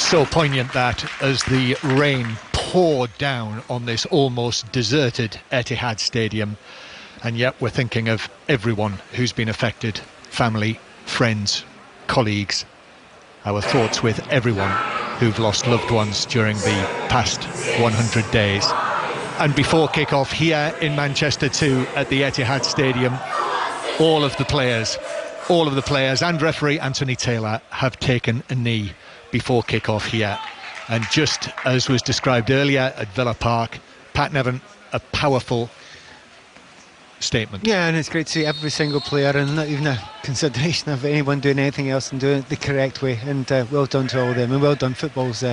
So poignant that as the rain poured down on this almost deserted Etihad Stadium, and yet we're thinking of everyone who's been affected, family, friends, colleagues. Our thoughts with everyone who've lost loved ones during the past 100 days. And before kick-off here in Manchester too at the Etihad Stadium, all of the players and referee Anthony Taylor have taken a knee before kick-off here. And just as was described earlier at Villa Park, Pat Nevin, a powerful statement. Yeah, and it's great to see every single player, and not even a consideration of anyone doing anything else and doing it the correct way. And well done to all of them, and well done. Football's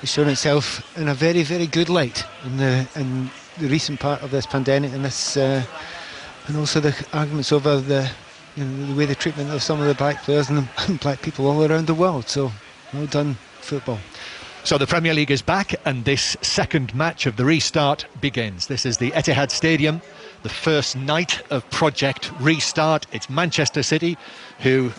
shown itself in a very, very good light in the recent part of this pandemic, and this and also the arguments over the way the treatment of some of the black players and black people all around the world. So well done, football. So the Premier League is back, and this second match of the restart begins. This is the Etihad Stadium, the first night of Project Restart. It's Manchester City, who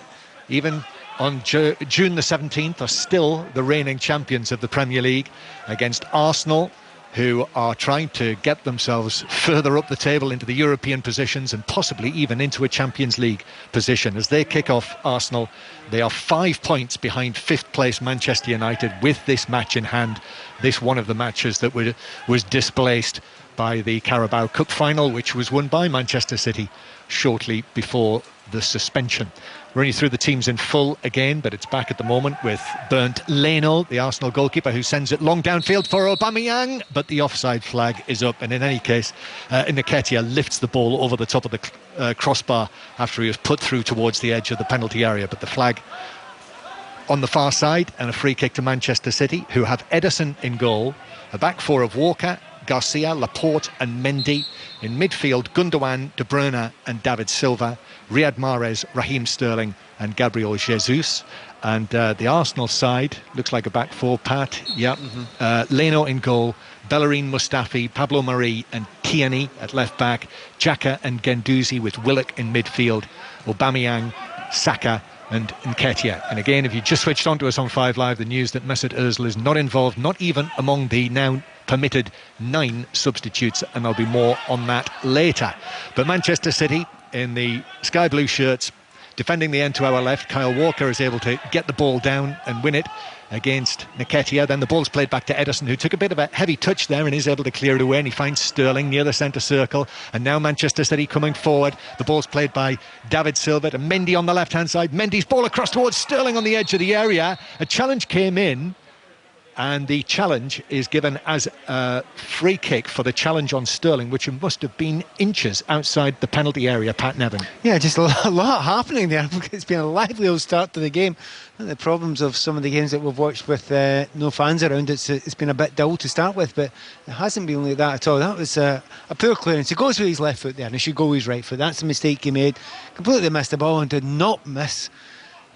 even on June the 17th are still the reigning champions of the Premier League, against Arsenal, who are trying to get themselves further up the table into the European positions and possibly even into a Champions League position. As they kick off, Arsenal, they are 5 points behind fifth place Manchester United with this match in hand. This one of the matches that was displaced by the Carabao Cup final, which was won by Manchester City shortly before the suspension. We're only through the teams in full again, but it's back at the moment with Bernd Leno, the Arsenal goalkeeper, who sends it long downfield for Aubameyang, but the offside flag is up. And in any case, Nketiah lifts the ball over the top of the crossbar after he was put through towards the edge of the penalty area. But the flag on the far side, and a free kick to Manchester City, who have Ederson in goal, a back four of Walker, Garcia, Laporte and Mendy. In midfield, Gundogan, De Bruyne and David Silva, Riyad Mahrez, Raheem Sterling and Gabriel Jesus. And the Arsenal side looks like a back four, Pat. Yeah. Leno in goal, Bellerin, Mustafi, Pablo Mari and Tierney at left back, Xhaka and Guendouzi with Willock in midfield, Aubameyang, Saka and Nketiah. And again, if you just switched on to us on 5 Live, the news that Mesut Ozil is not involved, not even among the now permitted 9 substitutes, and there'll be more on that later. But Manchester City in the sky blue shirts, defending the end to our left. Kyle Walker is able to get the ball down and win it against Nketiah. Then the ball's played back to Ederson, who took a bit of a heavy touch there and is able to clear it away, and he finds Sterling near the centre circle. And now Manchester City coming forward. The ball's played by David Silva to Mendy on the left hand side. Mendy's ball across towards Sterling on the edge of the area. A challenge came in, and the challenge is given as a free kick for the challenge on Sterling, which must have been inches outside the penalty area, Pat Nevin. Yeah, just a lot happening there. It's been a lively old start to the game. And the problems of some of the games that we've watched with no fans around, it's been a bit dull to start with, but it hasn't been like that at all. That was a poor clearance. He goes with his left foot there, and he should go with his right foot. That's the mistake he made. Completely missed the ball and did not miss.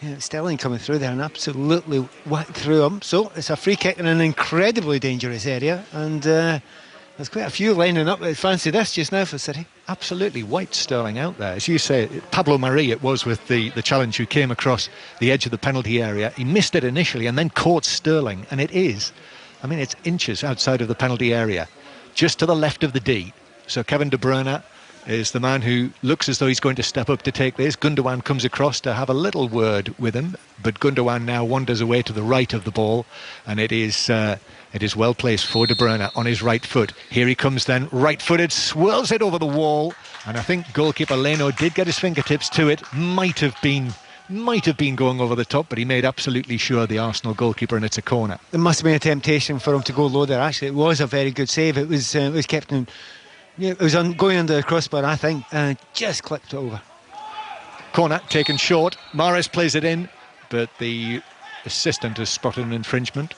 Yeah, Sterling coming through there and absolutely whacked through him. So it's a free kick in an incredibly dangerous area, and there's quite a few lining up that fancy this just now for City. Absolutely wiped Sterling out there. As you say, Pablo Mari it was with the challenge, who came across the edge of the penalty area. He missed it initially and then caught Sterling, and it's inches outside of the penalty area, just to the left of the D. So Kevin De Bruyne is the man who looks as though he's going to step up to take this. Gundogan comes across to have a little word with him, but Gundogan now wanders away to the right of the ball, and it is well placed for De Bruyne on his right foot. Here he comes then, right-footed, swirls it over the wall, and I think goalkeeper Leno did get his fingertips to it. Might have been going over the top, but he made absolutely sure, the Arsenal goalkeeper, and it's a corner. There must have been a temptation for him to go low there. Actually, it was a very good save. It was kept in. Yeah, it was going under the crossbar, I think, and just clipped it over. Corner taken short. Mahrez plays it in, but the assistant has spotted an infringement.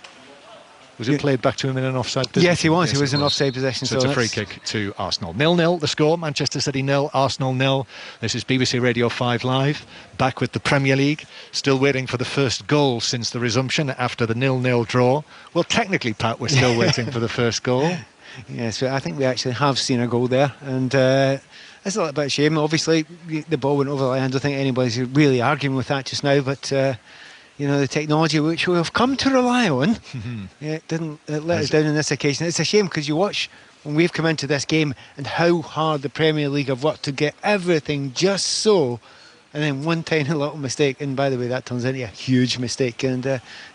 Was it played back to him in an offside position? Yes, he was. He was in offside position. So it's a free kick to Arsenal. 0-0 the score. Manchester City 0, Arsenal 0. This is BBC Radio 5 Live. Back with the Premier League. Still waiting for the first goal since the resumption after the 0-0 draw. Well, technically, Pat, we're still waiting for the first goal. Yes, I think we actually have seen a goal there, and it's a little bit of a shame. Obviously, the ball went over the line. I don't think anybody's really arguing with that just now, but the technology which we have come to rely on, it let us down on this occasion. It's a shame because you watch when we've come into this game and how hard the Premier League have worked to get everything just so, and then one tiny little mistake, and by the way, that turns into a huge mistake. And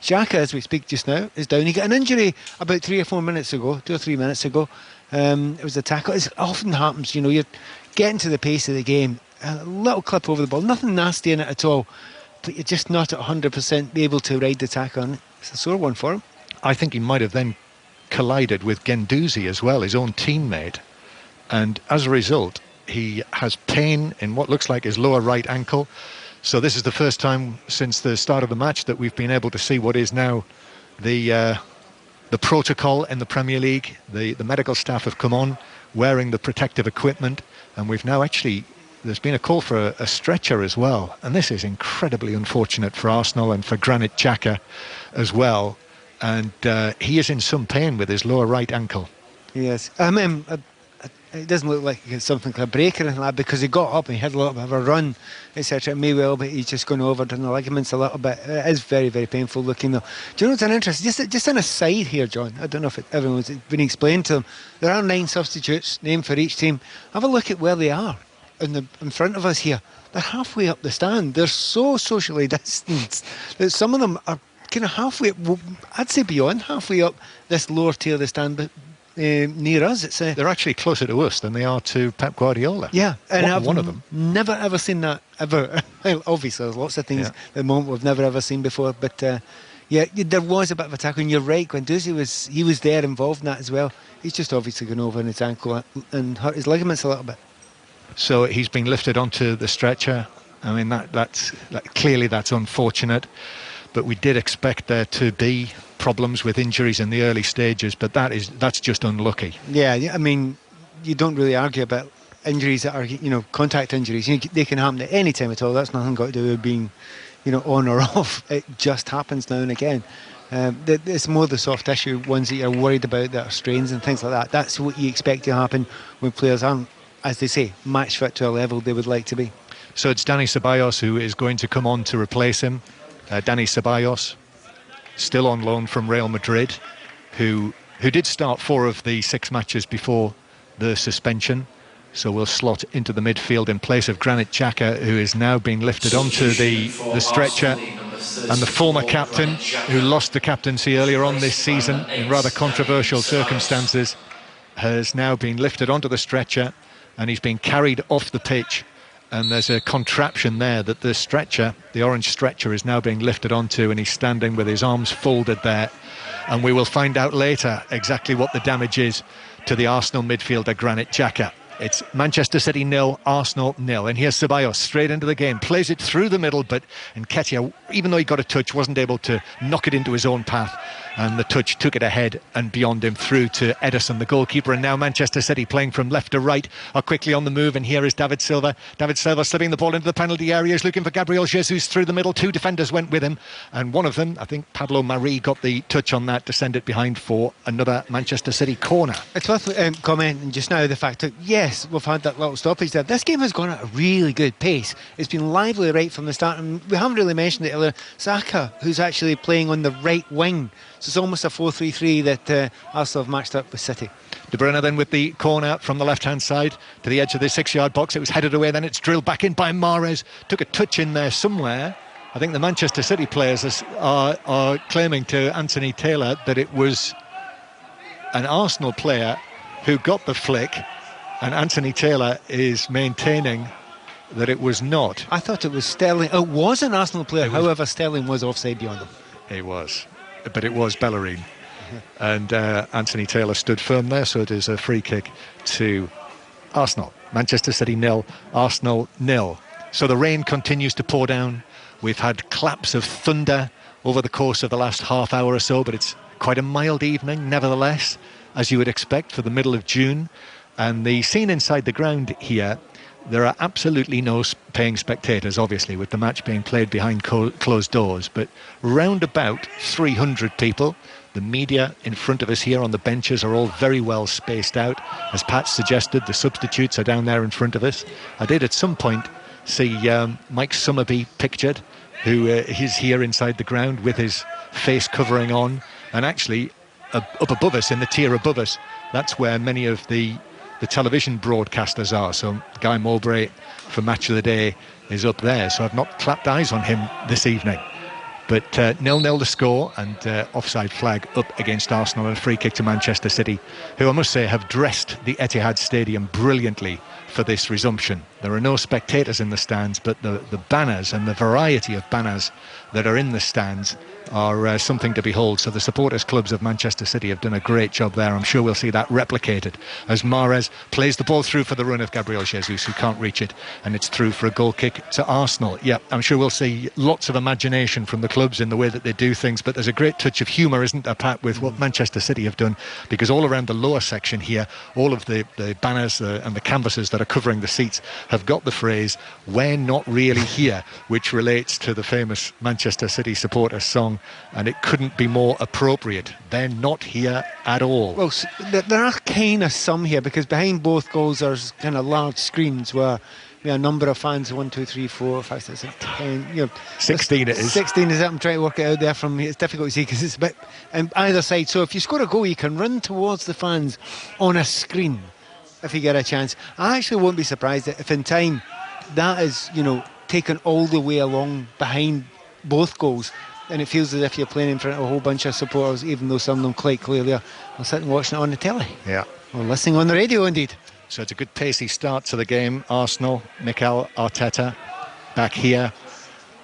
Xhaka, as we speak just now, is down. He got an injury about 2 or 3 minutes ago. It was a tackle. It often happens, you're getting to the pace of the game, a little clip over the ball, nothing nasty in it at all, but you're just not at 100% able to ride the tackle on it. It's a sore one for him. I think he might have then collided with Guendouzi as well, his own teammate, and as a result he has pain in what looks like his lower right ankle. So this is the first time since the start of the match that we've been able to see what is now the protocol in the Premier League. The medical staff have come on wearing the protective equipment, and we've now actually, there's been a call for a stretcher as well, and this is incredibly unfortunate for Arsenal and for Granit Xhaka as well, and he is in some pain with his lower right ankle. Yes, it doesn't look like it's something like a break or anything like that, because he got up and he had a little bit of a run, etc. It may well, but he's just gone over done the ligaments a little bit. It is very, very painful looking though. Do you know what's an interest? Just an aside here, John. I don't know if everyone's been explained to them. There are 9 substitutes named for each team. Have a look at where they are in front of us here. They're halfway up the stand. They're so socially distanced that some of them are kind of halfway, I'd say beyond halfway up this lower tier of the stand, but near us. They're actually closer to us than they are to Pep Guardiola. Yeah, and I've one of them. Never ever seen that ever. Well, obviously there's lots of things at the moment we've never ever seen before, but there was a bit of a tackle, and you're right, Guendouzi was there involved in that as well. He's just obviously gone over in his ankle and hurt his ligaments a little bit. So he's been lifted onto the stretcher. I mean, that's clearly that's unfortunate, but we did expect there to be problems with injuries in the early stages, but that's just unlucky. Yeah, I mean, you don't really argue about injuries that are, contact injuries. They can happen at any time at all. That's nothing got to do with being, on or off. It just happens now and again. It's more the soft tissue ones that you're worried about, that are strains and things like that. That's what you expect to happen when players aren't, as they say, match fit to a level they would like to be. So it's Dani Ceballos who is going to come on to replace him. Dani Ceballos, still on loan from Real Madrid, who did start 4 of the 6 matches before the suspension. So we'll slot into the midfield in place of Granit Xhaka, who is now being lifted onto the stretcher. And the former captain, who lost the captaincy earlier on this season in rather controversial circumstances, has now been lifted onto the stretcher, and he's been carried off the pitch. And there's a contraption there that the stretcher, the orange stretcher, is now being lifted onto, and he's standing with his arms folded there. And we will find out later exactly what the damage is to the Arsenal midfielder Granit Xhaka. It's Manchester City 0, Arsenal 0. And here's Ceballos straight into the game, plays it through the middle, but Nketiah, even though he got a touch, wasn't able to knock it into his own path. And the touch took it ahead and beyond him through to Ederson, the goalkeeper. And now Manchester City playing from left to right are quickly on the move. And here is David Silva. David Silva slipping the ball into the penalty area. He's looking for Gabriel Jesus through the middle. 2 defenders went with him. And one of them, I think Pablo Mari, got the touch on that to send it behind for another Manchester City corner. It's worth commenting just now the fact that, yes, we've had that little stoppage there. This game has gone at a really good pace. It's been lively right from the start. And we haven't really mentioned it earlier. Saka, who's actually playing on the right wing. So it's almost a 4-3-3 that Arsenal have matched up with City. De Bruyne then with the corner from the left-hand side to the edge of the 6-yard box. It was headed away, then it's drilled back in by Mahrez. Took a touch in there somewhere. I think the Manchester City players are claiming to Anthony Taylor that it was an Arsenal player who got the flick, and Anthony Taylor is maintaining that it was not. I thought it was Sterling. It was an Arsenal player, however, Sterling was offside beyond him. He was. But it was Bellerin. And Anthony Taylor stood firm there, so it is a free kick to Arsenal. Manchester City 0, Arsenal 0. So the rain continues to pour down. We've had claps of thunder over the course of the last half hour or so, but it's quite a mild evening, nevertheless, as you would expect for the middle of June. And the scene inside the ground here, there are absolutely no paying spectators, obviously, with the match being played behind closed doors, but round about 300 people. The media in front of us here on the benches are all very well spaced out. As Pat suggested, the substitutes are down there in front of us. I did at some point see Mike Summerby pictured, who is here inside the ground with his face covering on, and actually up above us, in the tier above us, that's where many of the television broadcasters are. So Guy Mowbray for Match of the Day is up there, so I've not clapped eyes on him this evening. But 0-0 the score, and offside flag up against Arsenal, and a free kick to Manchester City, who I must say have dressed the Etihad Stadium brilliantly for this resumption. There are no spectators in the stands, but the banners and the variety of banners that are in the stands are something to behold. So the supporters clubs of Manchester City have done a great job there. I'm sure we'll see that replicated as Mahrez plays the ball through for the run of Gabriel Jesus, who can't reach it, and it's through for a goal kick to Arsenal. Yeah, I'm sure we'll see lots of imagination from the clubs in the way that they do things, but there's a great touch of humour, isn't there, Pat, with what Manchester City have done, because all around the lower section here, all of the banners and the canvases that are covering the seats have got the phrase "We're not really here," which relates to the famous Manchester City supporters song, and it couldn't be more appropriate. They're not here at all. Well, there are kind of some here, because behind both goals there's kind of large screens where a number of fans, 1, 2, 3, 4, 5, 6, 7, 10, 16 it is. 16 is it. I'm trying to work it out there from here. It's difficult to see because it's a bit on either side. So if you score a goal, you can run towards the fans on a screen if you get a chance. I actually won't be surprised if in time that is, taken all the way along behind both goals, and it feels as if you're playing in front of a whole bunch of supporters, even though some of them quite clearly are sitting watching it on the telly. Yeah. Or listening on the radio, indeed. So it's a good pacey start to the game. Arsenal, Mikel Arteta back here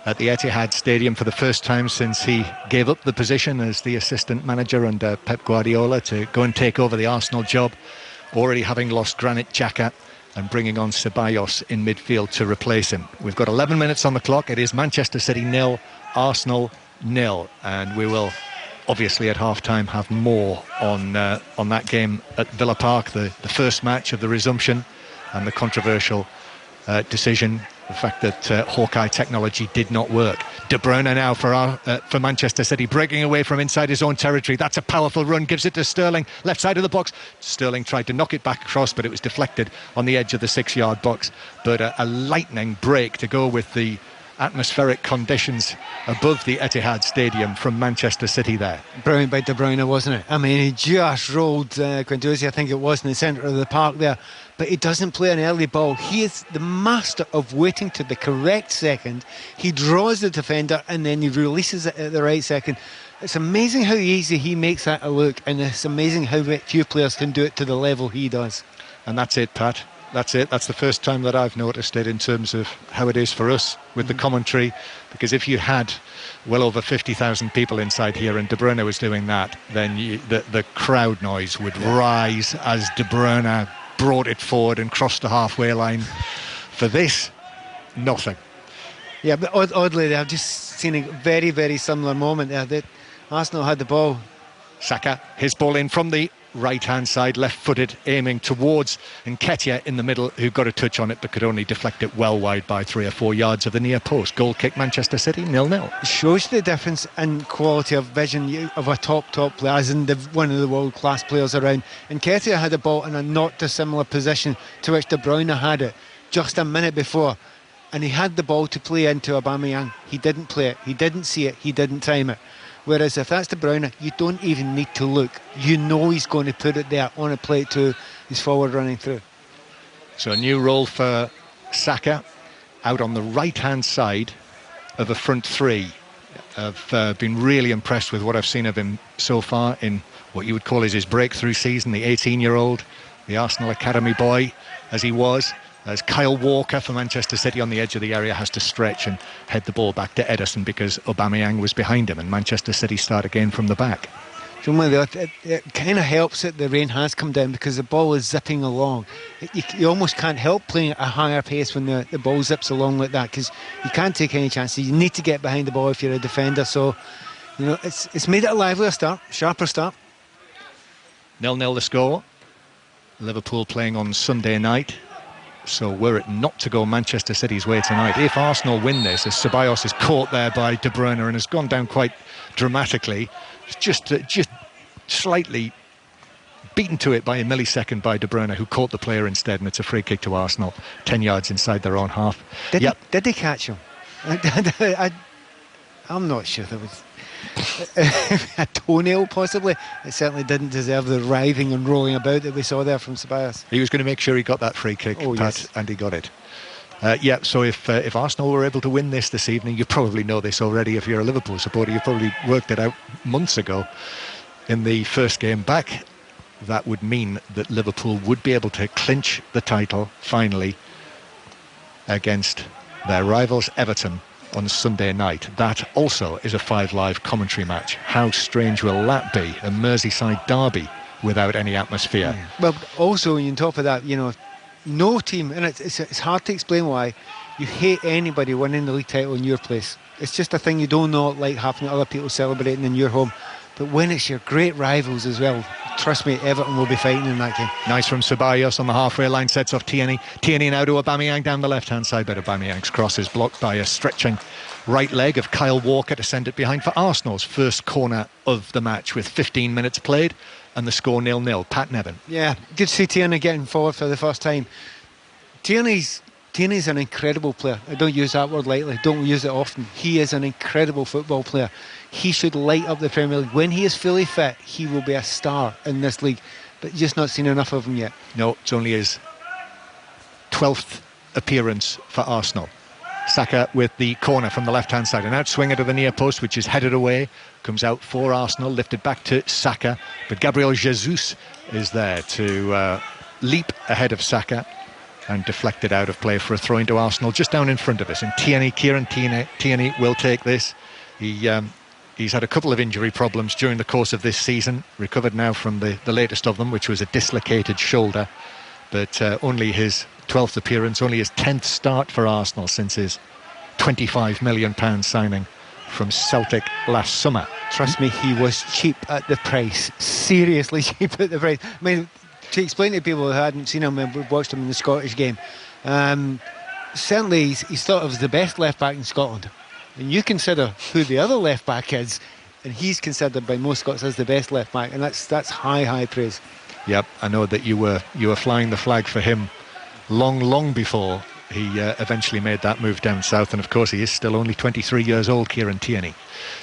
at the Etihad Stadium for the first time since he gave up the position as the assistant manager under Pep Guardiola to go and take over the Arsenal job, already having lost Granit Xhaka and bringing on Ceballos in midfield to replace him. We've got 11 minutes on the clock. It is Manchester City 0, Arsenal 0, and we will obviously at half-time have more on that game at Villa Park, the first match of the resumption, and the controversial decision, the fact that Hawkeye technology did not work. De Bruyne now for Manchester City, breaking away from inside his own territory. That's a powerful run, gives it to Sterling, left side of the box. Sterling tried to knock it back across, but it was deflected on the edge of the 6-yard box. But a lightning break to go with the atmospheric conditions above the Etihad Stadium from Manchester City there. Brilliant by De Bruyne, wasn't it? I mean, he just rolled Guendouzi, I think it was, in the centre of the park there, but he doesn't play an early ball. He is the master of waiting to the correct second. He draws the defender and then he releases it at the right second. It's amazing how easy he makes that a look, and it's amazing how few players can do it to the level he does. And that's it, Pat. That's it. That's the first time that I've noticed it in terms of how it is for us with the commentary, because if you had well over 50,000 people inside here and De Bruyne was doing that, then the crowd noise would rise as De Bruyne brought it forward and crossed the halfway line. For this, nothing. Yeah, but oddly, I've just seen a very, very similar moment there. That Arsenal had the ball. Saka, his ball in from the right-hand side, left-footed, aiming towards Nketiah in the middle, who got a touch on it but could only deflect it well wide by 3 or 4 yards of the near post. Goal kick, Manchester City 0-0. Shows the difference in quality of vision of a top player, as in one of the world-class players around. Nketiah had the ball in a not dissimilar position to which De Bruyne had it just a minute before, and he had the ball to play into Aubameyang. He didn't play it, he didn't see it, he didn't time it. Whereas if that's De Bruyne, you don't even need to look. You know he's going to put it there on a plate to his forward running through. So a new role for Saka, out on the right-hand side of a front three. I've been really impressed with what I've seen of him so far in what you would call his breakthrough season, the 18-year-old, the Arsenal Academy boy, as he was. As Kyle Walker for Manchester City on the edge of the area has to stretch and head the ball back to Ederson because Aubameyang was behind him, and Manchester City start again from the back. It kind of helps that the rain has come down because the ball is zipping along. You almost can't help playing at a higher pace when the ball zips along like that, because you can't take any chances. You need to get behind the ball if you're a defender. So, it's made it a livelier start, sharper start. 0-0 the score. Liverpool playing on Sunday night. So were it not to go Manchester City's way tonight, if Arsenal win this, as Ceballos is caught there by De Bruyne and has gone down quite dramatically, just slightly beaten to it by a millisecond by De Bruyne, who caught the player instead, and it's a free kick to Arsenal, 10 yards inside their own half. Did they catch him? I'm not sure there was a toenail, possibly. It certainly didn't deserve the writhing and rolling about that we saw there from Ceballos. He was going to make sure he got that free kick, Pat, yes. And he got it. So if Arsenal were able to win this evening, you probably know this already. If you're a Liverpool supporter, you probably worked it out months ago in the first game back. That would mean that Liverpool would be able to clinch the title finally against their rivals Everton on Sunday night. That also is a 5 Live commentary match. How strange will that be? A Merseyside derby without any atmosphere. Yeah. Well, also on top of that, no team, and it's hard to explain why you hate anybody winning the league title in your place. It's just a thing you don't like happening to other people celebrating in your home. But when it's your great rivals as well, trust me, Everton will be fighting in that game. Nice from Ceballos on the halfway line, sets off Tierney. Tierney now to Aubameyang down the left-hand side, but Aubameyang's cross is blocked by a stretching right leg of Kyle Walker to send it behind for Arsenal's first corner of the match with 15 minutes played and the score 0-0. Pat Nevin. Yeah, good to see Tierney getting forward for the first time. Tierney's an incredible player. I don't use that word lightly, don't use it often. He is an incredible football player. He should light up the Premier League. When he is fully fit, he will be a star in this league, but just not seen enough of him yet. No, it's only his 12th appearance for Arsenal. Saka with the corner from the left-hand side. An outswinger to the near post, which is headed away. Comes out for Arsenal, lifted back to Saka. But Gabriel Jesus is there to leap ahead of Saka and deflected out of play for a throw into Arsenal just down in front of us. And Kieran Tierney will take this. He's had a couple of injury problems during the course of this season. Recovered now from the latest of them, which was a dislocated shoulder. But only his 12th appearance, only his 10th start for Arsenal since his £25 million signing from Celtic last summer. Trust me, he was cheap at the price. Seriously cheap at the price. I mean, to explain to people who hadn't seen him and we've watched him in the Scottish game, certainly he's thought of as the best left-back in Scotland. And you consider who the other left-back is, and he's considered by most Scots as the best left-back, and that's high praise. Yep, I know that you were flying the flag for him long before he eventually made that move down south, and of course he is still only 23 years old, Kieran Tierney.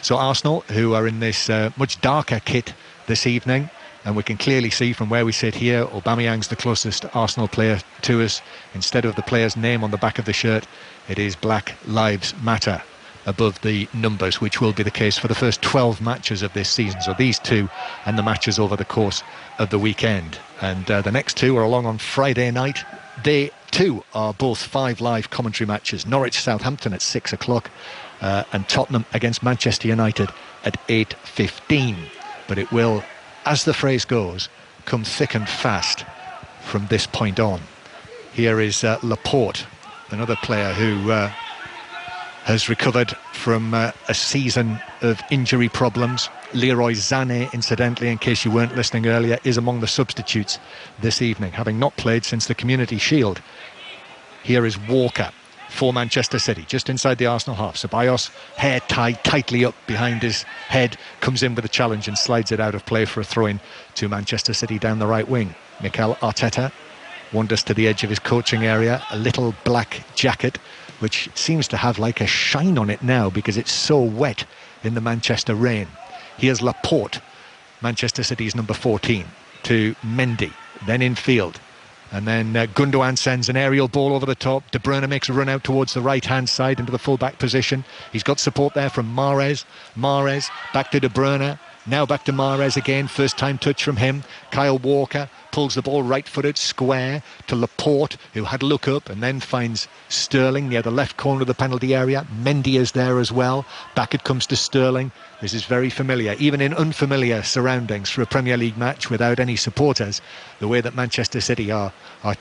So Arsenal, who are in this much darker kit this evening, and we can clearly see from where we sit here, Aubameyang's the closest Arsenal player to us. Instead of the player's name on the back of the shirt, it is Black Lives Matter above the numbers, which will be the case for the first 12 matches of this season. So these two and the matches over the course of the weekend. And the next two are along on Friday night. They too are both 5 Live commentary matches. Norwich Southampton at 6 o'clock and Tottenham against Manchester United at 8:15. But it will, as the phrase goes, come thick and fast from this point on. Here is Laporte, another player who has recovered from a season of injury problems. Leroy Sané, incidentally, in case you weren't listening earlier, is among the substitutes this evening, having not played since the Community Shield. Here is Walker for Manchester City, just inside the Arsenal half. Ceballos, hair tied tightly up behind his head, comes in with a challenge and slides it out of play for a throw-in to Manchester City down the right wing. Mikel Arteta wanders to the edge of his coaching area, a little black jacket, which seems to have like a shine on it now because it's so wet in the Manchester rain. Here's Laporte, Manchester City's number 14, to Mendy, then in field. And then Gundogan sends an aerial ball over the top. De Bruyne makes a run out towards the right-hand side into the full-back position. He's got support there from Mahrez. Mahrez back to De Bruyne. Now back to Mahrez again. First-time touch from him. Kyle Walker pulls the ball right-footed, square to Laporte, who had a look up and then finds Sterling near the left corner of the penalty area. Mendy is there as well. Back it comes to Sterling. This is very familiar, even in unfamiliar surroundings for a Premier League match without any supporters. The way that Manchester City are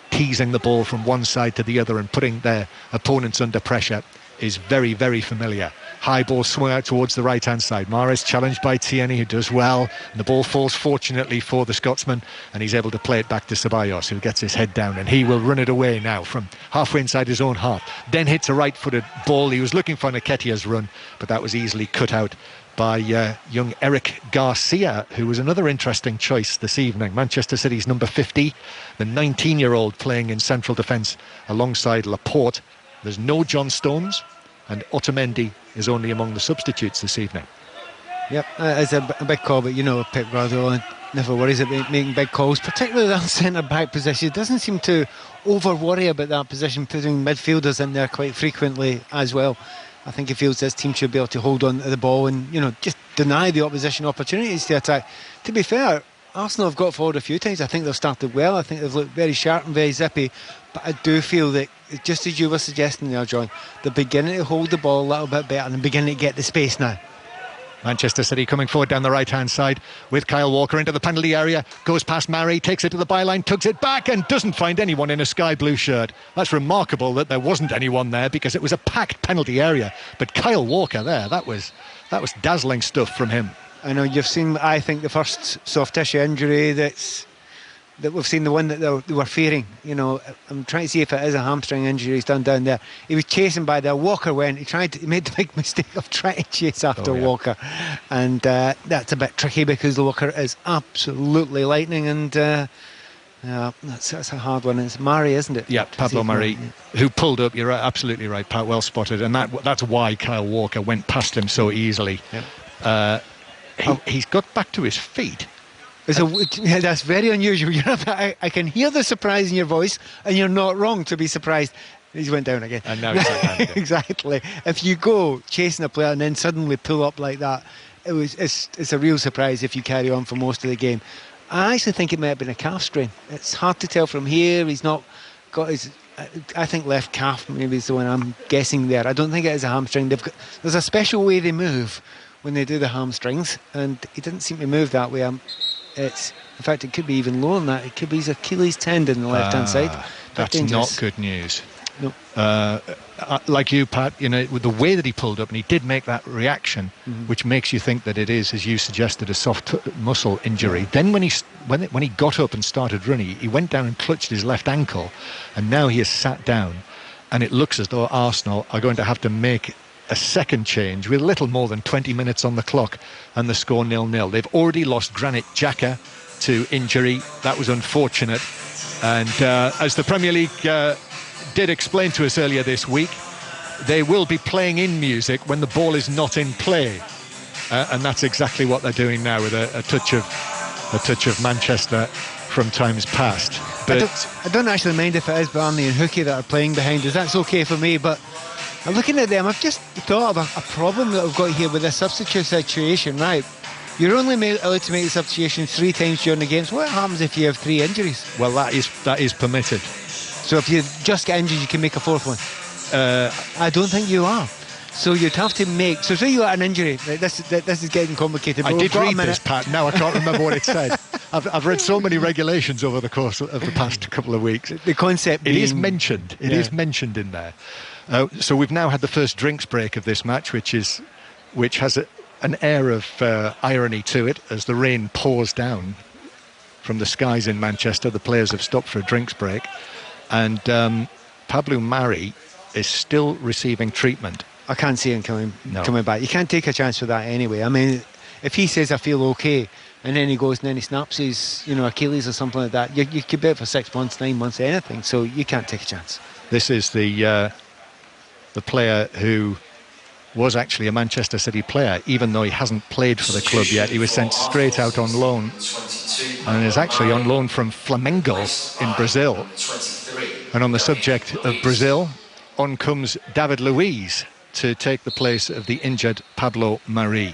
teasing the ball from one side to the other and putting their opponents under pressure is very, very familiar. High ball swung out towards the right-hand side. Mahrez challenged by Tierney, who does well. And the ball falls fortunately for the Scotsman, and he's able to play it back to Ceballos, who gets his head down, and he will run it away now from halfway inside his own half. Then hits a right-footed ball. He was looking for Nketiah's run, but that was easily cut out by young Eric Garcia, who was another interesting choice this evening. Manchester City's number 50, the 19-year-old playing in central defence alongside Laporte. There's no John Stones, and Otamendi is only among the substitutes this evening. Yep, it's a big call, but Pep Guardiola never worries about making big calls, particularly that centre-back position. He doesn't seem to over-worry about that position, putting midfielders in there quite frequently as well. I think he feels this team should be able to hold on to the ball and, just deny the opposition opportunities to attack. To be fair, Arsenal have got forward a few times. I think they've started well. I think they've looked very sharp and very zippy. But I do feel that, just as you were suggesting there, John, they're beginning to hold the ball a little bit better and beginning to get the space now. Manchester City coming forward down the right-hand side with Kyle Walker into the penalty area, goes past Mari, takes it to the byline, tugs it back and doesn't find anyone in a sky blue shirt. That's remarkable that there wasn't anyone there, because it was a packed penalty area. But Kyle Walker there, that was dazzling stuff from him. I know you've seen, I think, the first soft tissue injury that we've seen, the one that they were fearing. I'm trying to see if it is a hamstring injury he's done down there. He was chasing by there. Walker went. He made the big mistake of trying to chase after Walker, and that's a bit tricky because Walker is absolutely lightning, and that's a hard one. It's Mari, isn't it? Yeah, Pablo Mari, who pulled up. You're absolutely right, Pat. Well spotted, and that's why Kyle Walker went past him so easily. Yep. He's got back to his feet. That's very unusual. I can hear the surprise in your voice, and you're not wrong to be surprised. He went down again. And now he's exactly. If you go chasing a player and then suddenly pull up like that, it's a real surprise if you carry on for most of the game. I actually think it might have been a calf strain. It's hard to tell from here. He's not got his... I think left calf maybe is the one I'm guessing there. I don't think it is a hamstring. There's a special way they move when they do the hamstrings, and he didn't seem to move that way. In fact, it could be even lower than that. It could be his Achilles tendon on the left-hand side. That's not good news. No. Like you, Pat, with the way that he pulled up, and he did make that reaction, which makes you think that it is, as you suggested, a soft muscle injury. Then when he got up and started running, he went down and clutched his left ankle, and now he has sat down, and it looks as though Arsenal are going to have to make a second change with little more than 20 minutes on the clock and the score 0-0. They've already lost Granit Xhaka to injury. That was unfortunate. And as the Premier League did explain to us earlier this week, they will be playing in music when the ball is not in play. And that's exactly what they're doing now, with a touch of Manchester from times past. But I don't actually mind if it is Barney and Hookie that are playing behind us. That's okay for me, but looking at them, I've just thought of a problem that I've got here with this substitute situation, right? You're only allowed to make the substitution 3 times during the game. So what happens if you have 3 injuries? Well, that is permitted. So if you just get injured, you can make a 4th one? I don't think you are. So you'd have to make... So say you got an injury. This is getting complicated. I did read this, Pat. Now I can't remember what it said. I've read so many regulations over the course of the past couple of weeks. The concept being... It is mentioned. It is mentioned in there. So we've now had the first drinks break of this match, which has an air of irony to it, as the rain pours down from the skies in Manchester. The players have stopped for a drinks break, and Pablo Mari is still receiving treatment. I can't see him coming back. You can't take a chance with that anyway. I mean, if he says I feel okay, and then he goes and then he snaps his Achilles or something like that, you could be out for 6 months, 9 months, anything. So you can't take a chance. This is the player who was actually a Manchester City player, even though he hasn't played for the club yet. He was sent straight out on loan, and is actually on loan from Flamengo in Brazil. And on the subject of Brazil, on comes David Luiz to take the place of the injured Pablo Mari.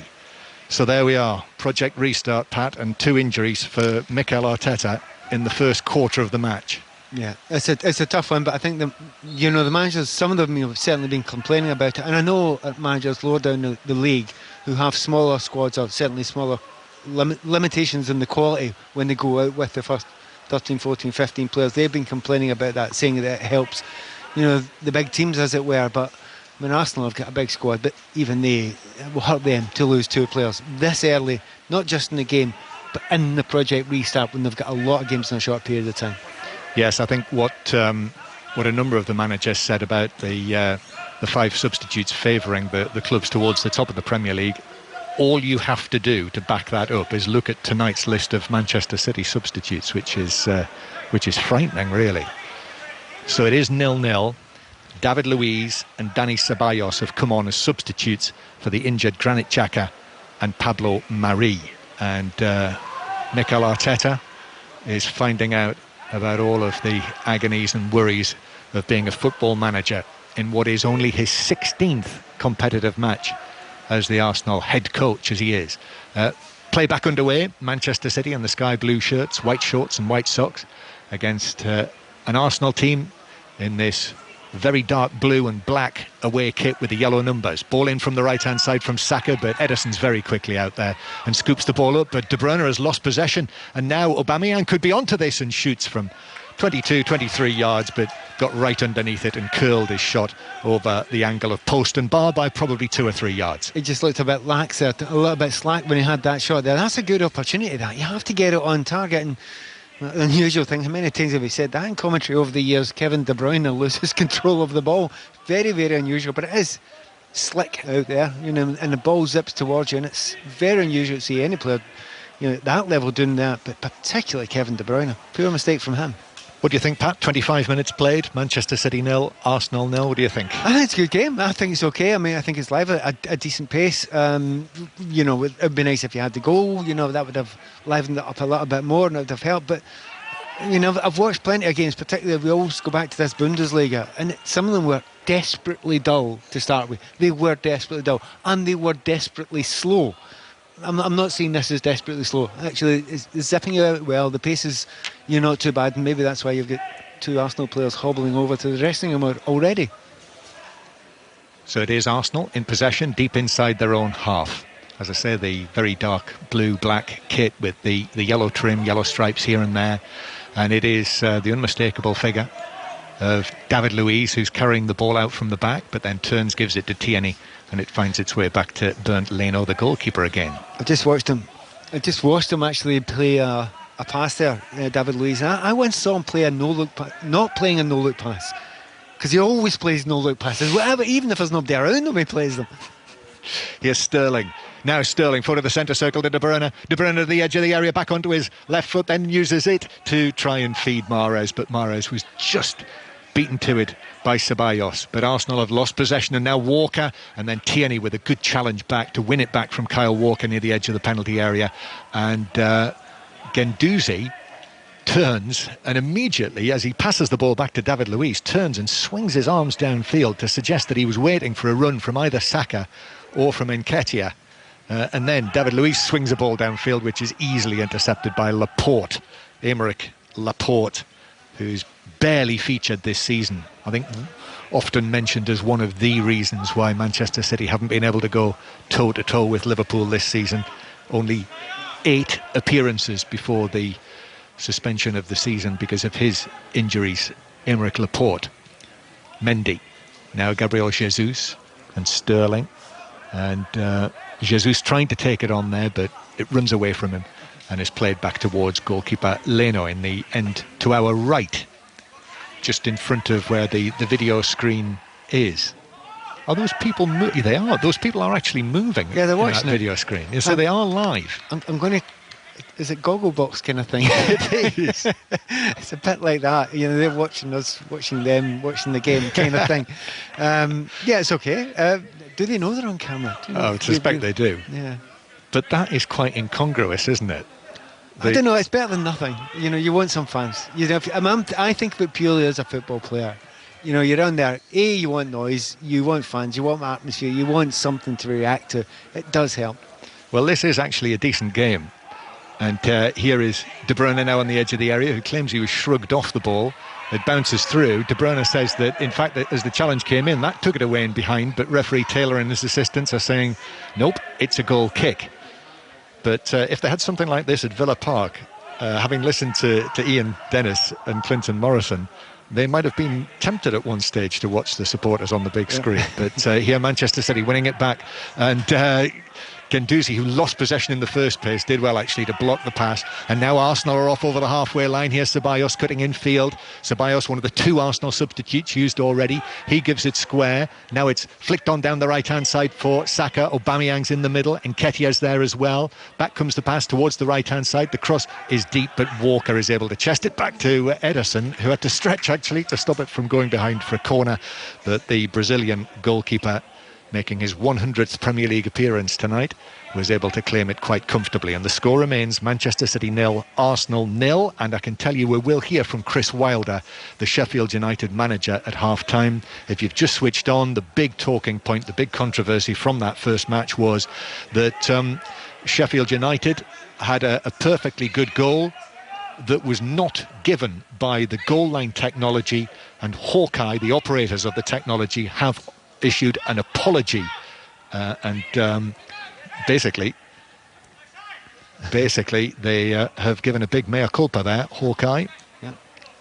So there we are, Project Restart, Pat, and 2 injuries for Mikel Arteta in the first quarter of the match. Yeah, it's a tough one, but I think the managers, some of them have certainly been complaining about it, and I know managers lower down the league who have smaller squads, or certainly smaller limitations in the quality when they go out with the first 13, 14, 15 players. They've been complaining about that, saying that it helps, the big teams, as it were. But I mean, Arsenal have got a big squad, but even it will hurt them to lose 2 players this early, not just in the game, but in the Project Restart when they've got a lot of games in a short period of time. Yes, I think what a number of the managers said about the 5 substitutes favouring the clubs towards the top of the Premier League, all you have to do to back that up is look at tonight's list of Manchester City substitutes, which is frightening, really. So it is 0-0. David Luiz and Dani Ceballos have come on as substitutes for the injured Granit Xhaka and Pablo Mari. And Mikel Arteta is finding out about all of the agonies and worries of being a football manager in what is only his 16th competitive match as the Arsenal head coach, as he is. Play back underway. Manchester City in the sky blue shirts, white shorts and white socks against an Arsenal team in this very dark blue and black away kit with the yellow numbers. Ball in from the right-hand side from Saka, but Ederson's very quickly out there and scoops the ball up. But De Bruyne has lost possession, and now Aubameyang could be onto this and shoots from 22, 23 yards, but got right underneath it and curled his shot over the angle of post and bar by probably 2 or 3 yards. He just looked a bit lax there, a little bit slack when he had that shot there. That's a good opportunity, that. You have to get it on target. And the unusual thing, how many times have we said that in commentary over the years? Kevin De Bruyne loses control of the ball. Very, very unusual, but it is slick out there, you know, and the ball zips towards you, and it's very unusual to see any player, you know, at that level doing that, but particularly Kevin De Bruyne. Poor mistake from him. What do you think, Pat? 25 minutes played, Manchester City 0, Arsenal 0. What do you think? I think it's a good game. I think it's okay. I mean, I think it's live at a decent pace. You know, it would be nice if you had the goal. You know, that would have livened it up a little bit more and it would have helped. But, you know, I've watched plenty of games, particularly if we always go back to this Bundesliga, and some of them were desperately dull to start with. They were desperately dull, and they were desperately slow. I'm not seeing this as desperately slow. Actually, it's zipping you out well. The pace is, you're not too bad, and maybe that's why you've got 2 Arsenal players hobbling over to the dressing room already. So it is Arsenal in possession, deep inside their own half. As I say, the very dark blue-black kit with the yellow trim, yellow stripes here and there. And it is the unmistakable figure of David Luiz, who's carrying the ball out from the back, but then turns, gives it to Tierney, and it finds its way back to Bernd Leno, the goalkeeper again. I just watched him actually play a pass there, David Luiz. I once saw him play a no-look pass, not playing a no-look pass, because he always plays no-look passes. Whatever, even if there's nobody around him, he plays them. Here's Sterling. Now Sterling, foot of the centre circle to De Bruyne. De Bruyne to the edge of the area, back onto his left foot, then uses it to try and feed Mahrez, but Mahrez was just beaten to it by Ceballos. But Arsenal have lost possession, and now Walker, and then Tierney with a good challenge back to win it back from Kyle Walker near the edge of the penalty area. And Guendouzi turns, and immediately as he passes the ball back to David Luiz, turns and swings his arms downfield to suggest that he was waiting for a run from either Saka or from Nketiah. And then David Luiz swings a ball downfield, which is easily intercepted by Laporte, Aymeric Laporte, who's barely featured this season. I think often mentioned as one of the reasons why Manchester City haven't been able to go toe-to-toe with Liverpool this season. Only 8 appearances before the suspension of the season because of his injuries. Aymeric Laporte, Mendy, now Gabriel Jesus and Sterling. And Jesus trying to take it on there, but it runs away from him and is played back towards goalkeeper Leno in the end to our right, just in front of where the video screen is. Are those people they are. Those people are actually moving. Yeah, they're watching that video screen. Yeah, so they are live. I'm going to... Is it Gogglebox kind of thing? It is. It's a bit like that. You know, they're watching us, watching them, watching the game kind of thing. Yeah, it's okay. Do they know they're on camera? I suspect they do. Yeah. But that is quite incongruous, isn't it? I don't know. It's better than nothing. You know, you want some fans. You know, I think of it purely as a football player. You know, you're on there. You want noise. You want fans. You want atmosphere. You want something to react to. It does help. Well, this is actually a decent game. And here is De Bruyne now on the edge of the area, who claims he was shrugged off the ball. It bounces through. De Bruyne says that, in fact, that as the challenge came in, that took it away in behind. But referee Taylor and his assistants are saying, nope, it's a goal kick. But if they had something like this at Villa Park, having listened to Ian Dennis and Clinton Morrison, they might have been tempted at one stage to watch the supporters on the big screen. But here Manchester City winning it back, and Guendouzi, who lost possession in the first place, did well actually to block the pass. And now Arsenal are off over the halfway line. Here's Ceballos cutting in field. Ceballos, one of the 2 Arsenal substitutes used already. He gives it square. Now it's flicked on down the right-hand side for Saka. Aubameyang's in the middle. Nketiah's there as well. Back comes the pass towards the right-hand side. The cross is deep, but Walker is able to chest it back to Ederson, who had to stretch actually to stop it from going behind for a corner. But the Brazilian goalkeeper, making his 100th Premier League appearance tonight, was able to claim it quite comfortably. And the score remains Manchester City 0, Arsenal 0. And I can tell you we will hear from Chris Wilder, the Sheffield United manager, at half-time. If you've just switched on, the big talking point, the big controversy from that first match was that Sheffield United had a perfectly good goal that was not given by the goal line technology, and Hawkeye, the operators of the technology, have issued an apology, and basically they have given a big mea culpa there, Hawkeye. Yeah.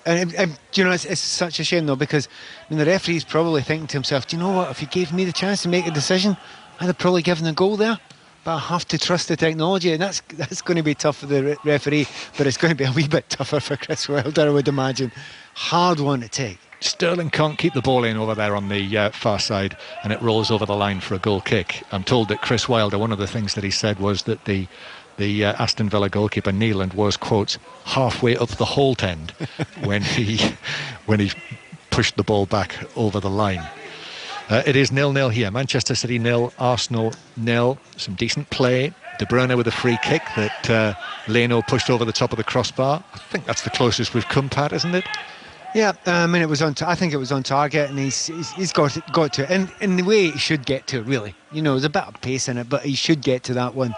And you know, it's such a shame though, because I mean, the referee's probably thinking to himself, do you know what, if he gave me the chance to make a decision, I'd have probably given a goal there. But I have to trust the technology, and that's going to be tough for the referee, but it's going to be a wee bit tougher for Chris Wilder, I would imagine. Hard one to take. Sterling can't keep the ball in over there on the far side, and it rolls over the line for a goal kick. I'm told that Chris Wilder, one of the things that he said was that the Aston Villa goalkeeper Neeland was, quote, halfway up the Holt end when he pushed the ball back over the line. It is 0-0 here. Manchester City 0, Arsenal 0. Some decent play. De Bruyne with a free kick that Leno pushed over the top of the crossbar. I think that's the closest we've come, Pat, isn't it? Yeah, I mean, it was on. I think it was on target, and he's got to it, and in the way he should get to it. Really, you know, there's a bit of pace in it, but he should get to that one.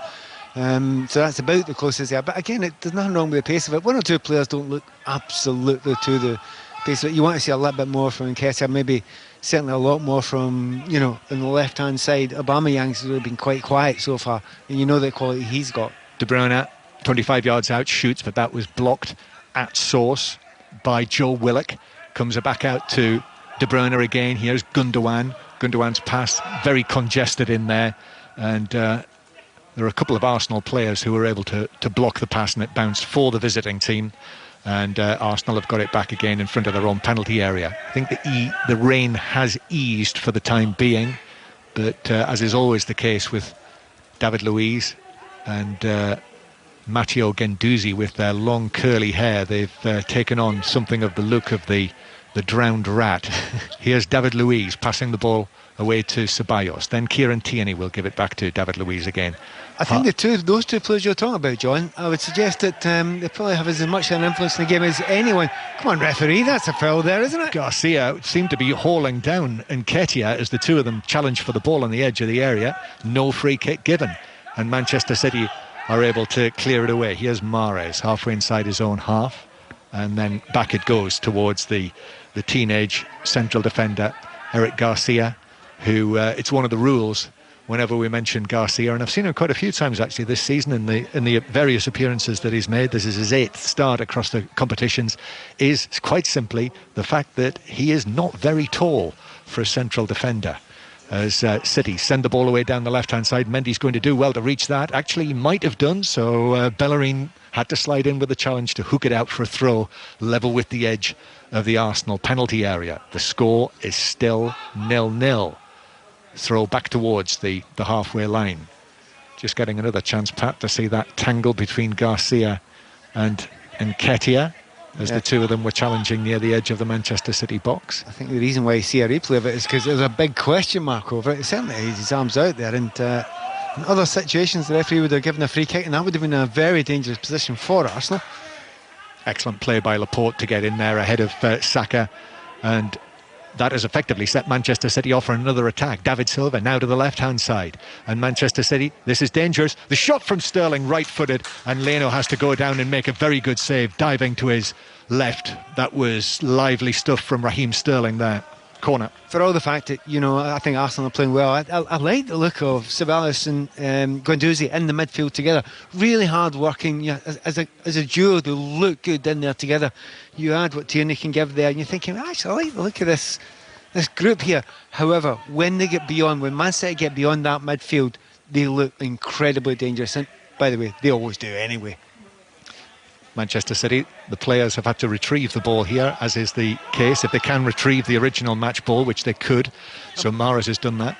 So that's about the closest there. But again, there's nothing wrong with the pace of it. One or two players don't look absolutely to the pace of it. You want to see a little bit more from Nketiah, maybe certainly a lot more from, you know, on the left-hand side. Aubameyang's really been quite quiet so far, and you know the quality he's got. De Bruyne, 25 yards out, shoots, but that was blocked at source by Joe Willock. Comes back out to De Bruyne again. Here's Gundogan. Gundogan's pass very congested in there, and there are a couple of Arsenal players who were able to block the pass, and it bounced for the visiting team, and Arsenal have got it back again in front of their own penalty area. I think the rain has eased for the time being, but as is always the case with David Luiz and Matteo Guendouzi with their long curly hair, they've taken on something of the look of the drowned rat. Here's David Luiz passing the ball away to Ceballos. Then Kieran Tierney will give it back to David Luiz again. I think those two players you're talking about, John, I would suggest that they probably have as much an influence in the game as anyone. Come on, referee, that's a foul there, isn't it? Garcia seemed to be hauling down Nketiah as the two of them challenged for the ball on the edge of the area. No free kick given, and Manchester City are able to clear it away. Here's Mahrez halfway inside his own half, and then back it goes towards the teenage central defender Eric Garcia, who it's one of the rules whenever we mention Garcia, and I've seen him quite a few times actually this season in the various appearances that he's made. This is his 8th start across the competitions. Is quite simply the fact that he is not very tall for a central defender. As City send the ball away down the left-hand side, Mendy's going to do well to reach that. Actually, he might have done, so Bellerin had to slide in with a challenge to hook it out for a throw, level with the edge of the Arsenal penalty area. The score is still 0-0. Throw back towards the halfway line. Just getting another chance, Pat, to see that tangle between Garcia and Nketiah, as the two of them were challenging near the edge of the Manchester City box. I think the reason why you see a replay of it is because there's a big question mark over it. Certainly his arm's out there, and in other situations the referee would have given a free kick, and that would have been a very dangerous position for Arsenal. Excellent play by Laporte to get in there ahead of Saka, and that has effectively set Manchester City off for another attack. David Silva now to the left-hand side, and Manchester City, this is dangerous. The shot from Sterling, right-footed, and Leno has to go down and make a very good save, diving to his left. That was lively stuff from Raheem Sterling there. Corner. For all the fact that, I think Arsenal are playing well, I like the look of Ceballos and Guendouzi in the midfield together. Really hard working. As a duo, they look good in there together. You add what Tierney can give there, and you're thinking, actually, I like the look of this group here. However, when Man City get beyond that midfield, they look incredibly dangerous. And by the way, they always do anyway. Manchester City, the players have had to retrieve the ball here, as is the case, if they can retrieve the original match ball, which they could. So Mahrez has done that.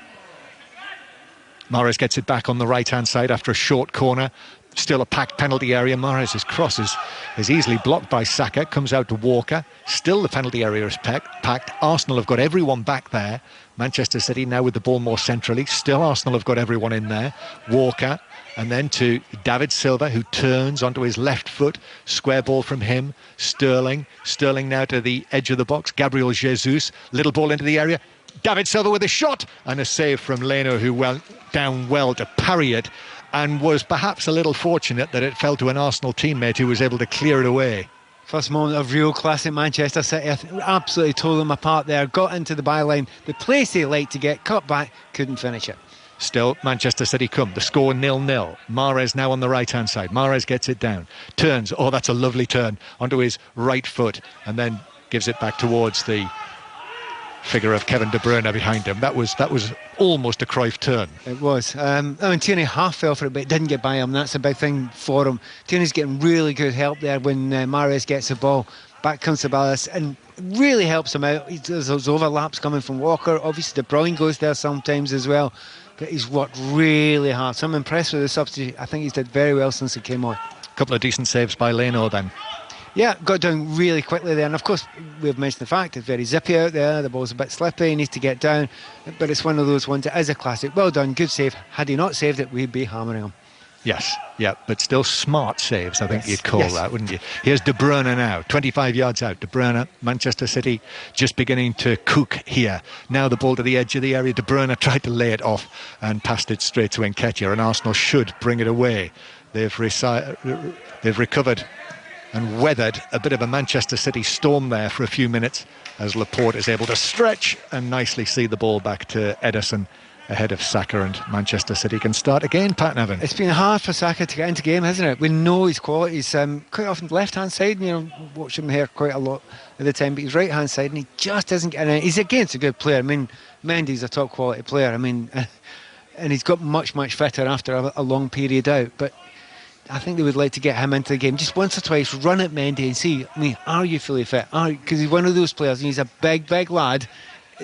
Mahrez gets it back on the right-hand side after a short corner. Still a packed penalty area. Mahrez's cross is easily blocked by Saka. Comes out to Walker. Still the penalty area is packed. Arsenal have got everyone back there. Manchester City now with the ball more centrally. Still Arsenal have got everyone in there. Walker. And then to David Silva, who turns onto his left foot. Square ball from him. Sterling. Sterling now to the edge of the box. Gabriel Jesus. Little ball into the area. David Silva with a shot. And a save from Leno, who went down well to parry it. And was perhaps a little fortunate that it fell to an Arsenal teammate who was able to clear it away. First moment of real class at Manchester City. Absolutely tore them apart there. Got into the byline. The place they like to get. Cut back. Couldn't finish it. Still, Manchester City come. The score 0-0. Mahrez now on the right-hand side. Mahrez gets it down. Turns. Oh, that's a lovely turn. Onto his right foot. And then gives it back towards the figure of Kevin De Bruyne behind him. That was almost a Cruyff turn. It was. Tierney half fell for it, but it didn't get by him. That's a big thing for him. Tierney's getting really good help there when Mahrez gets the ball. Back comes Ceballos and really helps him out. There's those overlaps coming from Walker. Obviously, De Bruyne goes there sometimes as well. But he's worked really hard. So I'm impressed with the substitute. I think he's did very well since he came on. A couple of decent saves by Leno then. Yeah, got down really quickly there. And of course, we've mentioned the fact it's very zippy out there. The ball's a bit slippy. He needs to get down. But it's one of those ones that is a classic. Well done, good save. Had he not saved it, we'd be hammering him. Yes, yeah, but still smart saves, I think you'd call that, wouldn't you? Here's De Bruyne now, 25 yards out. De Bruyne, Manchester City just beginning to cook here. Now the ball to the edge of the area. De Bruyne tried to lay it off and passed it straight to Nketiah, and Arsenal should bring it away. They've recovered and weathered a bit of a Manchester City storm there for a few minutes as Laporte is able to stretch and nicely see the ball back to Ederson ahead of Saka, and Manchester City can start again, Pat Nevin. It's been hard for Saka to get into game, hasn't it? We know his qualities. Quite often left-hand side, watch him here quite a lot of the time, but he's right-hand side and he just isn't getting in. He's against a good player. I mean, Mendy's a top-quality player. I mean, and he's got much, much fitter after a long period out, but I think they would like to get him into the game just once or twice, run at Mendy and see, are you fully fit? Because he's one of those players and he's a big, big lad.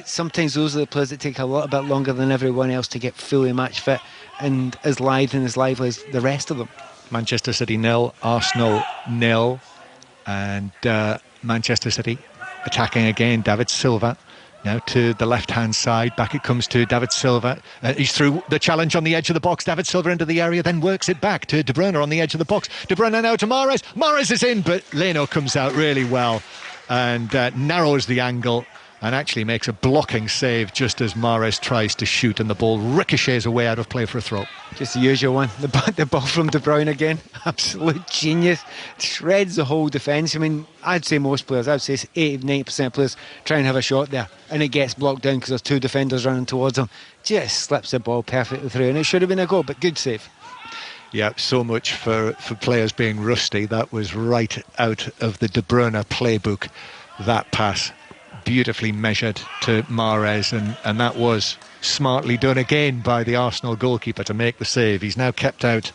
Sometimes those are the players that take a little bit longer than everyone else to get fully match fit and as lithe and as lively as the rest of them. Manchester City 0, Arsenal 0, and Manchester City attacking again. David Silva now to the left-hand side. Back it comes to David Silva. He's through the challenge on the edge of the box. David Silva into the area, then works it back to De Bruyne on the edge of the box. De Bruyne now to Mahrez. Mahrez is in, but Leno comes out really well and narrows the angle and actually makes a blocking save just as Mahrez tries to shoot, and the ball ricochets away out of play for a throw. Just the usual one, the ball from De Bruyne again. Absolute genius. Shreds the whole defence. I mean, I'd say most players, I'd say 80-90% of players try and have a shot there, and it gets blocked down because there's two defenders running towards him. Just slips the ball perfectly through, and it should have been a goal, but good save. Yeah, so much for players being rusty. That was right out of the De Bruyne playbook, that pass. Beautifully measured to Mahrez, and that was smartly done again by the Arsenal goalkeeper to make the save. He's now kept out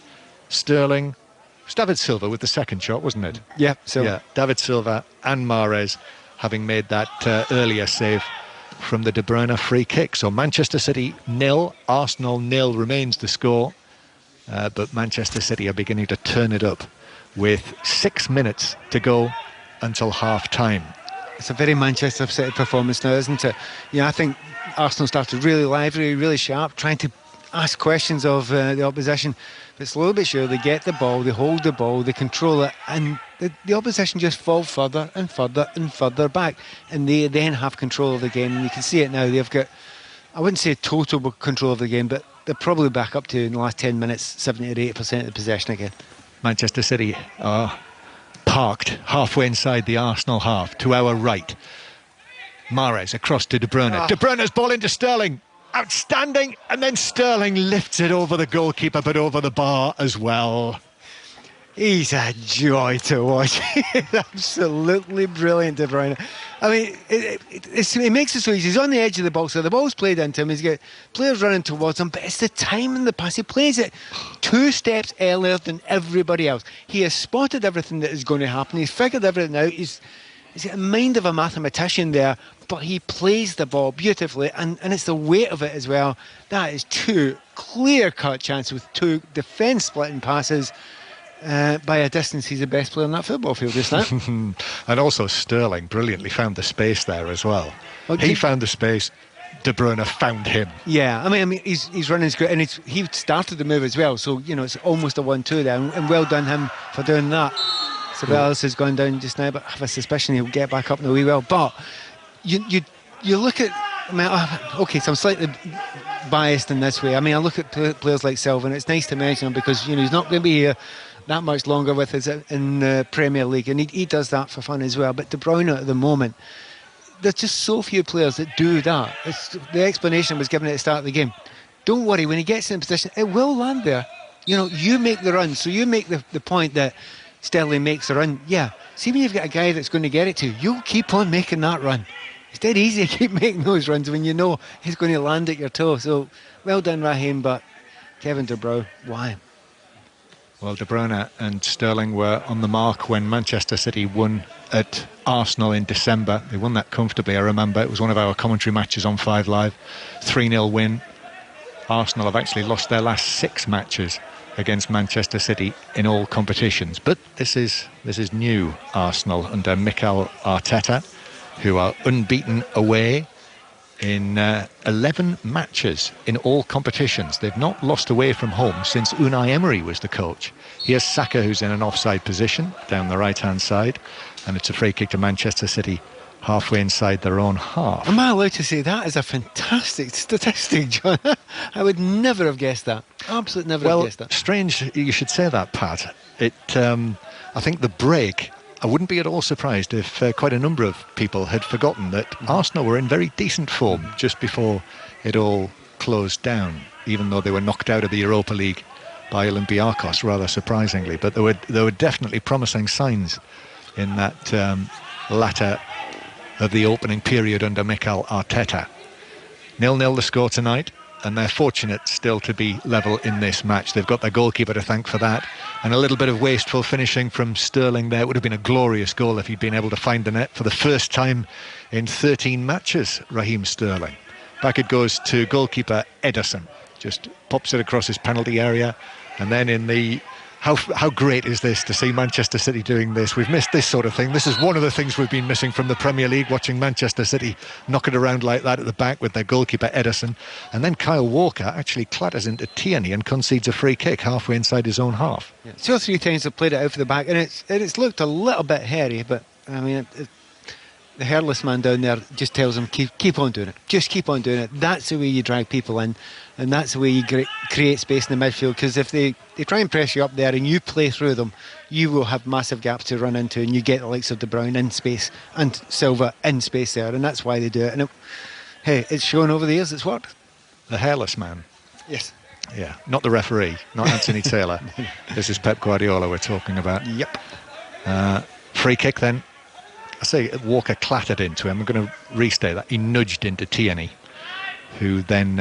Sterling. It was David Silva with the second shot, wasn't it? Yeah, Silva. Yeah, David Silva and Mahrez having made that earlier save from the De Bruyne free kick. So Manchester City 0, Arsenal 0 remains the score, but Manchester City are beginning to turn it up with 6 minutes to go until half-time. It's a very Manchester City performance now, isn't it? Yeah, I think Arsenal started really lively, really sharp, trying to ask questions of the opposition. But slowly but surely, they get the ball, they hold the ball, they control it, and the opposition just fall further and further and further back. And they then have control of the game. And you can see it now. They've got, I wouldn't say total control of the game, but they're probably back up to, in the last 10 minutes, 70 or 80% of the possession again. Manchester City are parked halfway inside the Arsenal half to our right. Mahrez across to De Bruyne. De Bruyne's ball into Sterling. Outstanding. And then Sterling lifts it over the goalkeeper, but over the bar as well. He's a joy to watch. Absolutely brilliant, De Bruyne. I mean, it makes it so easy. He's on the edge of the box, so the ball's played into him. He's got players running towards him, but it's the time in the pass. He plays it 2 steps earlier than everybody else. He has spotted everything that is going to happen. He's figured everything out. He's got a mind of a mathematician there, but he plays the ball beautifully, and it's the weight of it as well. That is 2 clear-cut chances with 2 defence-splitting passes. By a distance, he's the best player on that football field just now. And also Sterling brilliantly found the space there as well. He found the space, De Bruyne found him. Yeah, I mean, he's running great, and he started the move as well. So it's almost a 1-2 there, and well done him for doing that. Ceballos has gone down just now, but I have a suspicion he'll get back up in the wee well. But you look at, I mean, okay, so I'm slightly biased in this way. I mean, I look at players like Silva, and it's nice to mention him because he's not going to be here that much longer with us in the Premier League, and he does that for fun as well. But De Bruyne at the moment, there's just so few players that do that. The explanation was given at the start of the game. Don't worry, when he gets in position, it will land there. You make the run, so you make the point that Sterling makes a run. Yeah, see when you've got a guy that's going to get it to you, you'll keep on making that run. It's dead easy to keep making those runs when you know he's going to land at your toe. So well done, Raheem, but Kevin De Bruyne, why? Well, De Bruyne and Sterling were on the mark when Manchester City won at Arsenal in December. They won that comfortably, I remember. It was one of our commentary matches on 5 Live. 3-0 win. Arsenal have actually lost their last 6 matches against Manchester City in all competitions. But this is new Arsenal under Mikel Arteta, who are unbeaten away in 11 matches in all competitions. They've not lost away from home since Unai Emery was the coach. Here's Saka, who's in an offside position down the right-hand side, and it's a free kick to Manchester City halfway inside their own half. Am I allowed to say that is a fantastic statistic, John? I would never have guessed that. Absolutely never have guessed that. Well, strange you should say that, Pat. I think the break, I wouldn't be at all surprised if quite a number of people had forgotten that Arsenal were in very decent form just before it all closed down, even though they were knocked out of the Europa League by Olympiacos, rather surprisingly. But there were definitely promising signs in that latter of the opening period under Mikel Arteta. 0-0 the score tonight, and they're fortunate still to be level in this match. They've got their goalkeeper to thank for that, and a little bit of wasteful finishing from Sterling there. It would have been a glorious goal if he'd been able to find the net for the first time in 13 matches, Raheem Sterling. Back it goes to goalkeeper Ederson. Just pops it across his penalty area, and then in the... How great is this to see Manchester City doing this? We've missed this sort of thing. This is one of the things we've been missing from the Premier League, watching Manchester City knock it around like that at the back with their goalkeeper Ederson. And then Kyle Walker actually clatters into Tierney and concedes a free kick halfway inside his own half. Yeah. 2 or 3 times they've played it out for the back, and it's looked a little bit hairy, but I mean, the hairless man down there just tells him, keep on doing it. Just keep on doing it. That's the way you drag people in, and that's the way you create space in the midfield, because if they try and press you up there and you play through them, you will have massive gaps to run into, and you get the likes of De Bruyne in space and Silva in space there, and that's why they do it. And it's shown over the years, it's worked. The hairless man. Yes. Yeah, not the referee, not Anthony Taylor. This is Pep Guardiola we're talking about. Yep. Free kick then. I say Walker clattered into him. I'm going to restate that. He nudged into Tierney, who then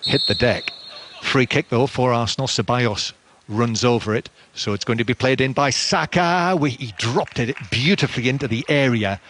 hit the deck. Free kick, though, for Arsenal. Ceballos runs over it, so it's going to be played in by Saka. He dropped it beautifully into the area,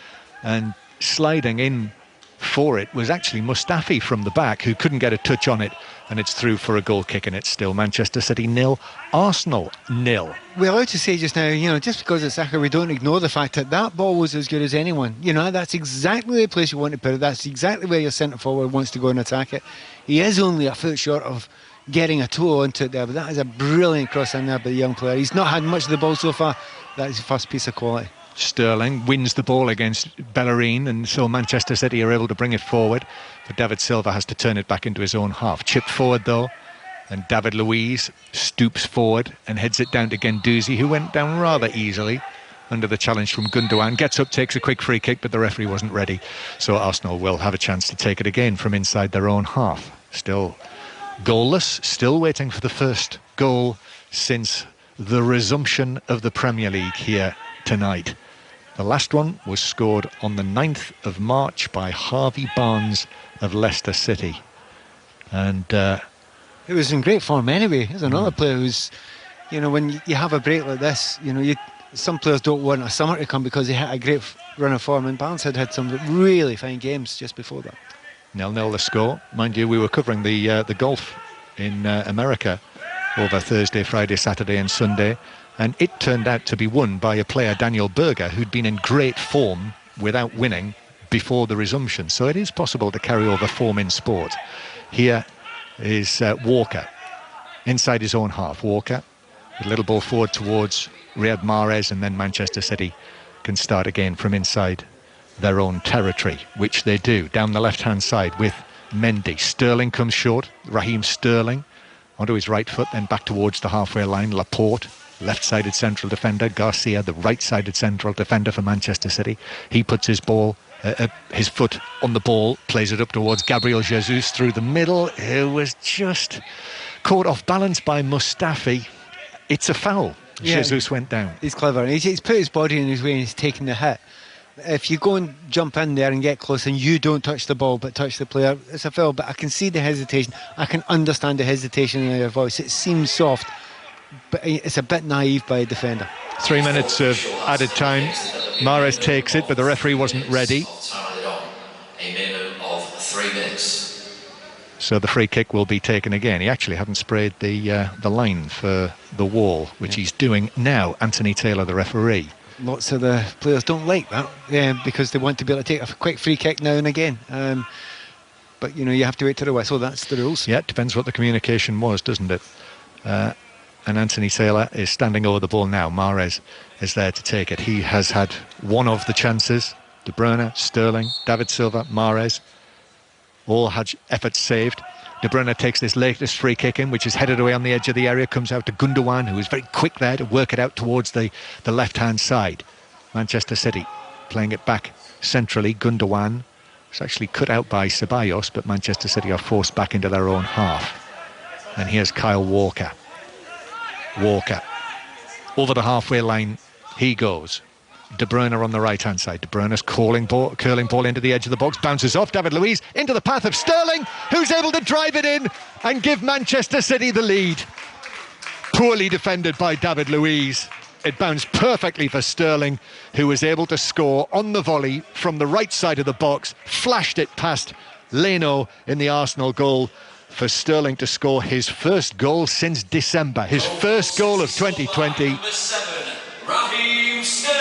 and sliding in for it was actually Mustafi from the back, who couldn't get a touch on it, and it's through for a goal kick, and it's still Manchester City 0, Arsenal 0. We're allowed to say just now, just because it's Saka, we don't ignore the fact that ball was as good as anyone. That's exactly the place you want to put it. That's exactly where your centre forward wants to go and attack it. He is only a foot short of getting a toe onto it there, but that is a brilliant cross in there by the young player. He's not had much of the ball so far. That is the first piece of quality. Sterling wins the ball against Bellerin, and so Manchester City are able to bring it forward, but David Silva has to turn it back into his own half. Chipped forward though, and David Luiz stoops forward and heads it down to Guendouzi, who went down rather easily, under the challenge from Gundogan. Gets up, takes a quick free kick, but the referee wasn't ready. So Arsenal will have a chance to take it again from inside their own half. Still goalless, still waiting for the first goal since the resumption of the Premier League here tonight. The last one was scored on the 9th of March by Harvey Barnes of Leicester City. And he was in great form anyway. He's another player who's, you know, when you have a break like this, you know, some players don't want a summer to come because they had a great run of form, and Barnes had some really fine games just before that. 0-0 the score. Mind you, we were covering the golf in America over Thursday, Friday, Saturday and Sunday, and it turned out to be won by a player, Daniel Berger, who'd been in great form without winning before the resumption. So it is possible to carry over form in sport. Here is Walker inside his own half. Walker, a little ball forward towards Riyad Mahrez, and then Manchester City can start again from inside their own territory, which they do, down the left-hand side with Mendy. Sterling comes short, Raheem Sterling onto his right foot, then back towards the halfway line. Laporte, left-sided central defender. Garcia, the right-sided central defender for Manchester City. He puts his foot on the ball, plays it up towards Gabriel Jesus through the middle, who was just caught off balance by Mustafi. It's a foul. Yeah, Jesus went down. He's clever. He's put his body in his way and he's taken the hit. If you go and jump in there and get close and you don't touch the ball but touch the player, it's a foul. But I can see the hesitation. I can understand the hesitation in your voice. It seems soft, but it's a bit naive by a defender. 3 minutes of added time. Mahrez takes it, but the referee wasn't ready. A minimum of 3 minutes. So the free kick will be taken again. He actually hadn't sprayed the line for the wall, which he's doing now. Anthony Taylor, the referee. Lots of the players don't like that because they want to be able to take a quick free kick now and again. But, you know, you have to wait till the whistle. That's the rules. Yeah, it depends what the communication was, doesn't it? And Anthony Taylor is standing over the ball now. Mahrez is there to take it. He has had one of the chances. De Bruyne, Sterling, David Silva, Mahrez, all had efforts saved. De Bruyne takes this latest free kick in, which is headed away on the edge of the area, comes out to Gundogan, who is very quick there to work it out towards the left-hand side. Manchester City playing it back centrally. Gundogan is actually cut out by Ceballos, but Manchester City are forced back into their own half. And here's Kyle Walker. Walker, over the halfway line he goes. De Bruyne on the right-hand side. De Bruyne's curling ball into the edge of the box, bounces off David Luiz into the path of Sterling, who's able to drive it in and give Manchester City the lead. Poorly defended by David Luiz. It bounced perfectly for Sterling, who was able to score on the volley from the right side of the box, flashed it past Leno in the Arsenal goal for Sterling to score his first goal since December, his first goal of 2020. Raheem Sterling.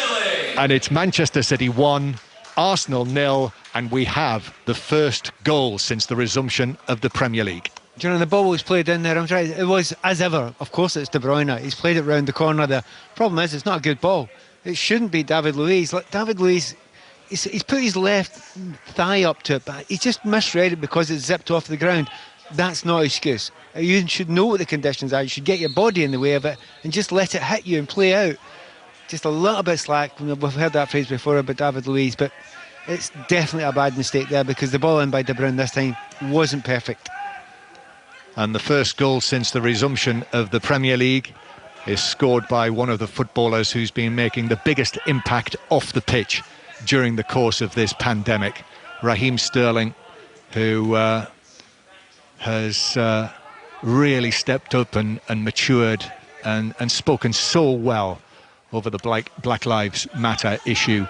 And it's Manchester City 1, Arsenal 0, and we have the first goal since the resumption of the Premier League. Do you know, the ball was played in there. I'm trying. It was as ever. Of course, it's De Bruyne. He's played it round the corner. The problem is, it's not a good ball. It shouldn't be David Luiz. Like, David Luiz, he's put his left thigh up to it, but he just misread it because it zipped off the ground. That's not an excuse. You should know what the conditions are. You should get your body in the way of it and just let it hit you and play out. Just a little bit slack. We've heard that phrase before about David Luiz, but it's definitely a bad mistake there because the ball in by De Bruyne this time wasn't perfect. And the first goal since the resumption of the Premier League is scored by one of the footballers who's been making the biggest impact off the pitch during the course of this pandemic. Raheem Sterling, who has really stepped up and matured and spoken so well over the Black Lives Matter issue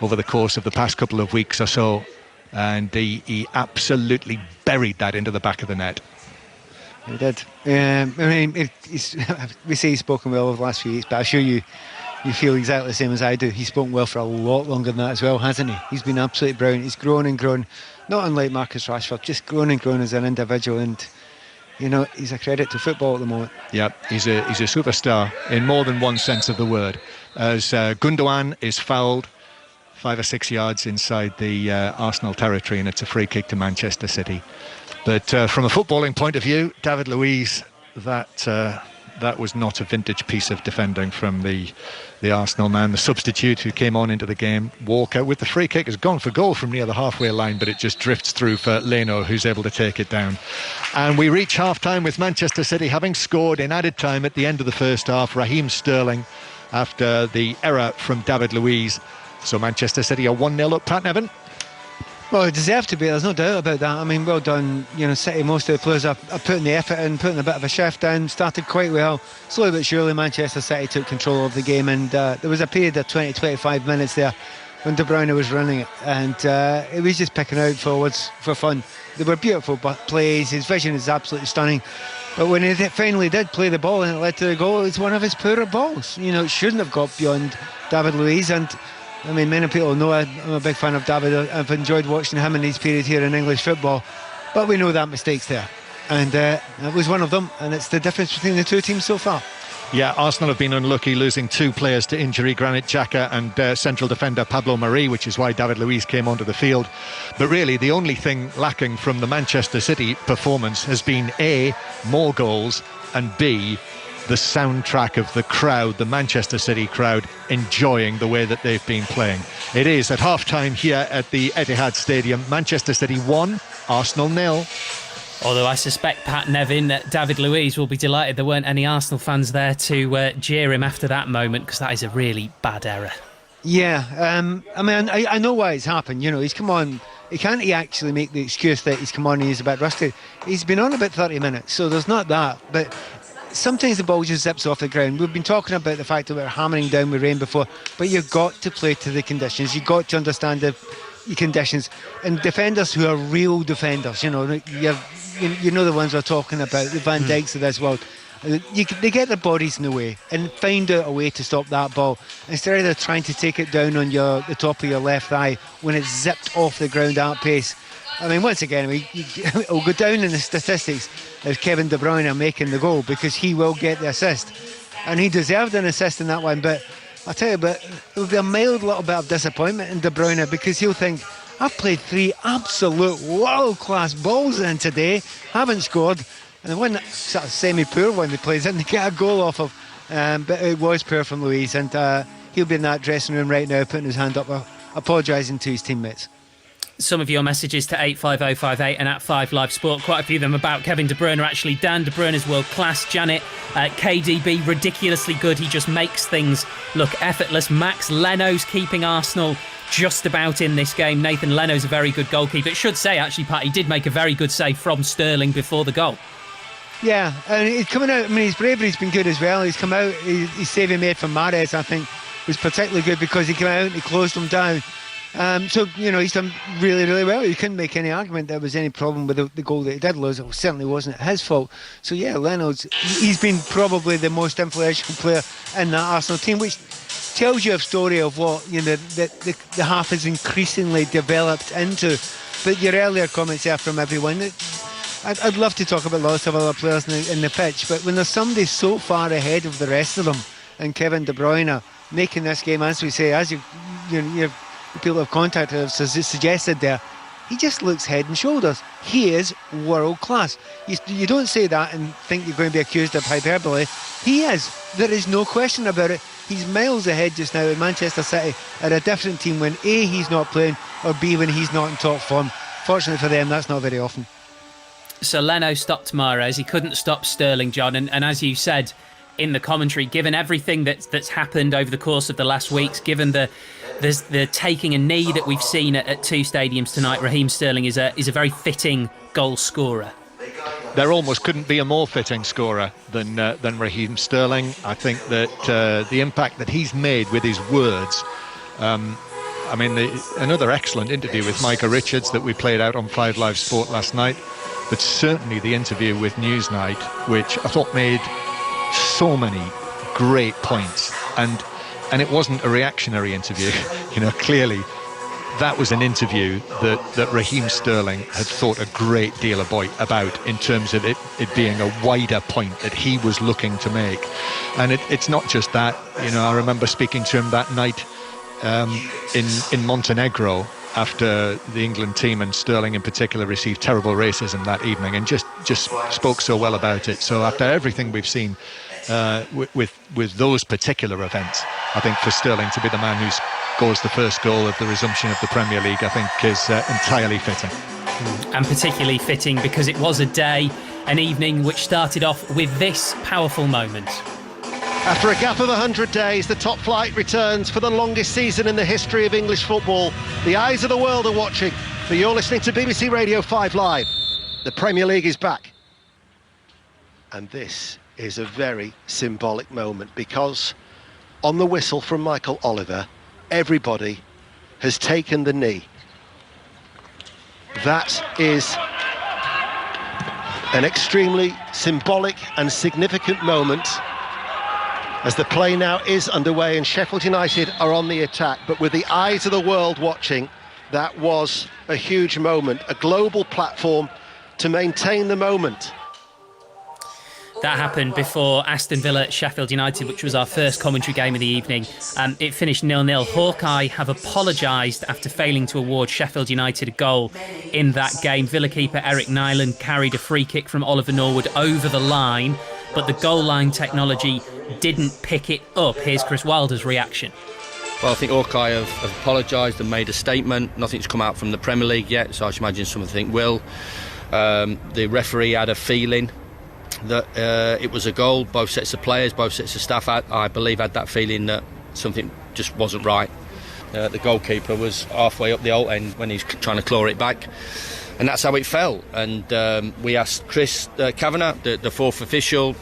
over the course of the past couple of weeks or so, and he absolutely buried that into the back of the net. He did. I mean, we say he's spoken well over the last few weeks, but I assure you, you feel exactly the same as I do. He's spoken well for a lot longer than that as well, hasn't he? He's been absolutely brilliant. He's grown and grown, not unlike Marcus Rashford, just grown and grown as an individual, and you know, he's a credit to football at the moment. Yeah, he's a superstar in more than one sense of the word. As Gundogan is fouled 5 or 6 yards inside the Arsenal territory, and it's a free kick to Manchester City. But from a footballing point of view, David Luiz, that that was not a vintage piece of defending from the Arsenal man. The substitute who came on into the game, Walker, with the free kick, has gone for goal from near the halfway line, but it just drifts through for Leno, who's able to take it down. And we reach half-time with Manchester City having scored in added time at the end of the first half. Raheem Sterling, after the error from David Luiz. So Manchester City are 1-0 up, Pat Nevin. Well, it deserved to be, there's no doubt about that. I mean, well done, City. Most of the players are putting the effort in, putting a bit of a shift down, started quite well. Slowly but surely, Manchester City took control of the game, and there was a period of 20-25 minutes there when De Bruyne was running it, and he was just picking out forwards for fun. They were beautiful plays, his vision is absolutely stunning. But when he finally did play the ball and it led to the goal, it's one of his poorer balls. It shouldn't have got beyond David Luiz, and I mean, many people know I'm a big fan of David. I've enjoyed watching him in his period here in English football, but we know that mistake's there, and it was one of them, and it's the difference between the two teams so far. Yeah, Arsenal have been unlucky, losing 2 players to injury, Granit Xhaka and central defender Pablo Mari, which is why David Luiz came onto the field. But really, the only thing lacking from the Manchester City performance has been A, more goals, and B, the soundtrack of the crowd, the Manchester City crowd, enjoying the way that they've been playing. It is at half-time here at the Etihad Stadium. Manchester City 1, Arsenal 0. Although I suspect, Pat Nevin, that David Luiz will be delighted there weren't any Arsenal fans there to jeer him after that moment, because that is a really bad error. Yeah, I mean, I know why it's happened. He's come on. He can't actually make the excuse that he's come on and he's a bit rusty. He's been on about 30 minutes, so there's not that. But sometimes the ball just zips off the ground. We've been talking about the fact that we're hammering down with rain before, but you've got to play to the conditions. You've got to understand the conditions. And defenders who are real defenders, you know the ones we're talking about, the Van Dijks of this world. They get their bodies in the way and find out a way to stop that ball instead of trying to take it down on the top of your left eye when it's zipped off the ground at pace. I mean, once again, it'll go down in the statistics as Kevin De Bruyne making the goal, because he will get the assist, and he deserved an assist in that one. But I'll tell you, it will be a mild little bit of disappointment in De Bruyne, because he'll think, I've played 3 absolute world-class balls in today, haven't scored, and the one sort of semi-poor one he plays in, they get a goal off of. But it was poor from Luiz, and he'll be in that dressing room right now, putting his hand up, apologising to his teammates. Some of your messages to 85058 and at 5Live Sport, quite a few of them about Kevin De Bruyne actually. Dan, De Bruyne is world class. Janet, KDB, ridiculously good. He just makes things look effortless. Max, Leno's keeping Arsenal just about in this game. Nathan, Leno's a very good goalkeeper. It should say, actually, Pat, he did make a very good save from Sterling before the goal. Yeah, and he's coming out. I mean, his bravery's been good as well. He's come out, his save he made from Mahrez, I think, was particularly good, because he came out and he closed him down. So, he's done really, really well. You couldn't make any argument there was any problem with the goal that he did lose. It certainly wasn't his fault. So, yeah, he's been probably the most influential player in that Arsenal team, which tells you a story of what the half is increasingly developed into. But your earlier comments there from everyone, I'd love to talk about lots of other players in the pitch, but when there's somebody so far ahead of the rest of them, and Kevin De Bruyne making this game, as we say, as you've people have contacted us, as suggested there, he just looks head and shoulders. He is world class. You don't say that and think you're going to be accused of hyperbole. He is. There is no question about it. He's miles ahead just now in Manchester City at a different team when A, he's not playing, or B, when he's not in top form. Fortunately for them, that's not very often. So Leno stopped Mahrez. He couldn't stop Sterling, John. And as you said in the commentary, given everything that's happened over the course of the last weeks, given the taking a knee that we've seen at 2 stadiums tonight, Raheem Sterling is a very fitting goal scorer. There almost couldn't be a more fitting scorer than Raheem Sterling. I think that the impact that he's made with his words. Another excellent interview with Micah Richards that we played out on 5Live Sport last night, but certainly the interview with Newsnight, which I thought made so many great points, and it wasn't a reactionary interview. Clearly that was an interview that Raheem Sterling had thought a great deal about in terms of it being a wider point that he was looking to make. And it's not just that. I remember speaking to him that night in Montenegro after the England team and Sterling in particular received terrible racism that evening, and just spoke so well about it. So after everything we've seen with those particular events. I think for Sterling to be the man who scores the first goal of the resumption of the Premier League, I think is entirely fitting. And particularly fitting because it was a day, an evening which started off with this powerful moment. After a gap of 100 days, the top flight returns for the longest season in the history of English football. The eyes of the world are watching, but you're listening to BBC Radio 5 Live. The Premier League is back. And this is a very symbolic moment because on the whistle from Michael Oliver, everybody has taken the knee. That is an extremely symbolic and significant moment as the play now is underway and Sheffield United are on the attack. But with the eyes of the world watching, that was a huge moment, a global platform to maintain the moment. That happened before Aston Villa Sheffield United, which was our first commentary game of the evening. It finished 0-0. Hawkeye have apologised after failing to award Sheffield United a goal in that game. Villa keeper Eric Nyland carried a free kick from Oliver Norwood over the line, but the goal line technology didn't pick it up. Here's Chris Wilder's reaction. Well, I think Hawkeye have apologised and made a statement. Nothing's come out from the Premier League yet, so I should imagine something will. The referee had a feeling that it was a goal. Both sets of players, both sets of staff, I believe, had that feeling that something just wasn't right. The goalkeeper was halfway up the alt end when he's trying to claw it back, and that's how it fell. And we asked Chris Kavanagh, the fourth official,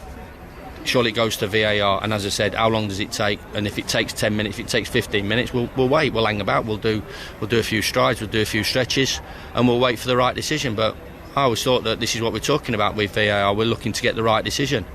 surely it goes to VAR. And as I said, how long does it take? And if it takes 10 minutes, if it takes 15 minutes, we'll wait. We'll hang about. We'll do a few strides. We'll do a few stretches, and we'll wait for the right decision. But I always thought that this is what we're talking about with VAR. We're looking to get the right decision.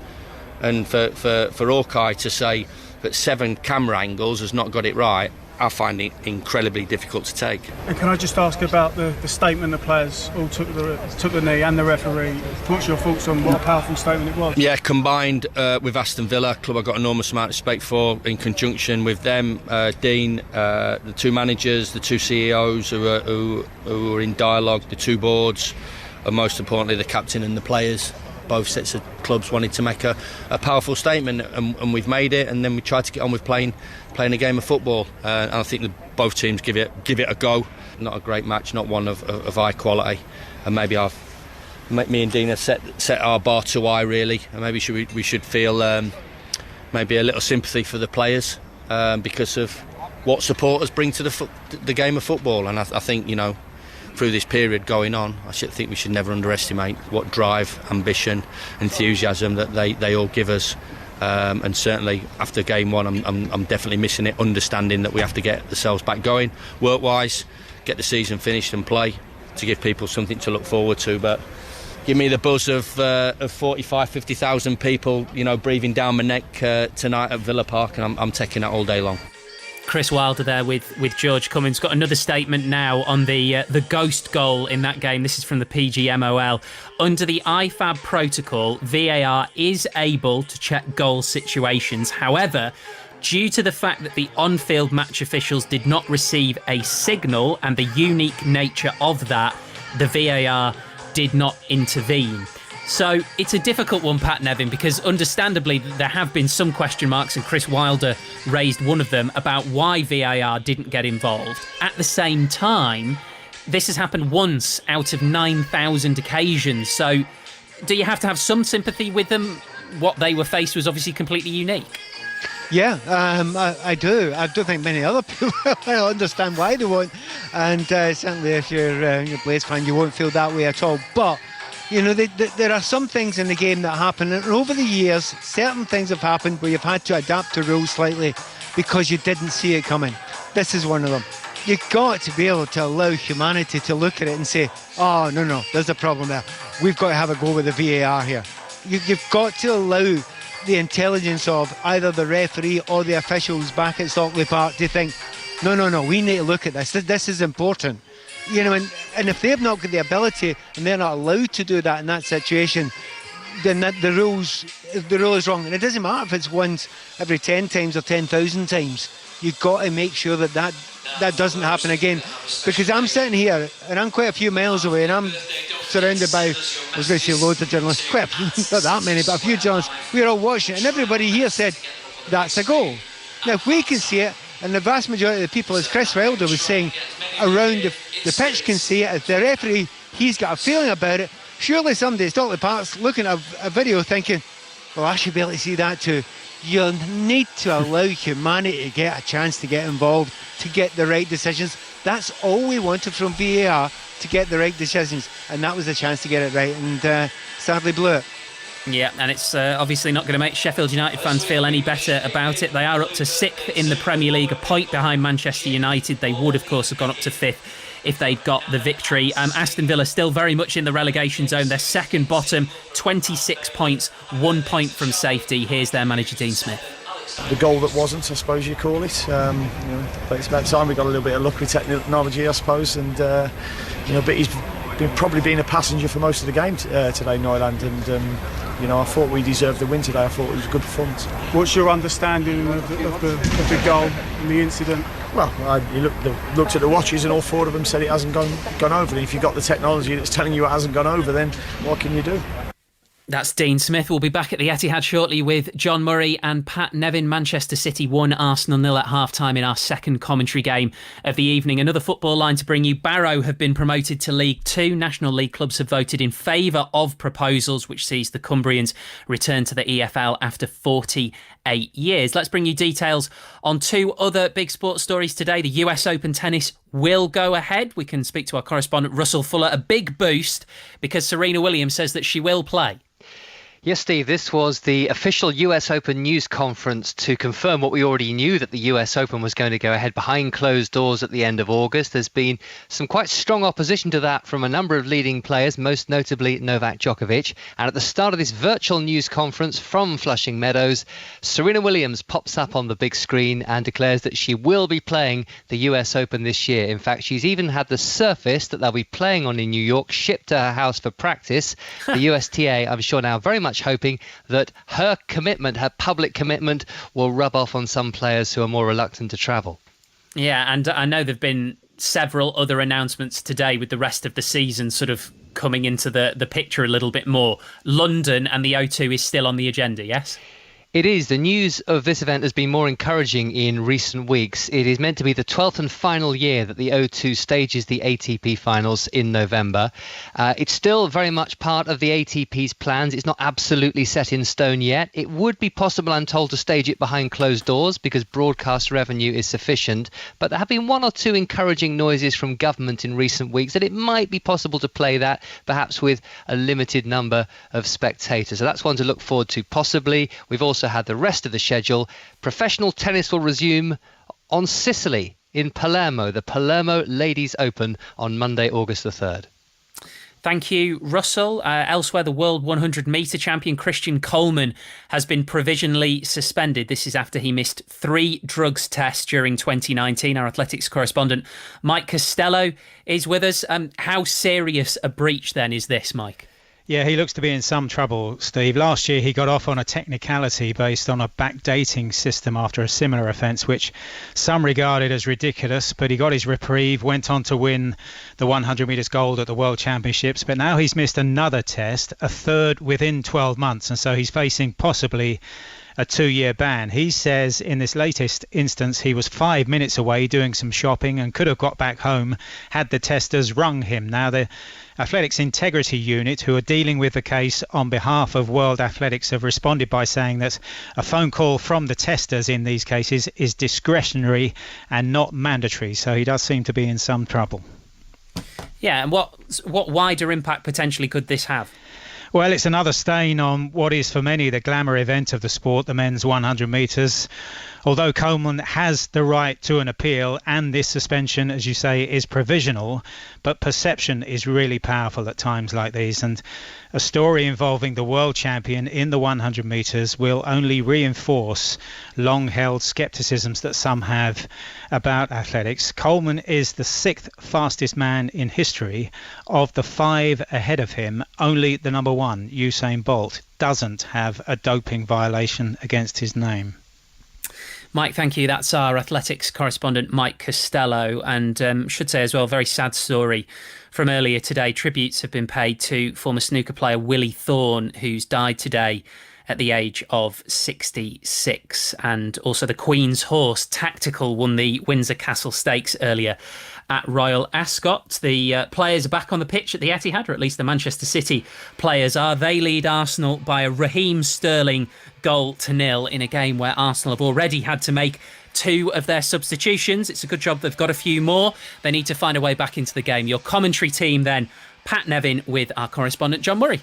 And for Hawkeye to say that 7 camera angles has not got it right, I find it incredibly difficult to take. And can I just ask about the statement the players all took the knee, and the referee? What's your thoughts on what a powerful statement it was? Yeah, combined with Aston Villa, club I've got enormous amount of respect for, in conjunction with them, Dean, the 2 managers, the 2 CEOs who are in dialogue, the 2 boards, and most importantly the captain and the players. Both sets of clubs wanted to make a powerful statement, and we've made it, and then we tried to get on with playing a game of football, and I think that both teams give it a go. Not a great match, not one of high quality, and maybe me and Dean have set our bar too high really, and maybe we should feel maybe a little sympathy for the players because of what supporters bring to the game of football. And I think, you know, through this period going on, I think we should never underestimate what drive, ambition, enthusiasm that they all give us. And certainly after game 1, I'm definitely missing it, understanding that we have to get ourselves back going work-wise, get the season finished and play to give people something to look forward to. But give me the buzz of 45, 50,000 people, you know, breathing down my neck tonight at Villa Park, and I'm taking that all day long. Chris Wilder there with George Cummins. Got another statement now on the ghost goal in that game. This is from the PGMOL. Under the IFAB protocol, VAR is able to check goal situations. However, due to the fact that the on-field match officials did not receive a signal and the unique nature of that, the VAR did not intervene. So it's a difficult one, Pat Nevin, because understandably there have been some question marks, and Chris Wilder raised one of them about why VAR didn't get involved. At the same time, this has happened once out of 9,000 occasions. So do you have to have some sympathy with them? What they were faced was obviously completely unique. Yeah, I do. I don't think many other people will understand why they won't. And certainly if you're a Blades fan, you won't feel that way at all. But you know, there are some things in the game that happen, and over the years, certain things have happened where you've had to adapt to rules slightly because you didn't see it coming. This is one of them. You've got to be able to allow humanity to look at it and say, oh, no, there's a problem there. We've got to have a go with the VAR here. You've got to allow the intelligence of either the referee or the officials back at Stockley Park to think, no, we need to look at this. This is important. You know, and if they've not got the ability and they're not allowed to do that in that situation, then the rule is wrong. And it doesn't matter if it's once every 10 times or 10,000 times. You've got to make sure that doesn't happen again. Because I'm sitting here and I'm quite a few miles away and I'm surrounded by, I was going to say loads of journalists, not that many, but a few journalists. We were all watching it, and everybody here said, that's a goal. Now, if we can see it, and the vast majority of the people, as Chris Wilder was saying, around the pitch can see it, as the referee, he's got a feeling about it, surely somebody at Stockley Park's looking at a video thinking, well, I should be able to see that too. You need to allow humanity to get a chance to get involved, to get the right decisions. That's all we wanted from VAR, to get the right decisions, and that was the chance to get it right, and sadly blew it. Yeah, and it's obviously not going to make Sheffield United fans feel any better about it. They are up to 6th in the Premier League, a point behind Manchester United. They would, of course, have gone up to 5th if they'd got the victory. Aston Villa still very much in the relegation zone. They're second bottom, 26 points, 1 point from safety. Here's their manager, Dean Smith. The goal that wasn't, I suppose you call it. But it's about time we got a little bit of luck with technology, I suppose. And but he's probably been a passenger for most of the game today, Nyland. And I thought we deserved the win today. I thought it was a good performance. What's your understanding of the goal and the incident? Well, you looked at the watches, and all 4 of them said it hasn't gone over. And if you've got the technology that's telling you it hasn't gone over, then what can you do? That's Dean Smith. We'll be back at the Etihad shortly with John Murray and Pat Nevin. Manchester City 1, Arsenal 0 at half-time in our second commentary game of the evening. Another football line to bring you. Barrow have been promoted to League 2. National League clubs have voted in favour of proposals which sees the Cumbrians return to the EFL after 48 years. Let's bring you details on 2 other big sports stories today. The US Open tennis will go ahead. We can speak to our correspondent Russell Fuller. A big boost because Serena Williams says that she will play. Yes, Steve, this was the official US Open news conference to confirm what we already knew, that the US Open was going to go ahead behind closed doors at the end of August. There's been some quite strong opposition to that from a number of leading players, most notably Novak Djokovic. And at the start of this virtual news conference from Flushing Meadows, Serena Williams pops up on the big screen and declares that she will be playing the US Open this year. In fact, she's even had the surface that they'll be playing on in New York shipped to her house for practice. The USTA, I'm sure now, very much hoping that her commitment, her public commitment, will rub off on some players who are more reluctant to travel. Yeah, and I know there have been several other announcements today with the rest of the season sort of coming into the picture a little bit more. London and the O2 is still on the agenda, yes? It is. The news of this event has been more encouraging in recent weeks. It is meant to be the 12th and final year that the O2 stages the ATP finals in November. It's still very much part of the ATP's plans. It's not absolutely set in stone yet. It would be possible, I'm told, to stage it behind closed doors because broadcast revenue is sufficient. But there have been 1 or 2 encouraging noises from government in recent weeks that it might be possible to play that, perhaps with a limited number of spectators. So that's one to look forward to, possibly. We've also had the rest of the schedule. Professional tennis will resume on Sicily in Palermo, the Palermo Ladies Open on Monday, August the 3rd. Thank you, Russell. Elsewhere, the world 100-metre champion Christian Coleman has been provisionally suspended. This is after he missed 3 drugs tests during 2019. Our athletics correspondent Mike Costello is with us. How serious a breach then is this, Mike? Yeah, he looks to be in some trouble, Steve. Last year he got off on a technicality based on a backdating system after a similar offence, which some regarded as ridiculous, but he got his reprieve, went on to win the 100 metres gold at the World Championships, but now he's missed another test, a third within 12 months, and so he's facing possibly a 2-year ban. He says in this latest instance he was 5 minutes away doing some shopping and could have got back home had the testers rung him. Now the Athletics Integrity Unit, who are dealing with the case on behalf of World Athletics, have responded by saying that a phone call from the testers in these cases is discretionary and not mandatory, so he does seem to be in some trouble. Yeah, and what wider impact potentially could this have? Well, it's another stain on what is for many the glamour event of the sport, the men's 100 metres. Although Coleman has the right to an appeal, and this suspension, as you say, is provisional, but perception is really powerful at times like these. And a story involving the world champion in the 100 metres will only reinforce long-held scepticisms that some have about athletics. Coleman is the 6th fastest man in history. Of the 5 ahead of him, only the number 1, Usain Bolt, doesn't have a doping violation against his name. Mike, thank you. That's our athletics correspondent, Mike Costello. And should say as well, very sad story from earlier today. Tributes have been paid to former snooker player Willie Thorne, who's died today at the age of 66. And also the Queen's Horse Tactical won the Windsor Castle Stakes earlier at Royal Ascot. The players are back on the pitch at the Etihad, or at least the Manchester City players are. They lead Arsenal by a Raheem Sterling goal to nil in a game where Arsenal have already had to make 2 of their substitutions. It's a good job they've got a few more. They need to find a way back into the game. Your commentary team then, Pat Nevin with our correspondent John Murray.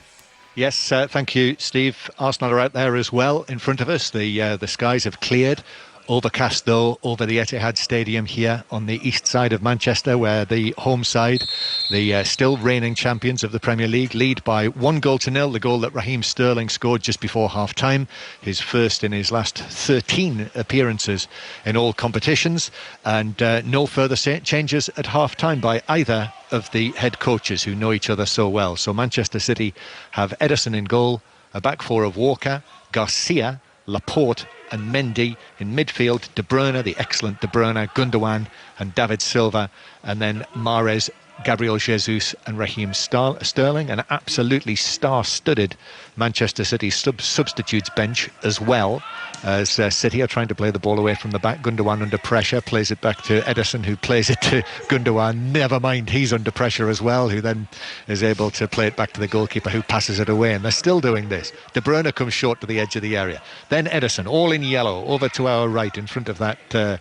Yes, thank you, Steve. Arsenal are out there as well in front of us. The skies have cleared. Overcast, though, over the Etihad Stadium here on the east side of Manchester, where the home side, the still reigning champions of the Premier League, lead by 1-0. The goal that Raheem Sterling scored just before half-time, his first in his last 13 appearances in all competitions, and no further changes at half-time by either of the head coaches who know each other so well. So Manchester City have Ederson in goal, a back four of Walker, Garcia, Laporte and Mendy in midfield, De Bruyne, the excellent De Bruyne, Gundogan and David Silva, and then Mahrez, Gabriel Jesus and Raheem Sterling. An absolutely star-studded Manchester City substitutes bench, as well as City are trying to play the ball away from the back. Gundogan under pressure, plays it back to Ederson, who plays it to Gundogan. Never mind, he's under pressure as well, who then is able to play it back to the goalkeeper, who passes it away. And they're still doing this. De Bruyne comes short to the edge of the area. Then Ederson, all in yellow, over to our right in front of that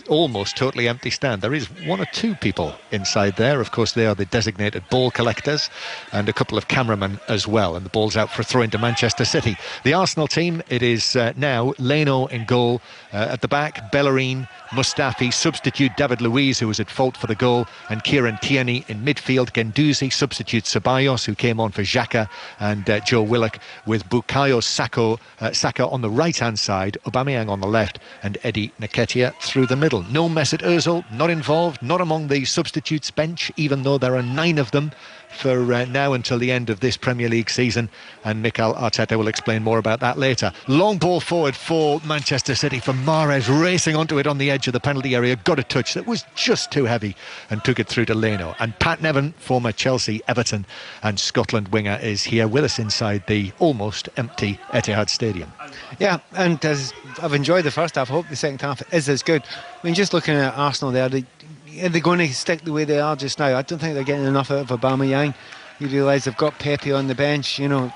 almost totally empty stand. There is 1 or 2 people inside there. Of course, they are the designated ball collectors and a couple of cameramen as well. And the ball's out for a throw into Manchester City. The Arsenal team, it is now Leno in goal. At the back, Bellerin, Mustafi, substitute David Luiz, who was at fault for the goal, and Kieran Tierney in midfield. Guendouzi, substitute Ceballos, who came on for Xhaka, and Joe Willock, with Bukayo Saka on the right-hand side, Aubameyang on the left, and Eddie Nketiah through the middle. No Mesut Ozil, not involved, not among the substitutes bench, even though there are 9 of them for now until the end of this Premier League season, and Mikel Arteta will explain more about that later. Long ball forward for Manchester City, for Mahrez, racing onto it on the edge of the penalty area, got a touch that was just too heavy and took it through to Leno. And Pat Nevin, former Chelsea, Everton and Scotland winger, is here with us inside the almost empty Etihad Stadium. Yeah, and as I've enjoyed the first half, I hope the second half is as good. I mean, just looking at Arsenal there, are they going to stick the way they are just now? I don't think they're getting enough out of Aubameyang. You realise they've got Pepe on the bench, you know.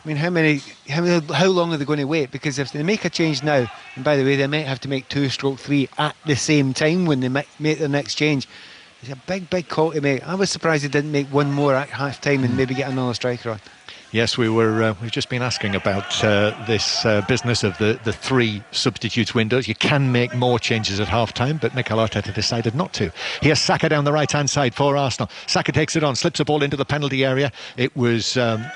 I mean, how long are they going to wait? Because if they make a change now, and by the way, they might have to make 2/3 at the same time when they make their next change. It's a big call to make. I was surprised they didn't make one more at half-time and maybe get another striker on. Yes, we've just been asking about this business of the 3 substitutes windows. You can make more changes at half-time, but Mikel Arteta decided not to. Here's Saka down the right-hand side for Arsenal. Saka takes it on, slips a ball into the penalty area. It was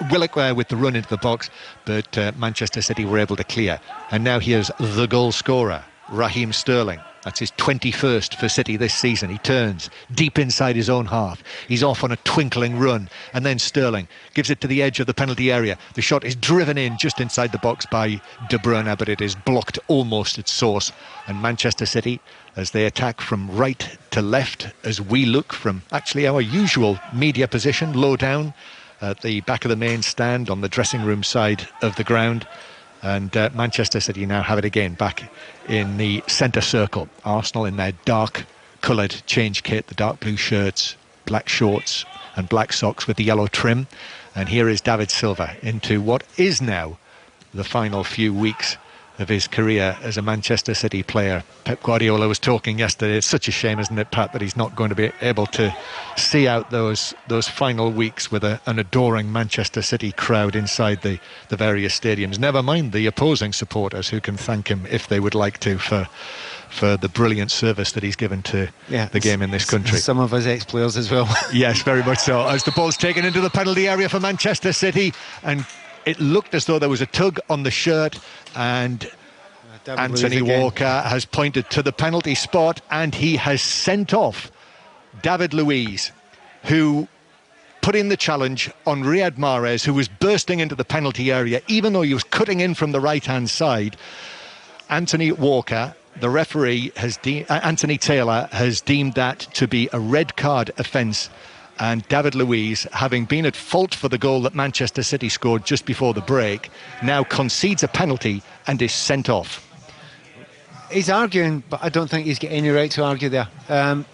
Willock with the run into the box, but Manchester City were able to clear. And now here's the goal scorer, Raheem Sterling. That's his 21st for City this season. He turns deep inside his own half. He's off on a twinkling run. And then Sterling gives it to the edge of the penalty area. The shot is driven in just inside the box by De Bruyne, but it is blocked almost at source. And Manchester City, as they attack from right to left, as we look from actually our usual media position, low down at the back of the main stand on the dressing room side of the ground. And Manchester City now have it again back in the centre circle. Arsenal in their dark coloured change kit, the dark blue shirts, black shorts and black socks with the yellow trim. And here is David Silva into what is now the final few weeks of his career as a Manchester City player. Pep Guardiola was talking yesterday. It's such a shame, isn't it, Pat, that he's not going to be able to see out those final weeks with an adoring Manchester City crowd inside the various stadiums. Never mind the opposing supporters, who can thank him if they would like to for the brilliant service that he's given to the game in this country. Some of us ex-players as well. Yes, very much so. As the ball's taken into the penalty area for Manchester City, and it looked as though there was a tug on the shirt, and Anthony Walker has pointed to the penalty spot, and he has sent off David Luiz, who put in the challenge on Riyad Mahrez, who was bursting into the penalty area, even though he was cutting in from the right-hand side. Anthony Walker, the referee, Anthony Taylor, has deemed that to be a red card offence And David Luiz, having been at fault for the goal that Manchester City scored just before the break, now concedes a penalty and is sent off. He's arguing, but I don't think he's got any right to argue there.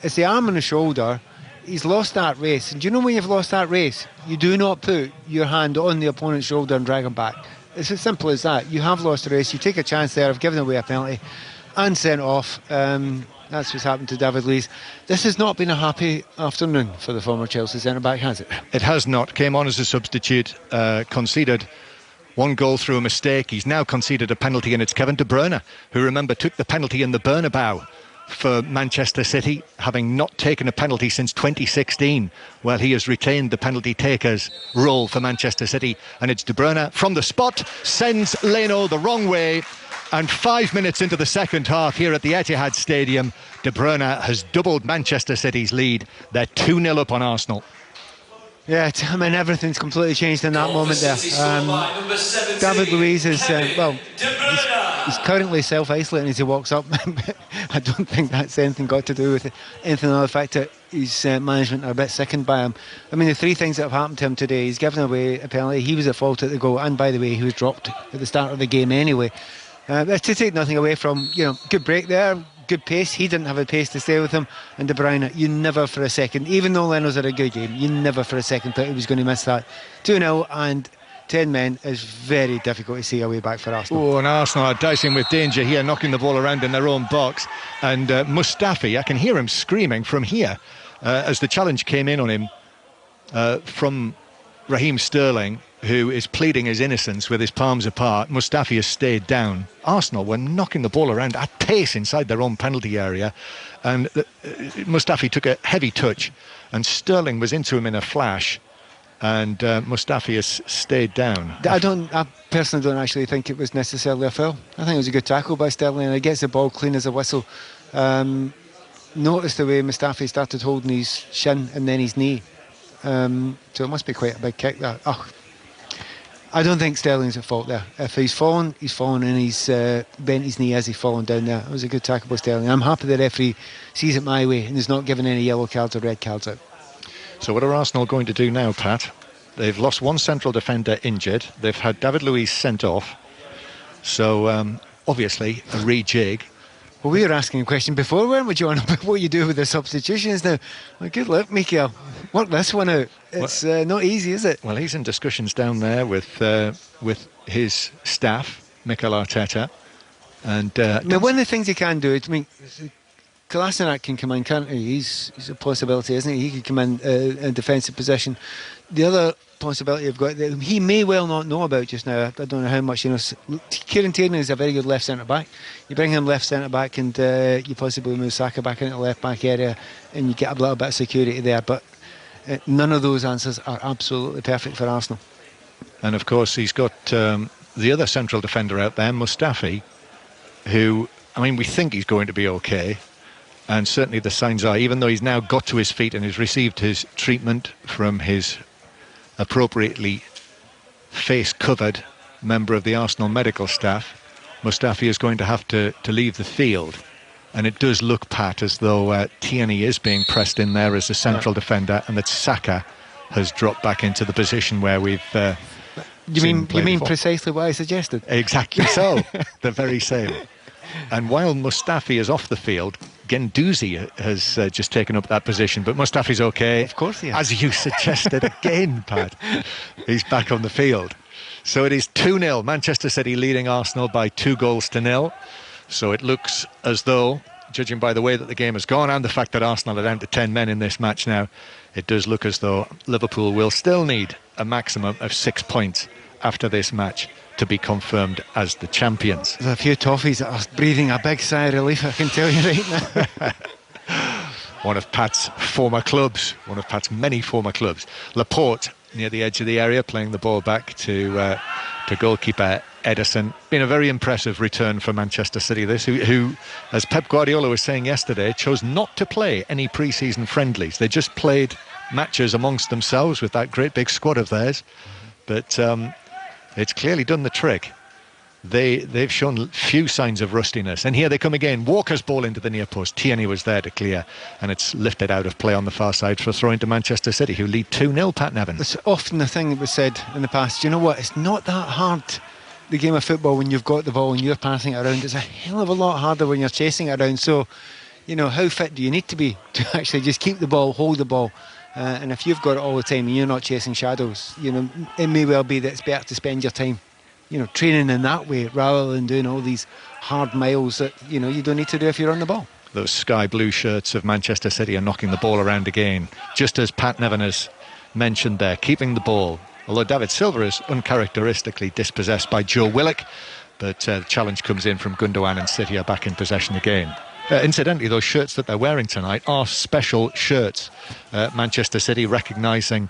It's the arm and the shoulder. He's lost that race. And do you know when you've lost that race, you do not put your hand on the opponent's shoulder and drag him back. It's as simple as that. You have lost the race. You take a chance there of giving away a penalty and sent off. That's what's happened to David Luiz. This has not been a happy afternoon for the former Chelsea centre-back, has it? It has not. Came on as a substitute, conceded one goal through a mistake. He's now conceded a penalty, and it's Kevin De Bruyne, who, remember, took the penalty in the Bernabeu for Manchester City, having not taken a penalty since 2016. Well, he has retained the penalty taker's role for Manchester City, and it's De Bruyne from the spot, sends Leno the wrong way. And 5 minutes into the second half here at the Etihad Stadium, De Bruyne has doubled Manchester City's lead. They're 2-0 up on Arsenal. Yeah, I mean, everything's completely changed in that moment there. David Luiz is, he's currently self-isolating as he walks up. I don't think that's anything got to do with anything other than the fact that his management are a bit sickened by him. I mean, the three things that have happened to him today: he's given away a penalty, he was at fault at the goal, and by the way, he was dropped at the start of the game anyway. To take nothing away from, good break there, good pace. He didn't have a pace to stay with him. And De Bruyne, you never for a second, even though Leno's had a good game, you never for a second thought he was going to miss that. 2-0 and 10 men is very difficult to see a way back for Arsenal. Oh, and Arsenal are dicing with danger here, knocking the ball around in their own box. And Mustafi, I can hear him screaming from here as the challenge came in on him from Raheem Sterling, who is pleading his innocence with his palms apart. Mustafi has stayed down. Arsenal were knocking the ball around at pace inside their own penalty area, and Mustafi took a heavy touch, and Sterling was into him in a flash, and Mustafi has stayed down. I personally don't actually think it was necessarily a foul. I think it was a good tackle by Sterling, and he gets the ball clean as a whistle. Notice the way Mustafi started holding his shin and then his knee. So it must be quite a big kick there. I don't think Sterling's at fault there. If he's fallen, and he's bent his knee as he's fallen down there. It was a good tackle by Sterling. I'm happy the referee sees it my way and is not giving any yellow cards or red cards out. So what are Arsenal going to do now, Pat? They've lost one central defender injured. They've had David Luiz sent off. So obviously a rejig. Well, we were asking a question before, weren't we, John, about what you do with the substitutions now? Well, good luck, Mikel. Work this one out. It's not easy, is it? Well, he's in discussions down there with his staff, Mikel Arteta. And now, one of the things he can do, Kolasinac can come in, can't he? He's a possibility, isn't he? He could come in a defensive position. The other possibility you've got that he may well not know about just now, I don't know how much he knows. Kieran Tierney is a very good left centre back. You bring him left centre back and you possibly move Saka back into the left back area and you get a little bit of security there, but none of those answers are absolutely perfect for Arsenal. And of course he's got the other central defender out there, Mustafi, who, we think he's going to be okay, and certainly the signs are, even though he's now got to his feet and has received his treatment from his appropriately face-covered member of the Arsenal medical staff, Mustafi is going to have to leave the field. And it does look, Pat, as though Tierney is being pressed in there as a central defender, and that Saka has dropped back into the position where we've You mean precisely what I suggested? Exactly so. The very same. And while Mustafi is off the field, Guendouzi has just taken up that position, but Mustafi's okay. Of course he is. As you suggested again, Pat. He's back on the field. So it is 2-0. Manchester City leading Arsenal by 2-0. So it looks as though, judging by the way that the game has gone and the fact that Arsenal are down to 10 men in this match now, it does look as though Liverpool will still need a maximum of 6 points after this match to be confirmed as the champions. There's a few toffees that are breathing a big sigh of relief, I can tell you right now. One of Pat's former clubs, one of Pat's many former clubs. Laporte near the edge of the area, playing the ball back to goalkeeper Ederson. Been a very impressive return for Manchester City, this, who, as Pep Guardiola was saying yesterday, chose not to play any pre-season friendlies. They just played matches amongst themselves with that great big squad of theirs. But it's clearly done the trick. they've shown few signs of rustiness. And here they come again. Walker's ball into the near post. Tierney was there to clear, and it's lifted out of play on the far side for a throw into Manchester City, who lead 2-0, Pat Nevin. It's often the thing that was said in the past. You know what? It's not that hard, the game of football, when you've got the ball and you're passing it around. It's a hell of a lot harder when you're chasing it around. So, you know, how fit do you need to be to actually just keep the ball, hold the ball? And if you've got it all the time and you're not chasing shadows, you know, it may well be that it's better to spend your time, you know, training in that way rather than doing all these hard miles that, you know, you don't need to do if you're on the ball. Those sky blue shirts of Manchester City are knocking the ball around again, just as Pat Nevin has mentioned there, keeping the ball. Although David Silva is uncharacteristically dispossessed by Joe Willock, but the challenge comes in from Gundogan, and City are back in possession again. Incidentally, those shirts that they're wearing tonight are special shirts. Manchester City recognising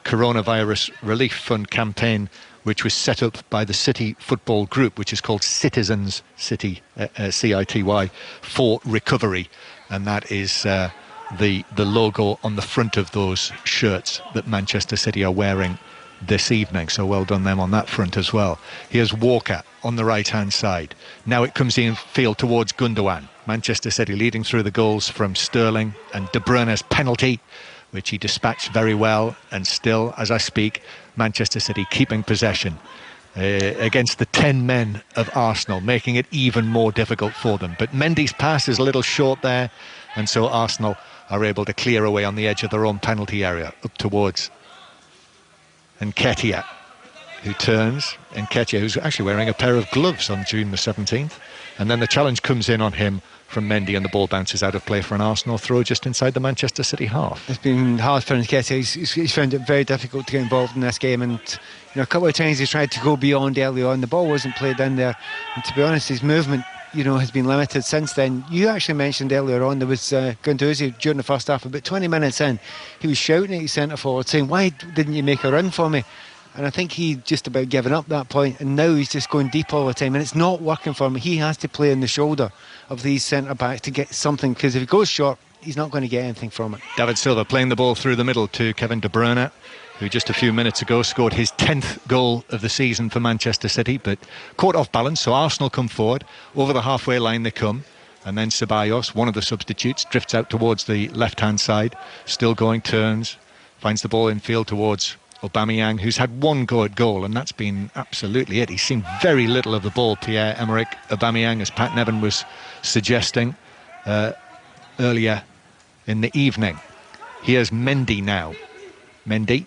Coronavirus Relief Fund campaign, which was set up by the City Football Group, which is called Citizens City, CITY, for recovery. And that is the logo on the front of those shirts that Manchester City are wearing this evening. So well done them on that front as well. Here's Walker on the right-hand side. Now it comes in field towards Gundogan. Manchester City leading through the goals from Sterling and De Bruyne's penalty, which he dispatched very well. And still, as I speak, Manchester City keeping possession against the 10 men of Arsenal, making it even more difficult for them. But Mendy's pass is a little short there, and so Arsenal are able to clear away on the edge of their own penalty area up towards Nketiah, who turns. Nketiah, who's actually wearing a pair of gloves on June the 17th. And then the challenge comes in on him from Mendy, and the ball bounces out of play for an Arsenal throw just inside the Manchester City half. It's been hard for Nketiah. He's found it very difficult to get involved in this game, and you know, a couple of times he tried to go beyond early on. The ball wasn't played in there, and to be honest, his movement, you know, has been limited since then. You actually mentioned earlier on there was Guendouzi during the first half, about 20 minutes in, he was shouting at his centre forward saying, "Why didn't you make a run for me?" And I think he just about given up that point, and now he's just going deep all the time, and it's not working for him. He has to play in the shoulder of these centre backs to get something, because if he goes short, he's not going to get anything from it. David Silva playing the ball through the middle to Kevin De Bruyne, who just a few minutes ago scored his 10th goal of the season for Manchester City, but caught off balance. So Arsenal come forward, over the halfway line they come, and then Ceballos, one of the substitutes, drifts out towards the left-hand side, still going, turns, finds the ball in field towards Aubameyang, who's had one good goal, and that's been absolutely it. He's seen very little of the ball, Pierre-Emerick Aubameyang, as Pat Nevin was suggesting earlier in the evening. Here's Mendy now. Mendy.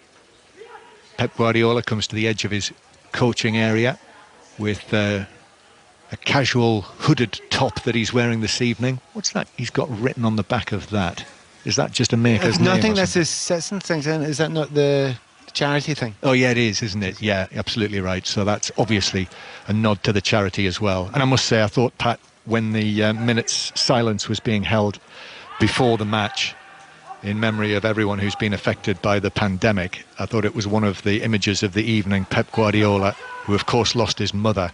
Pep Guardiola comes to the edge of his coaching area with a casual hooded top that he's wearing this evening. What's that he's got written on the back of that? Is that just a maker's name? No, I think that's his Citizen thing. Is that not the charity thing? Oh yeah, it is, isn't it? Yeah, absolutely right. So that's obviously a nod to the charity as well. And I must say, I thought, Pat, when the minute's silence was being held before the match in memory of everyone who's been affected by the pandemic, I thought it was one of the images of the evening. Pep Guardiola, who of course lost his mother,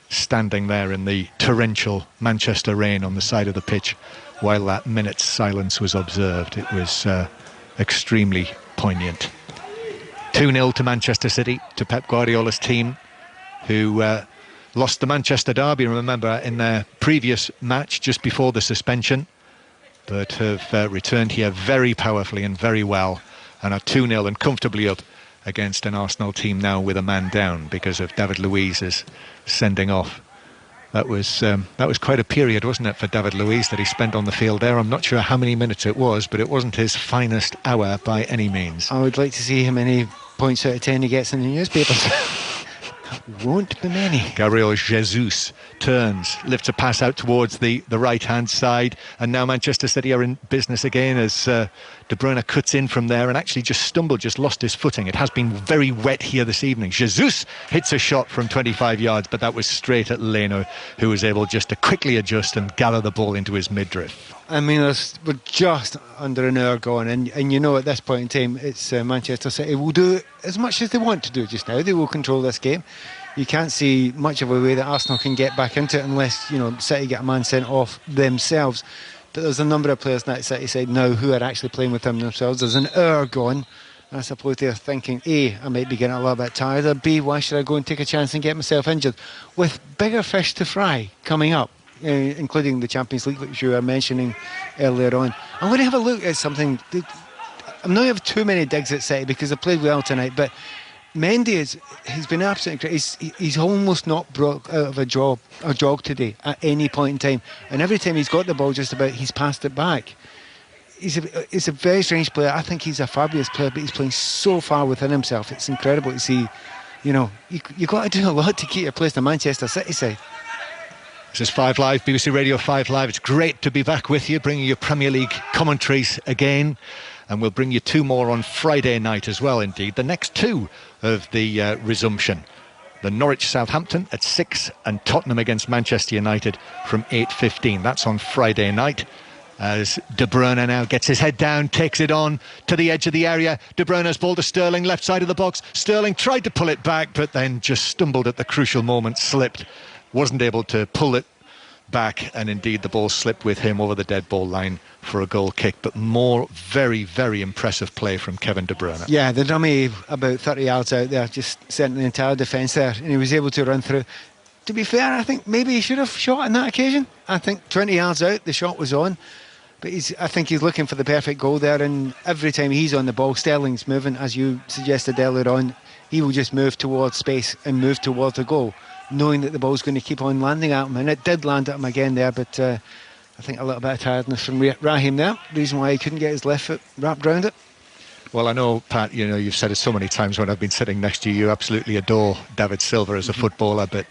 standing there in the torrential Manchester rain on the side of the pitch while that minute's silence was observed. It was extremely poignant. 2-0 to Manchester City, to Pep Guardiola's team, who lost the Manchester derby, remember, in their previous match just before the suspension, but have returned here very powerfully and very well, and are 2-0 and comfortably up against an Arsenal team now with a man down because of David Luiz's sending off. That was quite a period, wasn't it, for David Luiz that he spent on the field there. I'm not sure how many minutes it was, but it wasn't his finest hour by any means. I would like to see how many points out of 10 he gets in the newspapers. Won't be many. Gabriel Jesus turns, lifts a pass out towards the right-hand side, and now Manchester City are in business again as De Bruyne cuts in from there and actually just lost his footing. It has been very wet here this evening. Jesus hits a shot from 25 yards, but that was straight at Leno, who was able just to quickly adjust and gather the ball into his midriff. I mean, we're just under an hour gone, and you know at this point in time it's Manchester City will do as much as they want to do just now. They will control this game. You can't see much of a way that Arsenal can get back into it unless, you know, City get a man sent off themselves. But there's a number of players on that City side now who are actually playing with them themselves. There's an hour gone, I suppose they're thinking, A, I might be getting a little bit tired, or B, why should I go and take a chance and get myself injured? With bigger fish to fry coming up, including the Champions League, which you were mentioning earlier on. I'm going to have a look at something. I'm not going to have too many digs at City because they played well tonight, but Mendy he's been absolutely great. He's almost not broke out of a jog today at any point in time. And every time he's got the ball just about, he's passed it back. He's a very strange player. I think he's a fabulous player, but he's playing so far within himself. It's incredible to see. You've got to do a lot to keep your place in the Manchester City side. This is 5 Live, BBC Radio 5 Live. It's great to be back with you, bringing you Premier League commentaries again. And we'll bring you 2 more on Friday night as well, indeed. The next 2 of the resumption. The Norwich Southampton at 6 and Tottenham against Manchester United from 8:15. That's on Friday night. As De Bruyne now gets his head down, takes it on to the edge of the area. De Bruyne's ball to Sterling, left side of the box. Sterling tried to pull it back, but then just stumbled at the crucial moment, slipped. Wasn't able to pull it back, and indeed the ball slipped with him over the dead ball line for a goal kick. But more very, very impressive play from Kevin De Bruyne. Yeah, the dummy about 30 yards out there, just sent the entire defence there, and he was able to run through. To be fair, I think maybe he should have shot on that occasion. I think 20 yards out, the shot was on. But I think he's looking for the perfect goal there, and every time he's on the ball, Sterling's moving, as you suggested earlier on. He will just move towards space and move towards the goal, knowing that the ball's going to keep on landing at him. And it did land at him again there, but I think a little bit of tiredness from Raheem there. Reason why he couldn't get his left foot wrapped around it. Well, I know, Pat, you've said it so many times when I've been sitting next to you, you absolutely adore David Silva as a footballer, but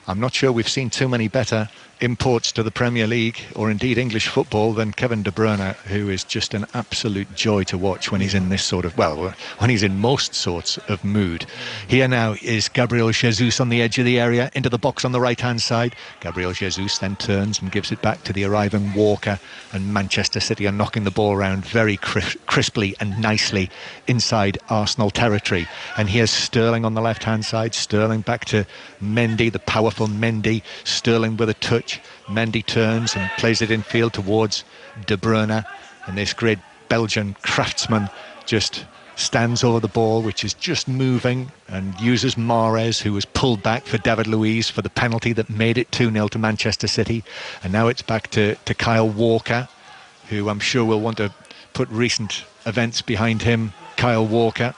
I'm not sure we've seen too many better imports to the Premier League, or indeed English football, than Kevin De Bruyne, who is just an absolute joy to watch when he's in this sort of, when he's in most sorts of mood. Here now is Gabriel Jesus on the edge of the area, into the box on the right-hand side. Gabriel Jesus then turns and gives it back to the arriving Walker, and Manchester City are knocking the ball around very crisply and nicely inside Arsenal territory. And here's Sterling on the left-hand side. Sterling back to Mendy, the powerful Mendy. Sterling with a touch. Mendy turns and plays it in field towards De Bruyne, and this great Belgian craftsman just stands over the ball, which is just moving, and uses Mahrez, who was pulled back for David Luiz for the penalty that made it 2-0 to Manchester City. And now it's back to Kyle Walker, who I'm sure will want to put recent events behind him. Kyle Walker,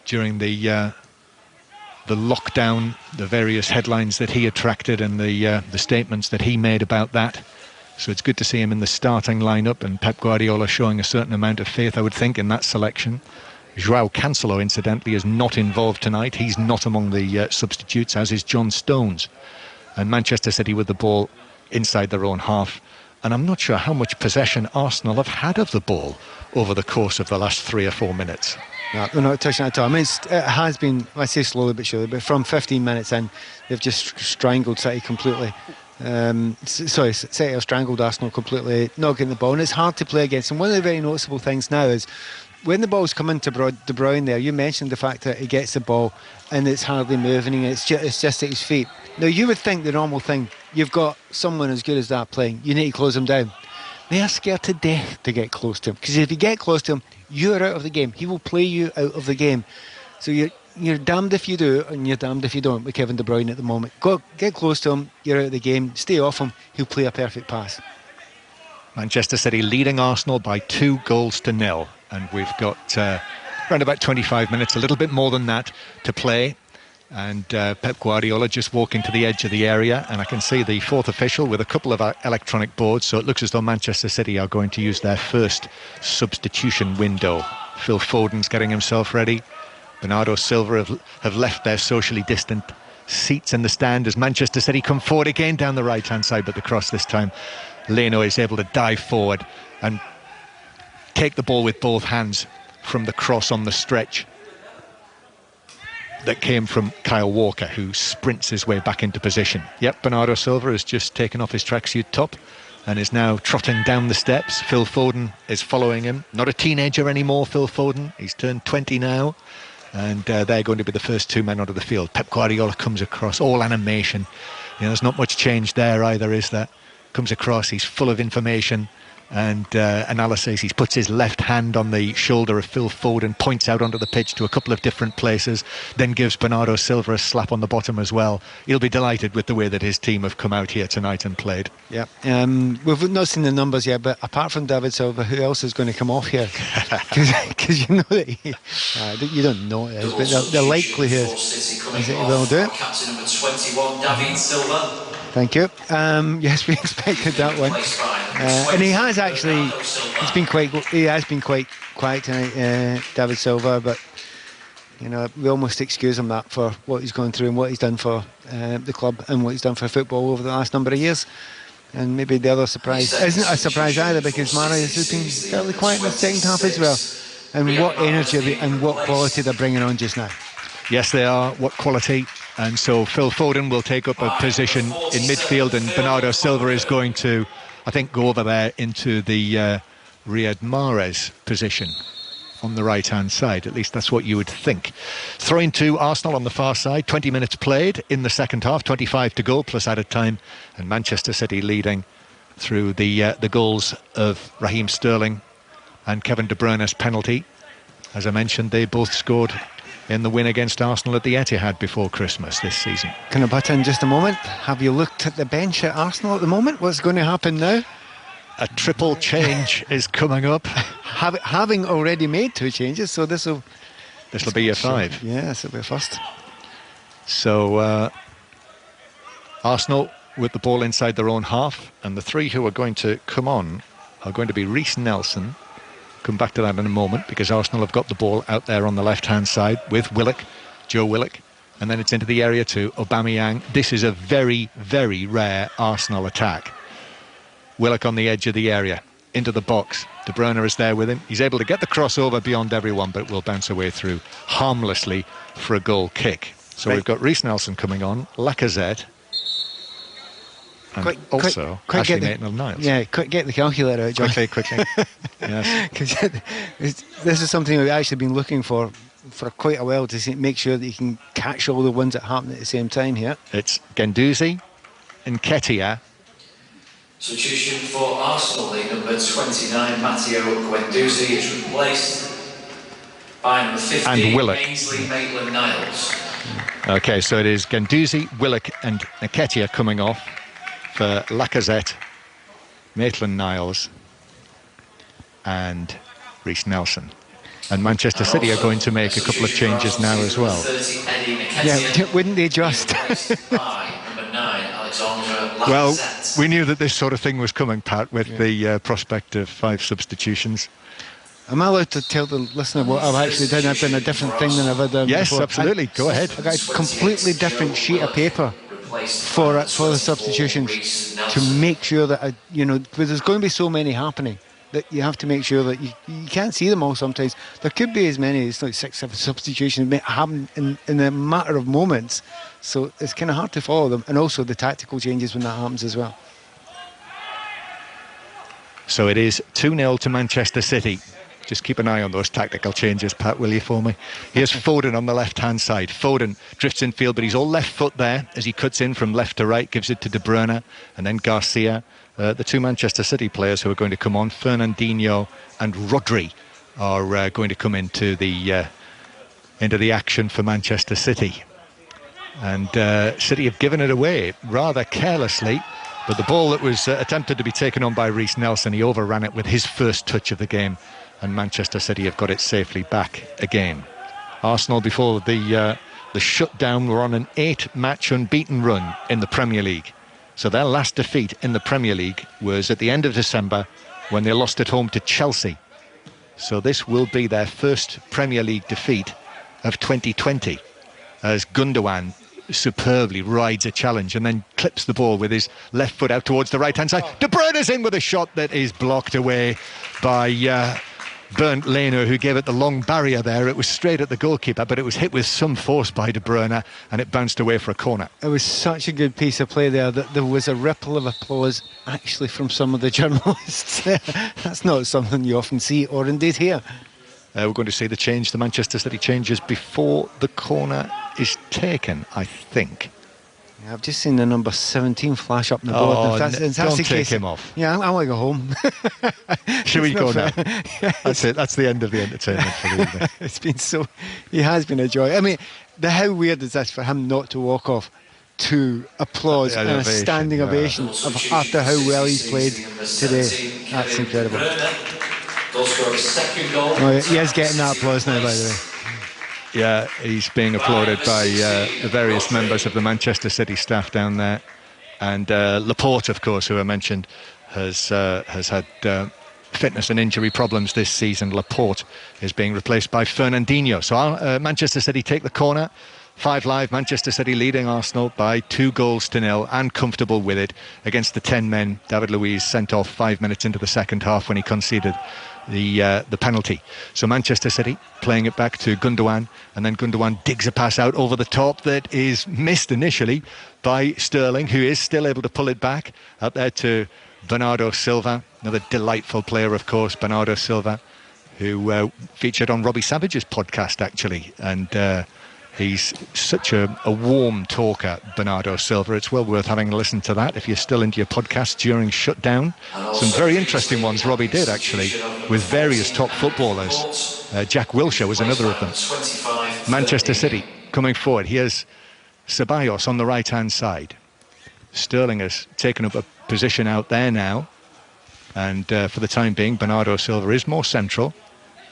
during the lockdown, the various headlines that he attracted, and the statements that he made about that. So it's good to see him in the starting lineup, and Pep Guardiola showing a certain amount of faith, I would think, in that selection. João Cancelo, incidentally, is not involved tonight. He's not among the substitutes, as is John Stones. And Manchester City with the ball inside their own half. And I'm not sure how much possession Arsenal have had of the ball over the course of the last 3 or 4 minutes. No, they're not touching it at all. I mean, it has been, I say slowly but surely, but from 15 minutes in, they've just strangled City completely. City have strangled Arsenal completely, not getting the ball, and it's hard to play against. And one of the very noticeable things now is when the ball's coming to De Bruyne there, you mentioned the fact that he gets the ball and it's hardly moving, and it's just at his feet. Now, you would think the normal thing, you've got someone as good as that playing, you need to close him down. They are scared to death to get close to him, because if you get close to him, you're out of the game. He will play you out of the game. So you're damned if you do, and you're damned if you don't with Kevin De Bruyne at the moment. Go get close to him, you're out of the game. Stay off him, he'll play a perfect pass. Manchester City leading Arsenal by 2-0, and we've got around about 25 minutes, a little bit more than that, to play. And Pep Guardiola just walking to the edge of the area, and I can see the fourth official with a couple of electronic boards, so it looks as though Manchester City are going to use their first substitution window. Phil Foden's getting himself ready. Bernardo Silva have left their socially distant seats in the stand as Manchester City come forward again down the right-hand side, but the cross this time, Leno is able to dive forward and take the ball with both hands from the cross on the stretch that came from Kyle Walker, who sprints his way back into position. Yep, Bernardo Silva has just taken off his tracksuit top and is now trotting down the steps. Phil Foden is following him. Not a teenager anymore, Phil Foden. He's turned 20 now, and they're going to be the first 2 men onto the field. Pep Guardiola comes across, all animation. There's not much change there either, is there? Comes across, he's full of information, and analysis. He puts his left hand on the shoulder of Phil Foden, points out onto the pitch to a couple of different places, then gives Bernardo Silva a slap on the bottom as well. He'll be delighted with the way that his team have come out here tonight and played. Yeah, we've not seen the numbers yet, but apart from David Silva, who else is going to come off here? Because you know that you don't know it is, but the likelihood is that he will do it. Captain number 21, David Silva. Thank you. Yes, we expected that one, and he has been quite quiet tonight, David Silva. But you know, we almost excuse him that for what he's gone through and what he's done for the club and what he's done for football over the last number of years. And maybe the other surprise isn't a surprise either, because Marius has been fairly quiet in the second half as well. And what energy and what quality they're bringing on just now. Yes, they are. What quality. And so Phil Foden will take up a position in midfield, and Bernardo Silva is going to, I think, go over there into the Riyad Mahrez position on the right-hand side. At least that's what you would think. Throwing to Arsenal on the far side. 20 minutes played in the second half, 25 to go plus added time, and Manchester City leading through the goals of Raheem Sterling and Kevin De Bruyne's penalty. As I mentioned, they both scored in the win against Arsenal at the Etihad before Christmas this season. Can I butt in just a moment? Have you looked at the bench at Arsenal at the moment? What's going to happen now? A triple change is coming up. Having already made 2 changes, so this will be your 5. Yeah, this will be a first. So Arsenal with the ball inside their own half, and the 3 who are going to come on are going to be Reiss Nelson. Come back to that in a moment, because Arsenal have got the ball out there on the left-hand side with Willock, Joe Willock, and then it's into the area to Aubameyang. This is a very, very rare Arsenal attack. Willock on the edge of the area, into the box. De Bruyne is there with him. He's able to get the crossover beyond everyone, but will bounce away through harmlessly for a goal kick. So we've got Reiss Nelson coming on, Lacazette, and also Ashley Maitland-Niles. Yeah, get the calculator out, John. Quickly. Yes. Because this is something we've actually been looking for quite a while, to make sure that you can catch all the ones that happen at the same time here. It's Guendouzi and Nketiah. Substitution for Arsenal, the number 29, Matteo Guendouzi, is replaced by number 15, and Willock. Ainsley Maitland-Niles. Okay, so it is Guendouzi, Willock and Nketiah coming off for Lacazette, Maitland-Niles and Reiss Nelson. And Manchester City are going to make a couple of changes now as well. Yeah, wouldn't they just? Well, we knew that this sort of thing was coming, Pat, with the prospect of 5 substitutions. Am I allowed to tell the listener what I've actually done? I've done a different thing than I've ever done before. Yes, absolutely. Go ahead. I've got a completely different sheet of paper for the substitutions, to make sure that because there's going to be so many happening that you have to make sure that you can't see them all sometimes. There could be as many as 6, 7 substitutions happen in a matter of moments, so it's kind of hard to follow them, and also the tactical changes when that happens as well. So it is 2-0 to Manchester City. Just keep an eye on those tactical changes, Pat, will you, for me? Here's Foden on the left-hand side. Foden drifts in field, but he's all left foot there as he cuts in from left to right, gives it to De Bruyne, and then Garcia. The 2 Manchester City players who are going to come on, Fernandinho and Rodri, are going to come into the action for Manchester City. And City have given it away rather carelessly, but the ball that was attempted to be taken on by Reiss Nelson, he overran it with his first touch of the game, and Manchester City have got it safely back again. Arsenal, before the shutdown, were on an 8-match unbeaten run in the Premier League. So their last defeat in the Premier League was at the end of December, when they lost at home to Chelsea. So this will be their first Premier League defeat of 2020, as Gundogan superbly rides a challenge and then clips the ball with his left foot out towards the right-hand side. De Bruyne is in with a shot that is blocked away by Bernd Leno, who gave it the long barrier there. It was straight at the goalkeeper, but it was hit with some force by De Bruyne, and it bounced away for a corner. It was such a good piece of play there that there was a ripple of applause actually from some of the journalists. That's not something you often see or indeed hear. We're going to see the change, the Manchester City changes before the corner is taken, I think. Yeah, I've just seen the number 17 flash up on the board. Oh, if that's don't the take case, him off. Yeah, I want to go home. Should we go now? Yes. That's it. That's the end of the entertainment for the evening. It's been he has been a joy. I mean, how weird is this for him not to walk off to applause and a standing ovation after how well he's played today? That's incredible. Oh, he is getting that applause now, by the way. Yeah, he's being applauded by the various members of the Manchester City staff down there. And Laporte, of course, who I mentioned, has had fitness and injury problems this season. Laporte is being replaced by Fernandinho. So Manchester City take the corner. 5 Live, Manchester City leading Arsenal by 2-0 and comfortable with it against the 10 men. David Luiz sent off 5 minutes into the second half when he conceded the penalty. So Manchester City playing it back to Gundogan, and then Gundogan digs a pass out over the top that is missed initially by Sterling, who is still able to pull it back out there to Bernardo Silva, another delightful player, of course, Bernardo Silva, who featured on Robbie Savage's podcast actually, and he's such a warm talker, Bernardo Silva. It's well worth having a listen to that if you're still into your podcast during shutdown. Some very interesting ones Robbie did, actually, with various top footballers. Jack Wilshere was another of them. Manchester City coming forward. Here's Ceballos on the right-hand side. Sterling has taken up a position out there now. And for the time being, Bernardo Silva is more central.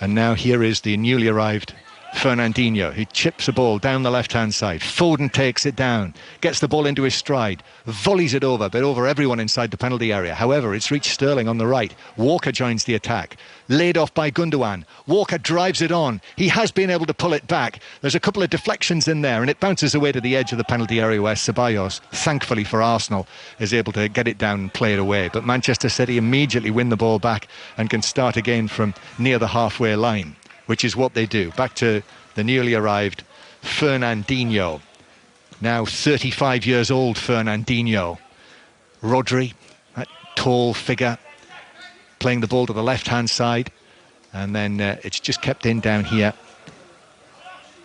And now here is the newly arrived Fernandinho, who chips a ball down the left-hand side. Foden takes it down, gets the ball into his stride, volleys it over, but over everyone inside the penalty area. However, it's reached Sterling on the right. Walker joins the attack. Laid off by Gundogan. Walker drives it on. He has been able to pull it back. There's a couple of deflections in there, and it bounces away to the edge of the penalty area where Ceballos, thankfully for Arsenal, is able to get it down and play it away. But Manchester City immediately win the ball back and can start again from near the halfway line, which is what they do. Back to the newly arrived Fernandinho. Now 35 years old, Fernandinho. Rodri, that tall figure, playing the ball to the left-hand side. And then it's just kept in down here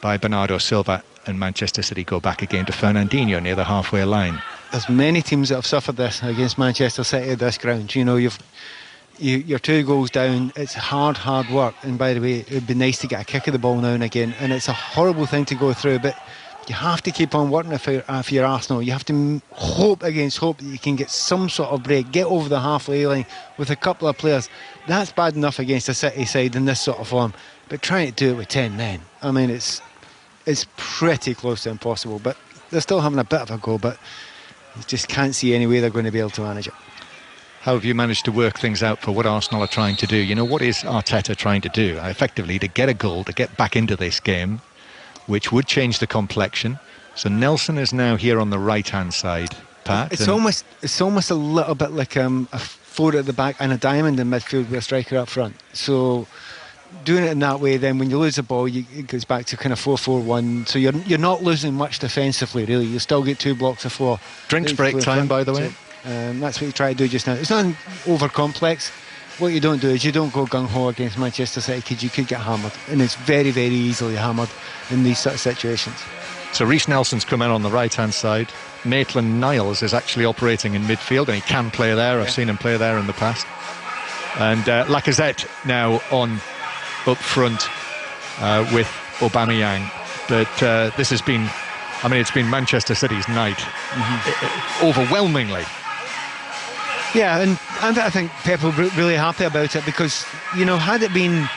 by Bernardo Silva. And Manchester City go back again to Fernandinho near the halfway line. There's many teams that have suffered this against Manchester City at this ground. You know, you're 2 goals down. It's hard work, and by the way, it would be nice to get a kick of the ball now and again, and it's a horrible thing to go through, but you have to keep on working if you're Arsenal. You have to hope against hope that you can get some sort of break, get over the halfway line with a couple of players. That's bad enough against a City side in this sort of form, but trying to do it with 10 men, I mean, it's pretty close to impossible. But they're still having a bit of a go, but you just can't see any way they're going to be able to manage it. How have you managed to work things out for what Arsenal are trying to do? You know, what is Arteta trying to do? Effectively, to get a goal, to get back into this game, which would change the complexion. So Nelson is now here on the right-hand side, Pat. It's almost a little bit like a 4 at the back and a diamond in midfield with a striker up front. So doing it in that way, then when you lose the ball, it goes back to kind of 4-4-1. So you're not losing much defensively, really. You still get 2 blocks of 4. Drinks break time, by the way. That's what you try to do just now. It's not over complex. What you don't do is you don't go gung-ho against Manchester City because you could get hammered, and it's very, very easily hammered in these sort of situations. So Reiss Nelson's come in on the right-hand side. Maitland-Niles is actually operating in midfield, and he can play there. I've seen him play there in the past. And Lacazette now on up front with Aubameyang. But this has been, I mean, it's been Manchester City's night, overwhelmingly. Yeah, and I think Pep will be really happy about it because, you know, had it been...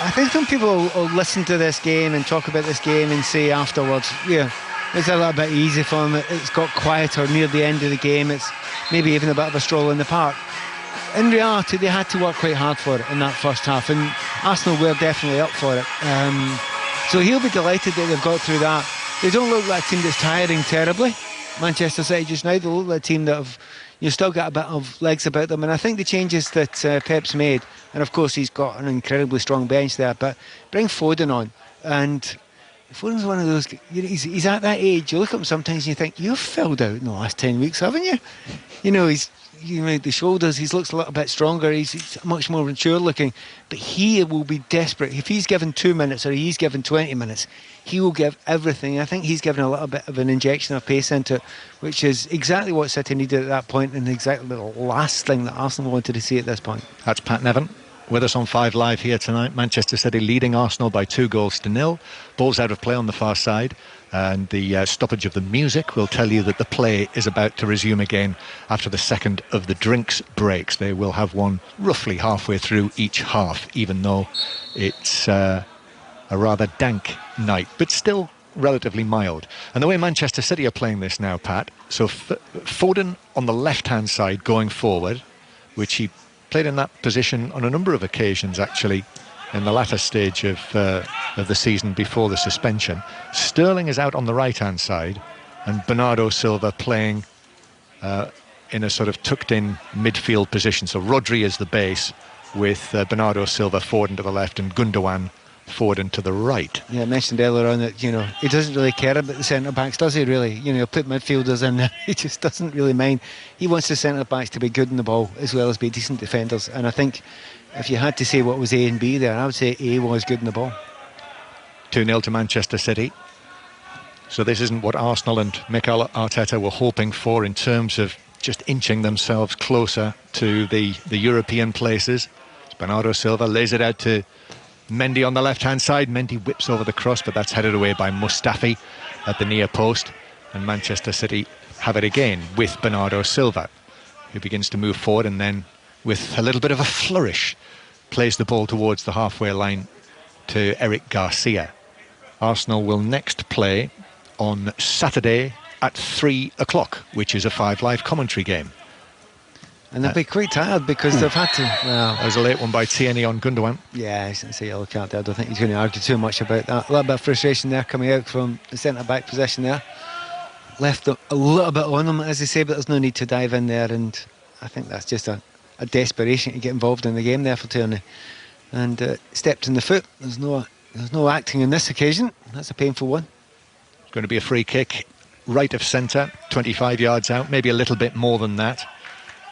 I think some people will listen to this game and talk about this game and say afterwards, yeah, it's a little bit easy for them. It's got quieter near the end of the game. It's maybe even a bit of a stroll in the park. In reality, they had to work quite hard for it in that first half, and Arsenal were definitely up for it. So he'll be delighted that they've got through that. They don't look like a team that's tiring terribly. Manchester City just now, they look like a team that have... You've still got a bit of legs about them, and I think the changes that Pep's made, and of course he's got an incredibly strong bench there, but bring Foden on, and Foden's one of those, he's at that age, you look at him sometimes and you think, you've filled out in the last 10 weeks, haven't you? You know, he's the shoulders, he looks a little bit stronger, he's much more mature looking, but he will be desperate. If he's given 2 minutes or he's given 20 minutes, he will give everything. I think he's given a little bit of an injection of pace into it, which is exactly what City needed at that point, and exactly the last thing that Arsenal wanted to see at this point. That's Pat Nevin with us on 5 Live here tonight. Manchester City leading Arsenal by 2-0. Ball's out of play on the far side, and the stoppage of the music will tell you that the play is about to resume again after the second of the drinks breaks. They will have one roughly halfway through each half, even though it's a rather dank night, but still relatively mild. And the way Manchester City are playing this now, Pat, so Foden on the left-hand side going forward, which he played in that position on a number of occasions actually in the latter stage of the season before the suspension. Sterling is out on the right-hand side, and Bernardo Silva playing in a sort of tucked-in midfield position. So Rodri is the base, with Bernardo Silva forward and to the left, and Gundogan forward and to the right. Yeah, I mentioned earlier on that, he doesn't really care about the centre-backs, does he, really? He'll put midfielders in there. He just doesn't really mind. He wants the centre-backs to be good in the ball as well as be decent defenders. And I think if you had to say what was A and B there, I would say A was good in the ball. 2-0 to Manchester City. So this isn't what Arsenal and Mikel Arteta were hoping for in terms of just inching themselves closer to the European places. Bernardo Silva lays it out to Mendy on the left-hand side. Mendy whips over the cross, but that's headed away by Mustafi at the near post. And Manchester City have it again with Bernardo Silva, who begins to move forward and then, with a little bit of a flourish, plays the ball towards the halfway line to Eric Garcia. Arsenal will next play on Saturday at 3 o'clock, which is a 5 Live commentary game. And they'll be quite tired because they've had to... Well, that was a late one by Tierney on Gundogan. Yeah, it's a yellow card there. I don't think he's going to argue too much about that. A little bit of frustration there coming out from the centre-back position there. Left a little bit on them, as they say, but there's no need to dive in there. And I think that's just a desperation to get involved in the game there for Tierney. And stepped in the foot. There's no acting on this occasion. That's a painful one. It's going to be a free kick, right of centre, 25 yards out, maybe a little bit more than that.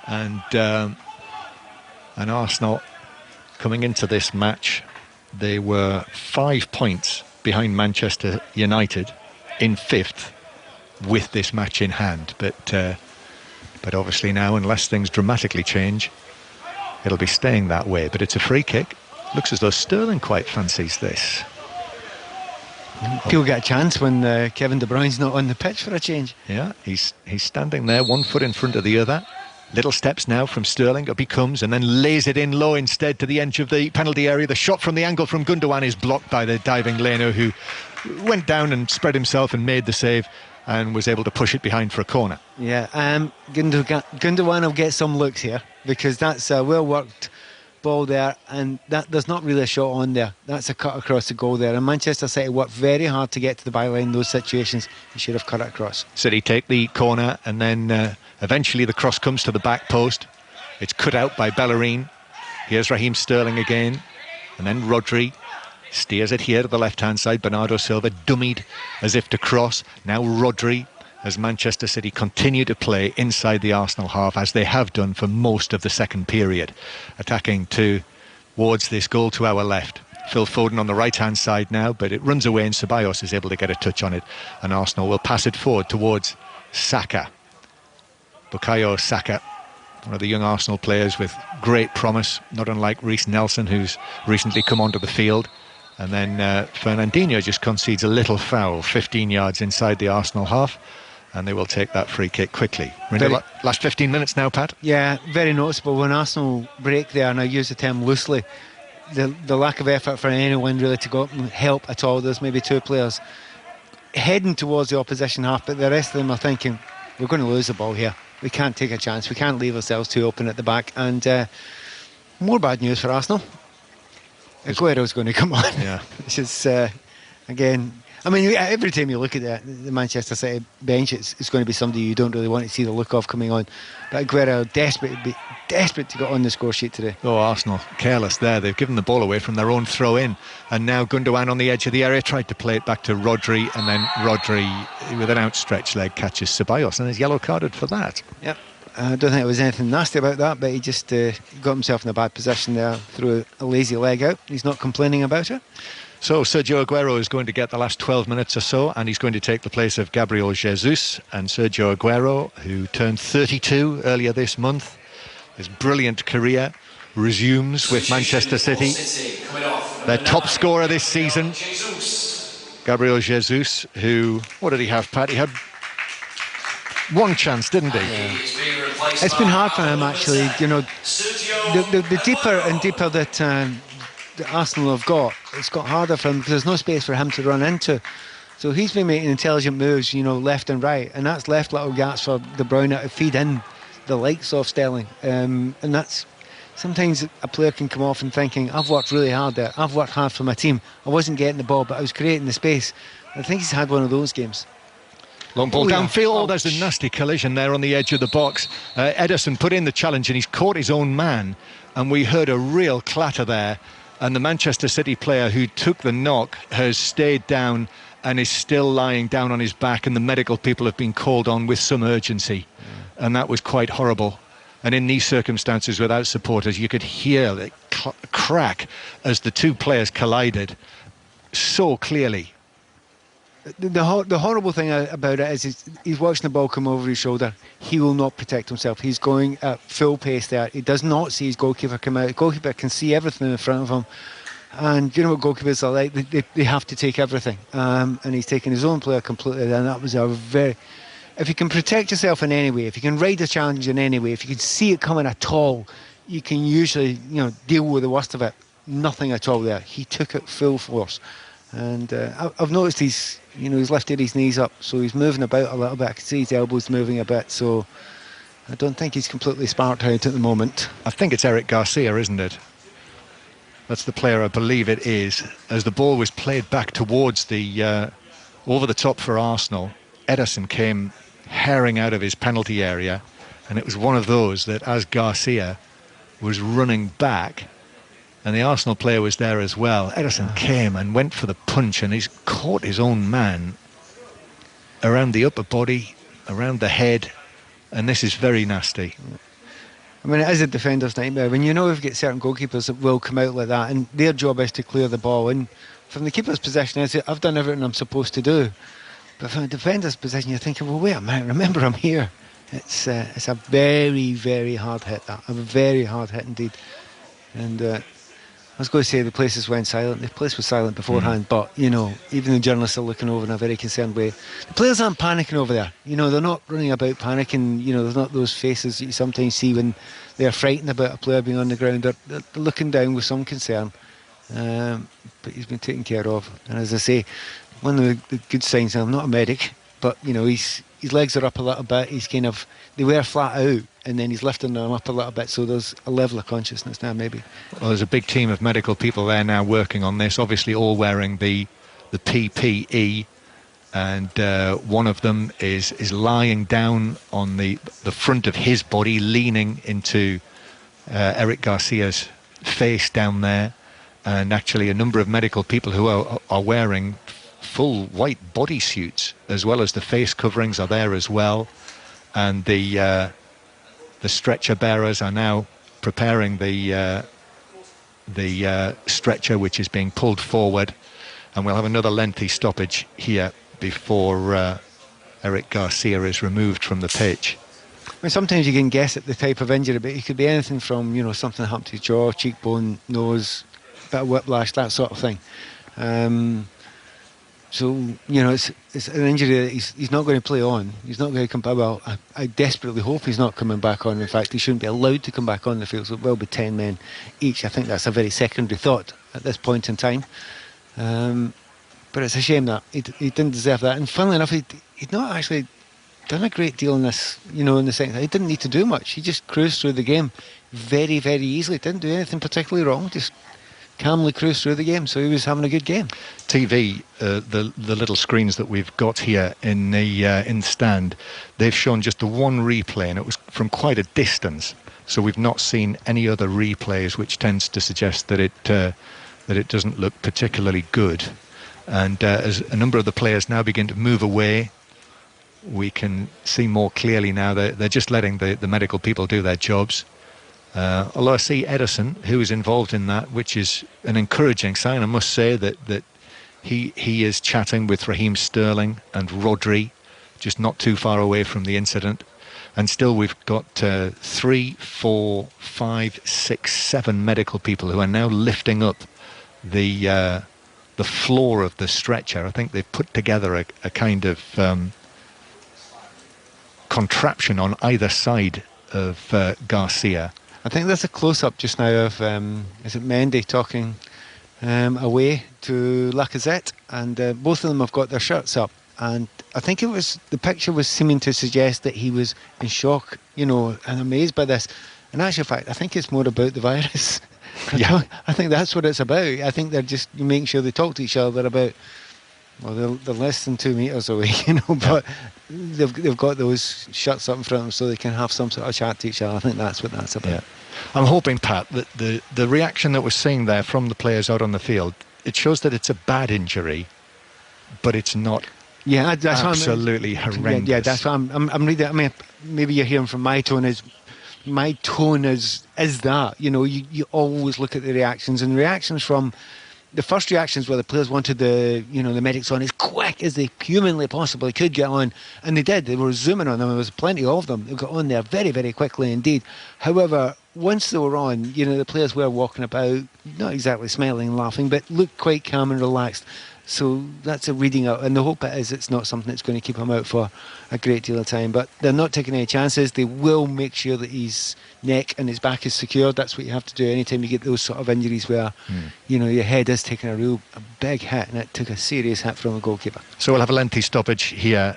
And Arsenal, coming into this match, they were 5 points behind Manchester United in 5th with this match in hand. But obviously now, unless things dramatically change, it'll be staying that way. But it's a free kick. Looks as though Sterling quite fancies this. People get a chance when Kevin De Bruyne's not on the pitch for a change. Yeah, he's standing there, 1 foot in front of the other. Little steps now from Sterling. Up he comes and then lays it in low instead to the edge of the penalty area. The shot from the angle from Gundogan is blocked by the diving Leno, who went down and spread himself and made the save and was able to push it behind for a corner. Yeah, Gundogan will get some looks here because that's a well-worked ball there, and there's not really a shot on there. That's a cut across the goal there, and Manchester City worked very hard to get to the byline in those situations. He should have cut it across. City take the corner, and then eventually the cross comes to the back post. It's cut out by Bellerin. Here's Raheem Sterling again, and then Rodri steers it here to the left-hand side. Bernardo Silva dummied as if to cross. Now Rodri, as Manchester City continue to play inside the Arsenal half, as they have done for most of the second period, attacking towards this goal to our left. Phil Foden on the right-hand side now, but it runs away and Ceballos is able to get a touch on it, and Arsenal will pass it forward towards Saka. Bukayo Saka, one of the young Arsenal players with great promise, not unlike Reece Nelson, who's recently come onto the field. And then Fernandinho just concedes a little foul, 15 yards inside the Arsenal half, and they will take that free kick quickly. We're in the last 15 minutes now, Pat. Yeah, very noticeable when Arsenal break there, and I use the term loosely, the lack of effort for anyone really to go up and help at all. There's maybe 2 players heading towards the opposition half, but the rest of them are thinking, we're going to lose the ball here. We can't take a chance. We can't leave ourselves too open at the back. And more bad news for Arsenal. Aguero's going to come on. Yeah. Which is, again, I mean, every time you look at the Manchester City bench, it's going to be somebody you don't really want to see the look of coming on. But Aguero desperate to get on the score sheet today. Oh, Arsenal careless there. They've given the ball away from their own throw-in. And now Gundogan on the edge of the area tried to play it back to Rodri, and then Rodri, with an outstretched leg, catches Ceballos and is yellow-carded for that. Yep. I don't think there was anything nasty about that, but he just got himself in a bad position there, threw a lazy leg out. He's not complaining about it. So Sergio Aguero is going to get the last 12 minutes or so, and he's going to take the place of Gabriel Jesus. And Sergio Aguero, who turned 32 earlier this month, his brilliant career resumes with Manchester City. Their top scorer this season, Gabriel Jesus, who, what did he have, Pat? He had one chance, didn't he? Yeah. It's been hard for him, actually. You know, the deeper and deeper that Arsenal have got, it's got harder for him because there's no space for him to run into. So he's been making intelligent moves, you know, left and right, and that's left little gaps for De Bruyne to feed in the likes of Sterling. And that's sometimes a player can come off and thinking, I've worked really hard there, I've worked hard for my team, I wasn't getting the ball, but I was creating the space. I think he's had one of those games. Long ball downfield. Oh, there's a nasty collision there on the edge of the box. Ederson put in the challenge and he's caught his own man, and we heard a real clatter there, and the Manchester City player who took the knock has stayed down and is still lying down on his back, and the medical people have been called on with some urgency. And that was quite horrible. And in these circumstances without supporters, you could hear the crack as the two players collided so clearly. The horrible thing about it is he's watching the ball come over his shoulder. He will not protect himself. He's going at full pace there. He does not see his goalkeeper come out. The goalkeeper can see everything in front of him. And you know what goalkeepers are like? They have to take everything. And he's taken his own player completely. And that was a very... If you can protect yourself in any way, if you can ride a challenge in any way, if you can see it coming at all, you can usually, you know, deal with the worst of it. Nothing at all there. He took it full force. And I've noticed he's lifted his knees up, so he's moving about a little bit. I can see his elbows moving a bit, so I don't think he's completely sparked out at the moment. I think it's Eric Garcia, isn't it? That's the player, I believe it is. As the ball was played back towards the over the top for Arsenal, Ederson came herring out of his penalty area, and it was one of those that as Garcia was running back, and the Arsenal player was there as well, Ederson came and went for the punch, and he's caught his own man around the upper body, around the head, and this is very nasty. I mean, it is a defender's nightmare. When you know you've got certain goalkeepers that will come out like that, and their job is to clear the ball, and from the keeper's position, I've done everything I'm supposed to do. But from a defender's position, you're thinking, well, wait a minute, remember I'm here. It's a very, very hard hit, that. A very hard hit indeed. And I was going to say the places went silent. The place was silent beforehand, but, you know, even the journalists are looking over in a very concerned way. The players aren't panicking over there. You know, they're not running about panicking. You know, there's not those faces that you sometimes see when they're frightened about a player being on the ground. They're looking down with some concern. But he's been taken care of. And as I say, one of the good signs, I'm not a medic, but, you know, his legs are up a little bit. He's kind of, they were flat out, and then he's lifting them up a little bit, so there's a level of consciousness now, maybe. Well, there's a big team of medical people there now working on this, obviously all wearing the PPE, and one of them is lying down on the front of his body, leaning into Eric Garcia's face down there, and actually a number of medical people who are wearing full white body suits, as well as the face coverings are there as well, and the stretcher bearers are now preparing the stretcher, which is being pulled forward, and we'll have another lengthy stoppage here before Eric Garcia is removed from the pitch. I mean, sometimes you can guess at the type of injury, but it could be anything from, you know, something happened to his jaw, cheekbone, nose, bit of whiplash, that sort of thing. So, you know, it's an injury that he's not going to play on. He's not going to come back. Well, I desperately hope he's not coming back on. In fact, he shouldn't be allowed to come back on the field. So it will be 10 men each. I think that's a very secondary thought at this point in time. But it's a shame that he didn't deserve that. And funnily enough, he'd not actually done a great deal in this, you know, in the second. He didn't need to do much. He just cruised through the game very, very easily. Didn't do anything particularly wrong. Just calmly cruised through the game, so he was having a good game. TV, the little screens that we've got here in the stand, they've shown just the one replay, and it was from quite a distance. So we've not seen any other replays, which tends to suggest that it doesn't look particularly good. And as a number of the players now begin to move away, we can see more clearly now that they're just letting the medical people do their jobs. Although I see Ederson, who is involved in that, which is an encouraging sign. I must say that he is chatting with Raheem Sterling and Rodri, just not too far away from the incident. And still we've got 3, 4, 5, 6, 7 medical people who are now lifting up the floor of the stretcher. I think they've put together a kind of contraption on either side of Garcia. I think there's a close-up just now of is it Mendy talking away to Lacazette, and both of them have got their shirts up, and I think the picture was seeming to suggest that he was in shock, and amazed by this. In actual fact, I think it's more about the virus. I think that's what it's about. I think they're just making sure they talk to each other about, well, they're less than 2 meters away, but they've got those shirts up in front of them so they can have some sort of chat to each other. I think that's what that's about. Yeah. I'm hoping, Pat, that the reaction that we're seeing there from the players out on the field, it shows that it's a bad injury, but it's not that's absolutely horrendous. Yeah, that's what I'm reading. I mean, maybe you're hearing from my tone is that, you always look at the reactions, and reactions from the first reactions where the players wanted the medics on as quick as they humanly possibly could get on, and they did. They were zooming on them. There was plenty of them. They got on there very, very quickly indeed. However, once they were on, the players were walking about, not exactly smiling and laughing, but looked quite calm and relaxed. So that's a reading out, and the hope is it's not something that's going to keep him out for a great deal of time. But they're not taking any chances. They will make sure that his neck and his back is secured. That's what you have to do anytime you get those sort of injuries where your head is taking a big hit, and it took a serious hit from a goalkeeper. So we'll have a lengthy stoppage here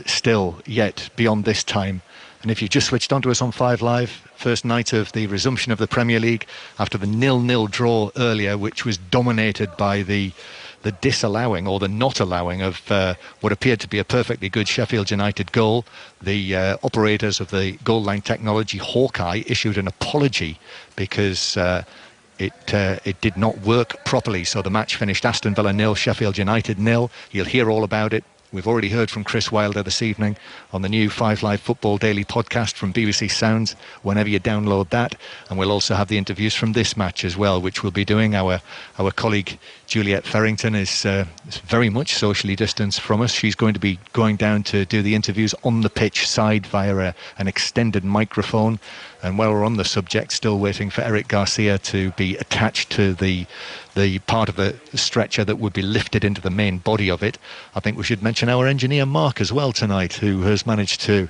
still yet beyond this time. And if you've just switched on to us on 5 Live, first night of the resumption of the Premier League after the 0-0 draw earlier, which was dominated by the disallowing or the not allowing of what appeared to be a perfectly good Sheffield United goal. The operators of the goal line technology, Hawkeye, issued an apology because it did not work properly. So the match finished Aston Villa 0, Sheffield United 0. You'll hear all about it. We've already heard from Chris Wilder this evening on the new 5 Live Football Daily podcast from BBC Sounds, whenever you download that. And we'll also have the interviews from this match as well, which we'll be doing. Our colleague Juliet Ferrington is very much socially distanced from us. She's going to be going down to do the interviews on the pitch side via an extended microphone. And while we're on the subject, still waiting for Eric Garcia to be attached to the part of the stretcher that would be lifted into the main body of it. I think we should mention our engineer Mark as well tonight, who has managed to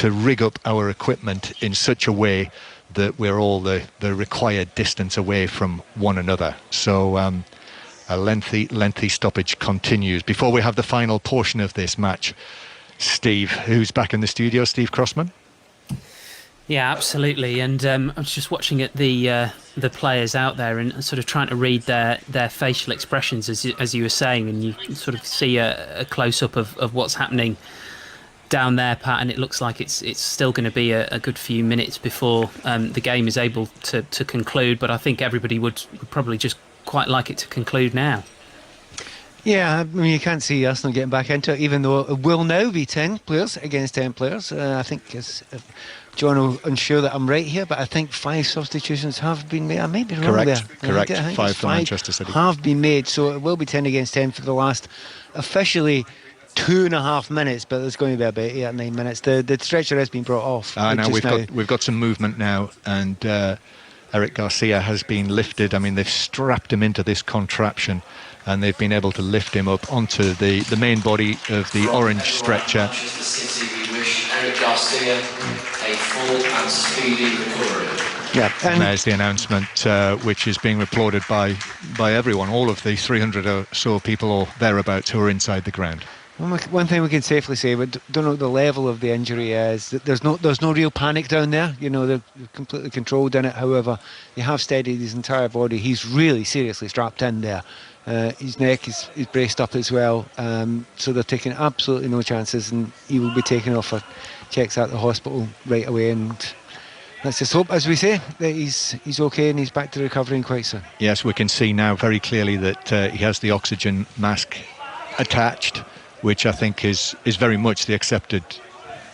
rig up our equipment in such a way that we're all the required distance away from one another. So a lengthy stoppage continues before we have the final portion of this match. Steve, who's back in the studio, Steve Crossman. Yeah, absolutely. And I was just watching at the players out there and sort of trying to read their facial expressions as you were saying, and you can sort of see a close-up of what's happening down there, Pat, and it looks like it's still going to be a good few minutes before the game is able to conclude, but I think everybody would probably just quite like it to conclude now. Yeah, I mean, you can't see Arsenal getting back into it, even though it will now be 10 players against 10 players. I think John will ensure that I'm right here, but I think 5 substitutions have been made. I may be wrong there. Correct. 5 for Manchester City have been made, so it will be 10 against 10 for the last officially 2.5 minutes, but there's going to be about 8 or 9 minutes. The stretcher has been brought off. Now we've got some movement now, and Eric Garcia has been lifted. I mean, they've strapped him into this contraption, and they've been able to lift him up onto the main body of the orange stretcher. Manchester City, we wish Eric Garcia a full and speedy recovery. Yeah, and there's the announcement, which is being applauded by everyone, all of the 300 or so people or thereabouts who are inside the ground. One thing we can safely say, we don't know what the level of the injury is. There's no real panic down there. They're completely controlled in it. However, they have steadied his entire body. He's really seriously strapped in there. His neck is braced up as well. So they're taking absolutely no chances, and he will be taken off for checks at the hospital right away. And let's just hope, as we say, that he's okay and he's back to recovering quite soon. Yes, we can see now very clearly that he has the oxygen mask attached. which I think is very much the accepted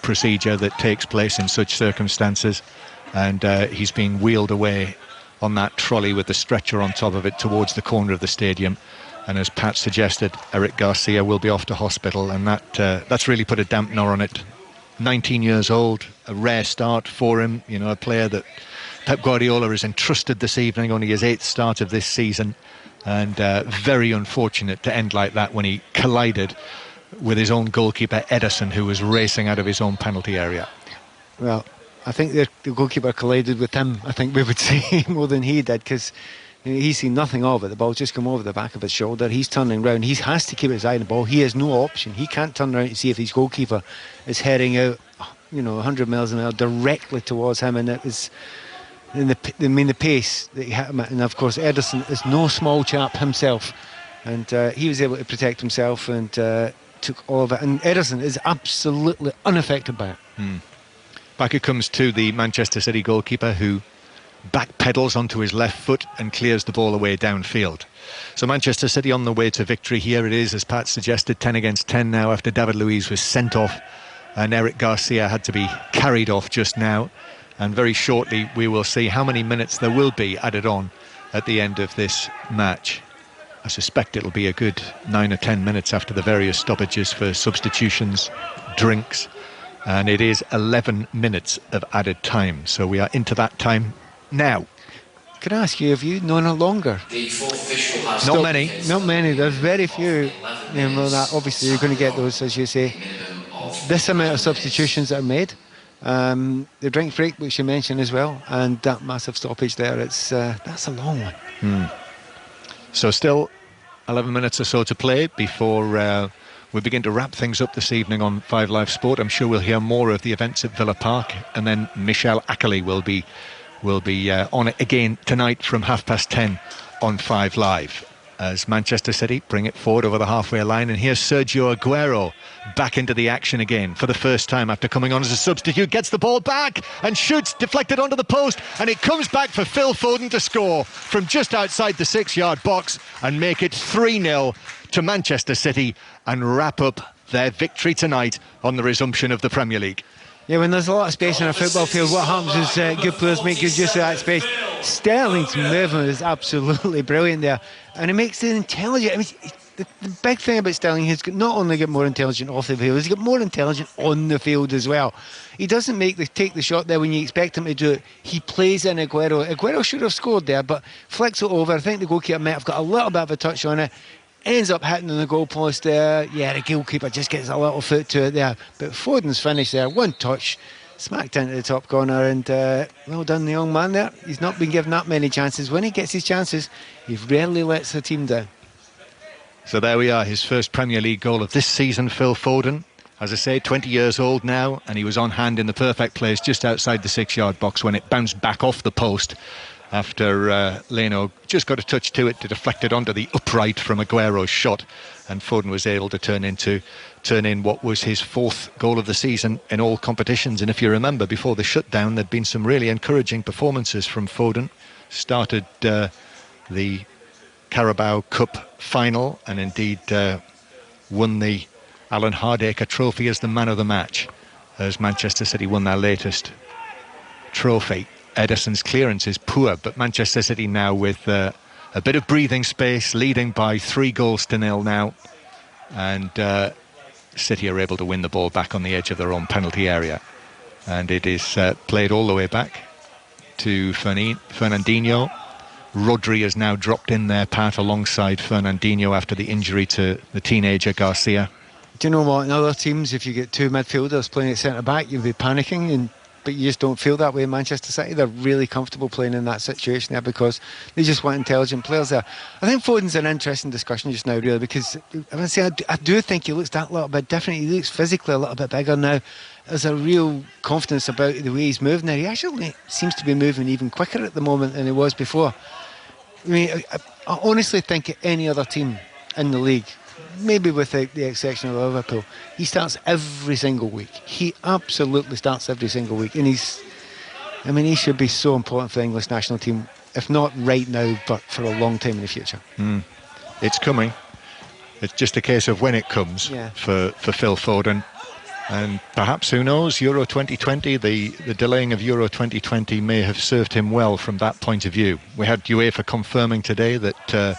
procedure that takes place in such circumstances. And he's being wheeled away on that trolley with the stretcher on top of it towards the corner of the stadium. And as Pat suggested, Eric Garcia will be off to hospital, and that's really put a dampener on it. 19 years old, a rare start for him, you know, a player that Pep Guardiola has entrusted this evening, only his 8th start of this season, and very unfortunate to end like that when he collided with his own goalkeeper Ederson, who was racing out of his own penalty area. Well, I think the goalkeeper collided with him, I think we would say, more than he did, because he's seen nothing of it. The ball just come over the back of his shoulder. He's turning round. He has to keep his eye on the ball. He has no option. He can't turn around to see if his goalkeeper is heading out, 100 miles an hour directly towards him. And it was, the pace that he hit him at. And of course, Ederson is no small chap himself. And he was able to protect himself and took all of it. And Ederson is absolutely unaffected by it. Back it comes to the Manchester City goalkeeper, who backpedals onto his left foot and clears the ball away downfield. So Manchester City on the way to victory. Here it is, as Pat suggested, 10 against 10 now after David Luiz was sent off and Eric Garcia had to be carried off just now. And very shortly we will see how many minutes there will be added on at the end of this match. I suspect it'll be a good 9 or 10 minutes after the various stoppages for substitutions, drinks, and it is 11 minutes of added time. So we are into that time now. Can I ask you, have you known it longer? The fourth official has Not many. Not many. There's very few. Obviously, you're going to get those, as you say. This amount of substitutions that are made. The drink break, which you mentioned as well, and that massive stoppage there. That's a long one. So still 11 minutes or so to play before we begin to wrap things up this evening on 5 Live Sport. I'm sure we'll hear more of the events at Villa Park, and then Michel Ackerley will be on it again tonight from 10:30 on 5 Live, as Manchester City bring it forward over the halfway line. And here's Sergio Aguero back into the action again for the first time after coming on as a substitute. Gets the ball back and shoots, deflected onto the post, and it comes back for Phil Foden to score from just outside the 6-yard box and make it 3-0 to Manchester City and wrap up their victory tonight on the resumption of the Premier League. Yeah, when there's a lot of space in a football field, what happens is good players make good use of that space. Sterling's movement is absolutely brilliant there, and it makes it intelligent. I mean, the big thing about Sterling, he's not only got more intelligent off the field, he's got more intelligent on the field as well. He doesn't take the shot there when you expect him to do it. He plays in Aguero. Aguero should have scored there, but flicks it over. I think the goalkeeper might have got a little bit of a touch on it. Ends up hitting on the goalpost there. Yeah, the goalkeeper just gets a little foot to it there. But Foden's finish there, one touch, smacked into the top corner, and well done the young man there. He's not been given that many chances. When he gets his chances, he rarely lets the team down. So there we are, his first Premier League goal of this season, Phil Foden. As I say, 20 years old now, and he was on hand in the perfect place just outside the 6-yard box when it bounced back off the post after Leno just got a touch to it to deflect it onto the upright from Aguero's shot, and Foden was able to turn in what was his 4th goal of the season in all competitions. And if you remember, before the shutdown, there'd been some really encouraging performances from Foden. Started the Carabao Cup final and indeed won the Alan Hardacre Trophy as the man of the match, as Manchester City won their latest trophy. Ederson's clearance is poor, but Manchester City now with a bit of breathing space, leading by 3-0 now, and City are able to win the ball back on the edge of their own penalty area, and it is played all the way back to Fernandinho. Rodri has now dropped in their part alongside Fernandinho after the injury to the teenager Garcia. Do you know what, in other teams, if you get 2 midfielders playing at centre-back, you'll be panicking, but you just don't feel that way in Manchester City. They're really comfortable playing in that situation there because they just want intelligent players there. I think Foden's an interesting discussion just now, really, because I do think he looks that little bit different. He looks physically a little bit bigger now. There's a real confidence about the way he's moving there. He actually seems to be moving even quicker at the moment than he was before. I mean, I honestly think any other team in the league, maybe with the exception of Liverpool, he starts every single week. He absolutely starts every single week, and he should be so important for the English national team, if not right now, but for a long time in the future. It's coming. It's just a case of when it comes for Phil Foden. And perhaps, who knows, Euro 2020, the delaying of Euro 2020 may have served him well from that point of view. We had UEFA confirming today that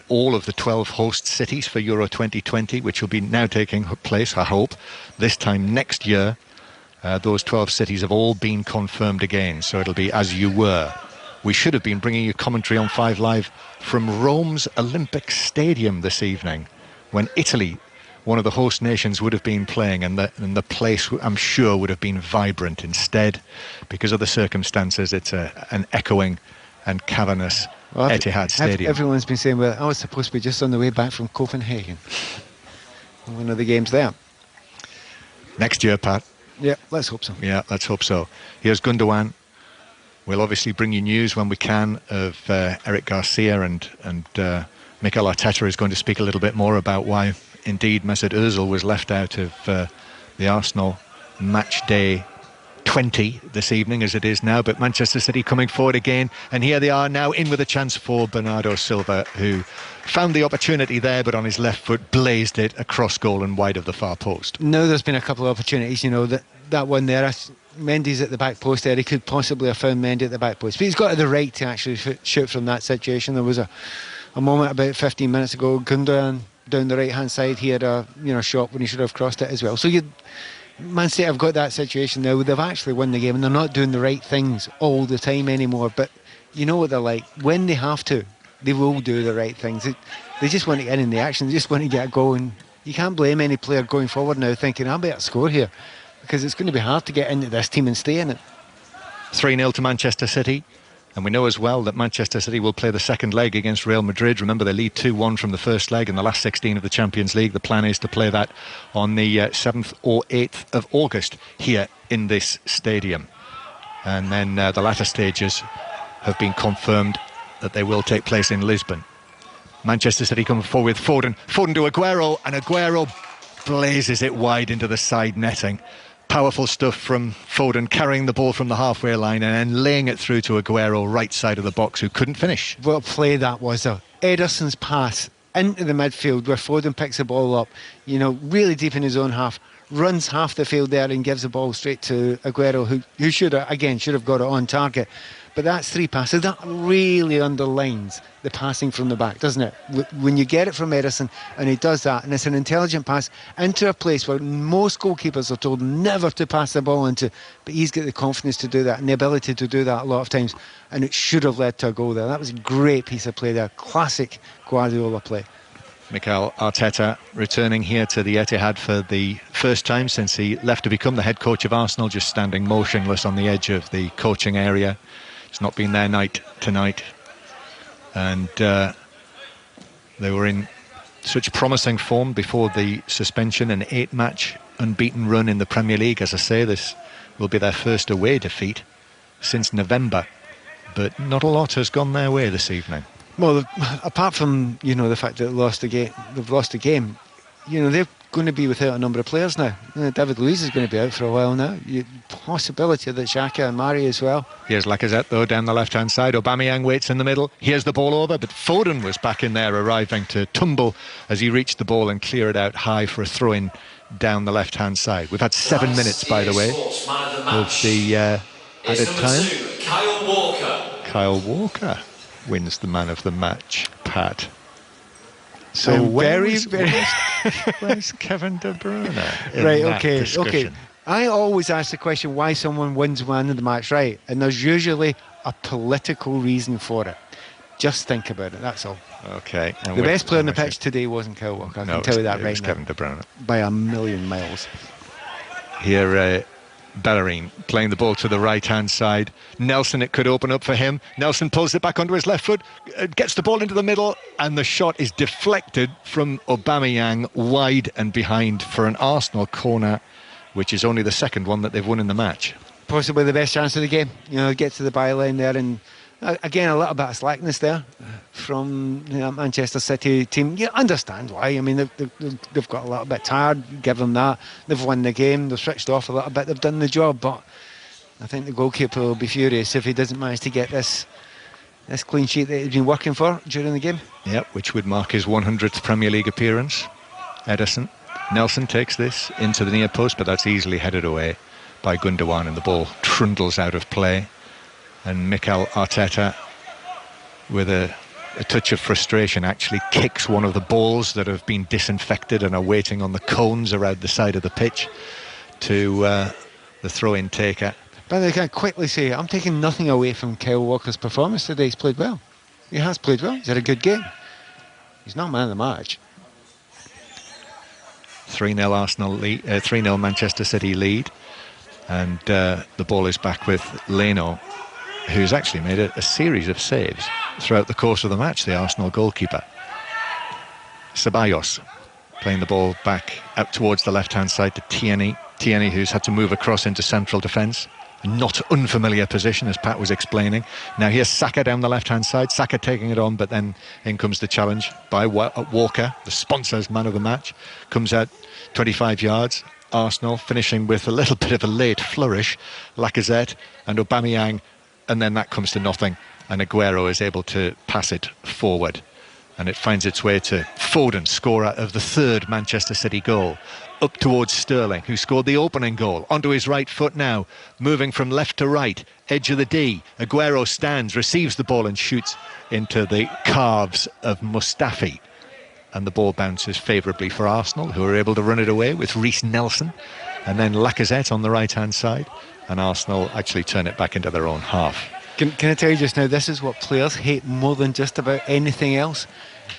all of the 12 host cities for Euro 2020, which will be now taking place, I hope, this time next year, those 12 cities have all been confirmed again. So it'll be as you were. We should have been bringing you commentary on 5 Live from Rome's Olympic Stadium this evening, when Italy, one of the host nations, would have been playing, and the place, I'm sure, would have been vibrant. Instead, because of the circumstances, it's an echoing and cavernous Etihad Stadium. Everyone's been saying, well, I was supposed to be just on the way back from Copenhagen. One of the games there. Next year, Pat. Yeah, let's hope so. Yeah, let's hope so. Here's Gundogan. We'll obviously bring you news when we can of Eric Garcia, and Mikel Arteta is going to speak a little bit more about why indeed Mesut Ozil was left out of the Arsenal match day 20 this evening as it is now. But Manchester City coming forward again, and here they are now in with a chance for Bernardo Silva, who found the opportunity there, but on his left foot blazed it across goal and wide of the far post. No, there's been a couple of opportunities, that one there, Mendy's at the back post there, he could possibly have found Mendy at the back post, but he's got the right to actually shoot from that situation. There was a moment about 15 minutes ago, Gundogan down the right hand side, he had a shot when he should have crossed it as well. So Man City have got that situation now. They've actually won the game, and they're not doing the right things all the time anymore, but you know what they're like. When they have to, they will do the right things. They just want to get in the action, they just want to get a goal, and you can't blame any player going forward now thinking, I better score here, because it's going to be hard to get into this team and stay in it. 3-0 to Manchester City. And we know as well that Manchester City will play the second leg against Real Madrid. Remember, they lead 2-1 from the first leg in the last 16 of the Champions League. The plan is to play that on the 7th or 8th of August here in this stadium. And then the latter stages have been confirmed that they will take place in Lisbon. Manchester City coming forward with Foden. Foden to Aguero, and Aguero blazes it wide into the side netting. Powerful stuff from Foden, carrying the ball from the halfway line and then laying it through to Aguero, right side of the box, who couldn't finish. What play that was, though. Ederson's pass into the midfield where Foden picks the ball up, really deep in his own half, runs half the field there and gives the ball straight to Aguero, who should have got it on target. But that's 3 passes. That really underlines the passing from the back, doesn't it? When you get it from Ederson and he does that, and it's an intelligent pass into a place where most goalkeepers are told never to pass the ball into, but he's got the confidence to do that and the ability to do that a lot of times, and it should have led to a goal there. That was a great piece of play there. Classic Guardiola play. Mikel Arteta returning here to the Etihad for the first time since he left to become the head coach of Arsenal, just standing motionless on the edge of the coaching area. It's not been their night tonight, and they were in such promising form before the suspension, an 8-match unbeaten run in the Premier League. As I say, this will be their first away defeat since November, but not a lot has gone their way this evening. Well, apart from the fact that they've lost the game, they're going to be without a number of players now. David Luiz is going to be out for a while now. Possibility that Xhaka and Mari as well. Here's Lacazette though down the left-hand side. Aubameyang waits in the middle. Here's the ball over, but Foden was back in there, arriving to tumble as he reached the ball and clear it out high for a throw-in down the left-hand side. We've had 7 minutes, by the way, of the added time. Kyle Walker. Kyle Walker wins the man of the match, Pat. So where's Kevin De Bruyne? Right, okay. I always ask the question why someone wins man of the match, right? And there's usually a political reason for it. Just think about it, that's all. Okay. The best player on the pitch today wasn't Kyle Walker, I can tell you that right now. Kevin De Bruyne. By a million miles. Here, Bellerin playing the ball to the right-hand side. Nelson, it could open up for him. Nelson pulls it back onto his left foot, gets the ball into the middle, and the shot is deflected from Aubameyang wide and behind for an Arsenal corner, which is only the second one that they've won in the match. Possibly the best chance of the game. Get to the byline there, and again, a little bit of slackness there from the Manchester City team. You understand why. I mean, they've got a little bit tired, give them that. They've won the game, they've switched off a little bit, they've done the job, but I think the goalkeeper will be furious if he doesn't manage to get this this clean sheet that he'd been working for during the game. Yep, which would mark his 100th Premier League appearance. Ederson. Nelson takes this into the near post, but that's easily headed away by Gundogan, and the ball trundles out of play. And Mikel Arteta, with a touch of frustration, actually kicks one of the balls that have been disinfected and are waiting on the cones around the side of the pitch to the throw-in taker. But I can quickly say, I'm taking nothing away from Kyle Walker's performance today. He's played well. He has played well. He's had a good game. He's not man of the match. 3-0 Arsenal lead, 3-0 Manchester City lead, and the ball is back with Leno, who's actually made a series of saves throughout the course of the match, the Arsenal goalkeeper. Ceballos playing the ball back out towards the left-hand side to Tierney. Tierney, who's had to move across into central defence. A not unfamiliar position, as Pat was explaining. Now here's Saka down the left-hand side. Saka taking it on, but then in comes the challenge by Walker, the sponsors man of the match. Comes out 25 yards. Arsenal finishing with a little bit of a late flourish. Lacazette and Aubameyang, and then that comes to nothing. And Aguero is able to pass it forward. And it finds its way to Foden, scorer of the third Manchester City goal. Up towards Sterling, who scored the opening goal. Onto his right foot now, moving from left to right, edge of the D. Aguero stands, receives the ball and shoots into the calves of Mustafi. And the ball bounces favourably for Arsenal, who are able to run it away with Reiss Nelson. And then Lacazette on the right-hand side. And Arsenal actually turn it back into their own half. Can I tell you just now, this is what players hate more than just about anything else.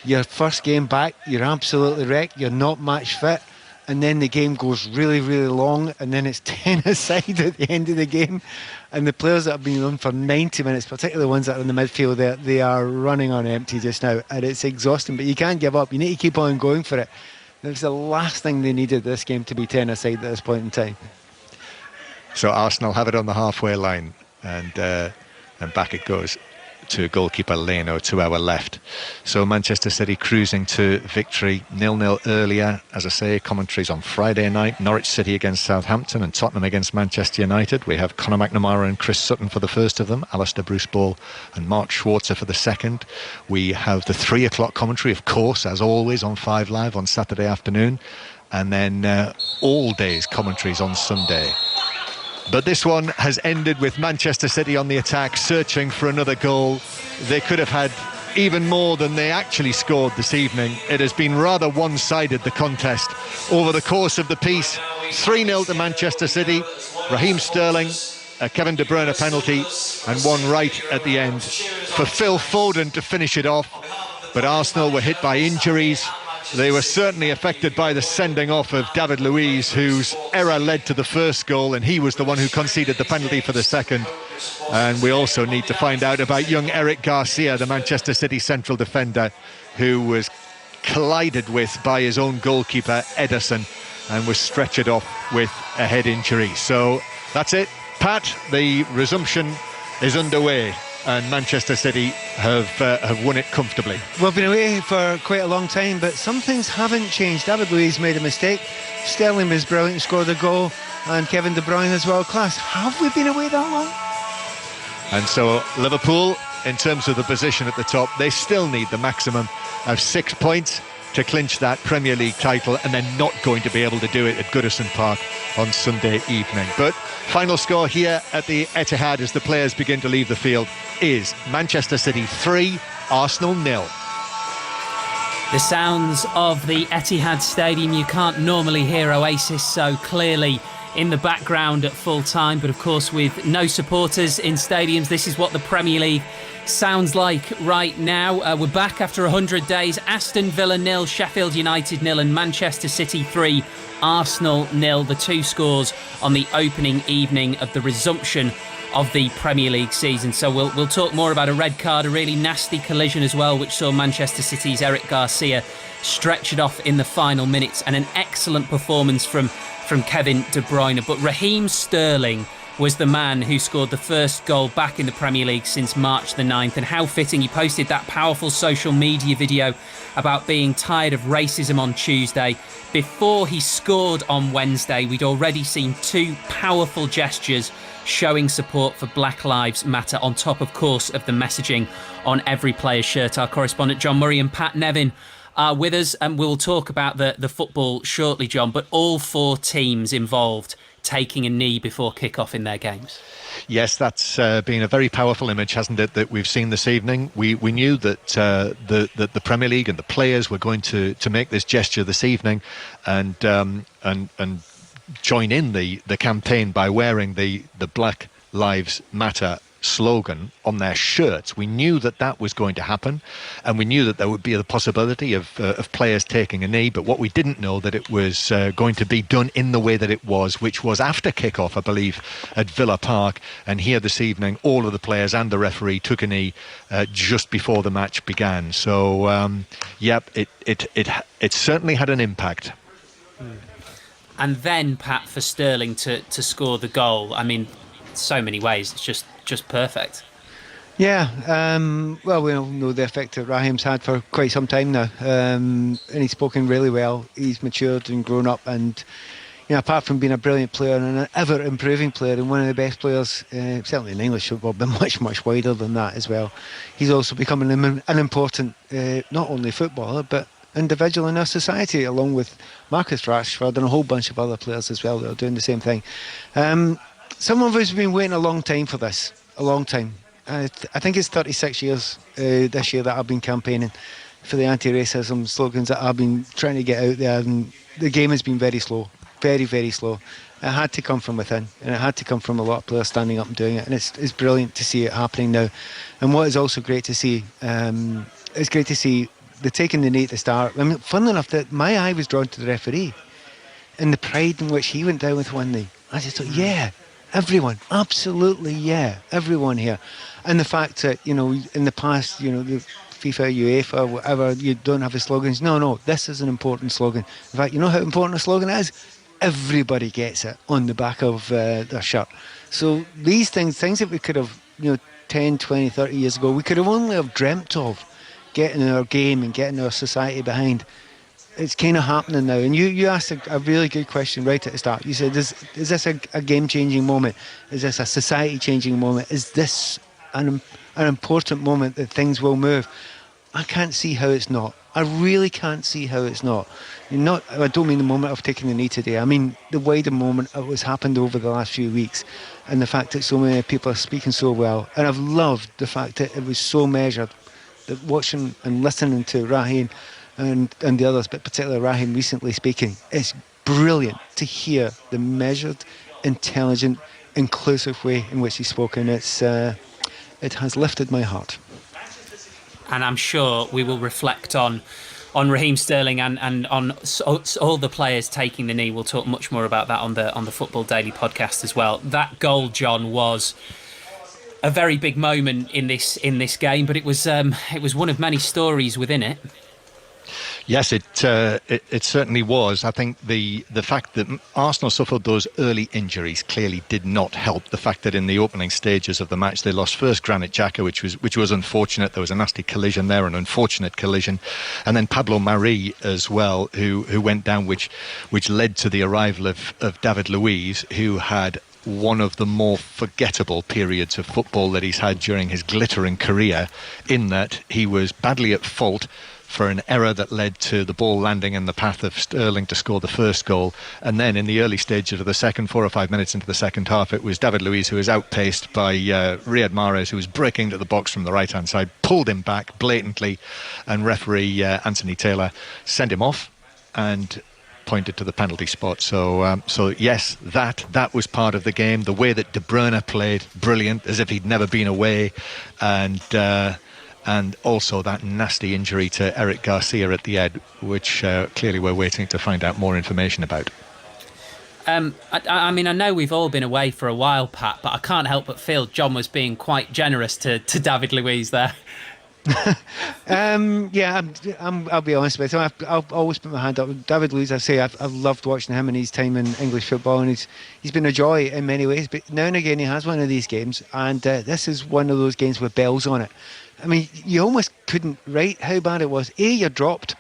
Your first game back, you're absolutely wrecked, you're not match fit, and then the game goes really, really long, and then it's 10-aside at the end of the game, and the players that have been on for 90 minutes, particularly the ones that are in the midfield, they are running on empty just now, and it's exhausting, but you can't give up. You need to keep on going for it. It was the last thing they needed this game to be 10-aside at this point in time. So Arsenal have it on the halfway line, and back it goes to goalkeeper Leno to our left. So Manchester City cruising to victory, 0-0 earlier. As I say, commentaries on Friday night. Norwich City against Southampton and Tottenham against Manchester United. We have Conor McNamara and Chris Sutton for the first of them, Alistair Bruce Ball and Mark Schwarzer for the second. We have the 3 o'clock commentary, of course, as always, on 5 Live on Saturday afternoon. And then all days commentaries on Sunday. But this one has ended with Manchester City on the attack, searching for another goal. They could have had even more than they actually scored this evening. It has been rather one-sided, the contest. Over the course of the piece, 3-0 to Manchester City. Raheem Sterling, a Kevin De Bruyne penalty, and one right at the end for Phil Foden to finish it off. But Arsenal were hit by injuries. They were certainly affected by the sending off of David Luiz, whose error led to the first goal, and he was the one who conceded the penalty for the second. And we also need to find out about young Eric Garcia, the Manchester City central defender, who was collided with by his own goalkeeper, Ederson, and was stretchered off with a head injury. So that's it. Pat, the resumption is underway, and Manchester City have won it comfortably. We've been away for quite a long time, but some things haven't changed. David Luiz made a mistake. Sterling was brilliant and scored a goal, and Kevin De Bruyne is world class. Have we been away that long? And so Liverpool, in terms of the position at the top, they still need the maximum of 6 points to clinch that Premier League title, and they're not going to be able to do it at Goodison Park on Sunday evening. But final score here at the Etihad as the players begin to leave the field is Manchester City 3, Arsenal 0. The sounds of the Etihad Stadium. You can't normally hear Oasis so clearly in the background at full time, but of course with no supporters in stadiums, this is what the Premier League sounds like right now. We're back after 100 days. Aston Villa 0, Sheffield United 0 and Manchester City 3, Arsenal 0. The two scores on the opening evening of the resumption of the Premier League season. So we'll talk more about a red card, a really nasty collision as well, which saw Manchester City's Eric Garcia stretch it off in the final minutes, and an excellent performance from Kevin De Bruyne. But Raheem Sterling was the man who scored the first goal back in the Premier League since March the 9th. And how fitting, he posted that powerful social media video about being tired of racism on Tuesday. Before he scored on Wednesday, we'd already seen two powerful gestures showing support for Black Lives Matter on top, of course, of the messaging on every player's shirt. Our correspondent John Murray and Pat Nevin are with us, and we'll talk about the football shortly, John, but all 4 teams involved taking a knee before kick-off in their games. Yes, that's been a very powerful image, hasn't it, that we've seen this evening. We knew that the Premier League and the players were going to make this gesture this evening and join in the campaign by wearing the Black Lives Matter slogan on their shirts. We knew that was going to happen, and we knew that there would be the possibility of players taking a knee, but what we didn't know that it was going to be done in the way that it was, which was after kick-off, I believe, at Villa Park. And here this evening, all of the players and the referee took a knee just before the match began. So, it certainly had an impact. And then, Pat, for Sterling to score the goal, I mean, so many ways, it's just perfect. Yeah, well, we all know the effect that Raheem's had for quite some time now, and he's spoken really well. He's matured and grown up, and apart from being a brilliant player and an ever-improving player and one of the best players, certainly in English football, but much wider than that as well, he's also becoming an important, not only footballer, but individual in our society, along with Marcus Rashford and a whole bunch of other players as well that are doing the same thing. Some of us have been waiting a long time for this, a long time. I think it's 36 years this year that I've been campaigning for the anti-racism slogans that I've been trying to get out there, and the game has been very slow, very, very slow. It had to come from within, and it had to come from a lot of players standing up and doing it, and it's brilliant to see it happening now. And what is also great to see, it's great to see the taking the knee at the start. I mean, funnily enough, that my eye was drawn to the referee and the pride in which he went down with one knee. I just thought, yeah, everyone, absolutely, yeah, everyone here. And the fact that, in the past, the FIFA, UEFA, whatever, you don't have the slogans. No, this is an important slogan. In fact, you know how important a slogan is? Everybody gets it on the back of their shirt. So these things that we could have, 10, 20, 30 years ago, we could have only have dreamt of getting our game and getting our society behind. It's kind of happening now. And you asked a really good question right at the start. You said, is this a game-changing moment? Is this a society-changing moment? Is this an important moment that things will move? I can't see how it's not. I really can't see how it's not. I don't mean the moment of taking the knee today. I mean the wider moment of what's happened over the last few weeks, and the fact that so many people are speaking so well. And I've loved the fact that it was so measured, that watching and listening to Raheem and the others, but particularly Raheem recently speaking, it's brilliant to hear the measured, intelligent, inclusive way in which he's spoken. It has lifted my heart. And I'm sure we will reflect on Raheem Sterling and on all the players taking the knee. We'll talk much more about that on the Football Daily podcast as well. That goal, John, was a very big moment in this game, but it was one of many stories within it. Yes, it certainly was. I think the fact that Arsenal suffered those early injuries clearly did not help. The fact that in the opening stages of the match they lost first Granit Xhaka, which was unfortunate. There was a nasty collision there, an unfortunate collision, and then Pablo Mari as well, who went down, which led to the arrival of David Luiz, who had one of the more forgettable periods of football that he's had during his glittering career, in that he was badly at fault for an error that led to the ball landing in the path of Sterling to score the first goal. And then in the early stages of the second, 4 or 5 minutes into the second half, it was David Luiz who was outpaced by Riyad Mahrez, who was breaking to the box from the right-hand side, pulled him back blatantly, and referee Anthony Taylor sent him off and pointed to the penalty spot. So yes, that was part of the game. The way that De Bruyne played, brilliant, as if he'd never been away, and also that nasty injury to Eric Garcia at the head, which clearly we're waiting to find out more information about. I mean, I know we've all been away for a while, Pat, but I can't help but feel John was being quite generous to David Luiz there. Yeah, I'll be honest with you. I'll always put my hand up. David Luiz, I say, I've loved watching him and his time in English football, and he's been a joy in many ways. But now and again, he has one of these games, and this is one of those games with bells on it. I mean, you almost couldn't write how bad it was. You're dropped.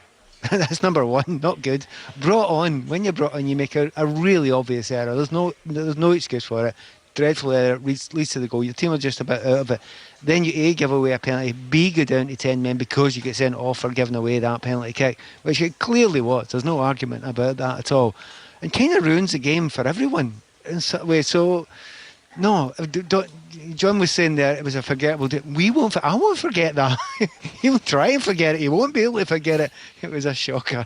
That's number one, not good. Brought on, when you're brought on, you make a really obvious error. There's no excuse for it. dreadful error, leads to the goal. Your team are just about out of it. Then you A, give away a penalty, B, go down to 10 men because you get sent off for giving away that penalty kick, which it clearly was. There's no argument about that at all. And kind of ruins the game for everyone in some way. So, no, John was saying there it was a forgettable day. I won't forget that. He'll try and forget it. He won't be able to forget it. It was a shocker.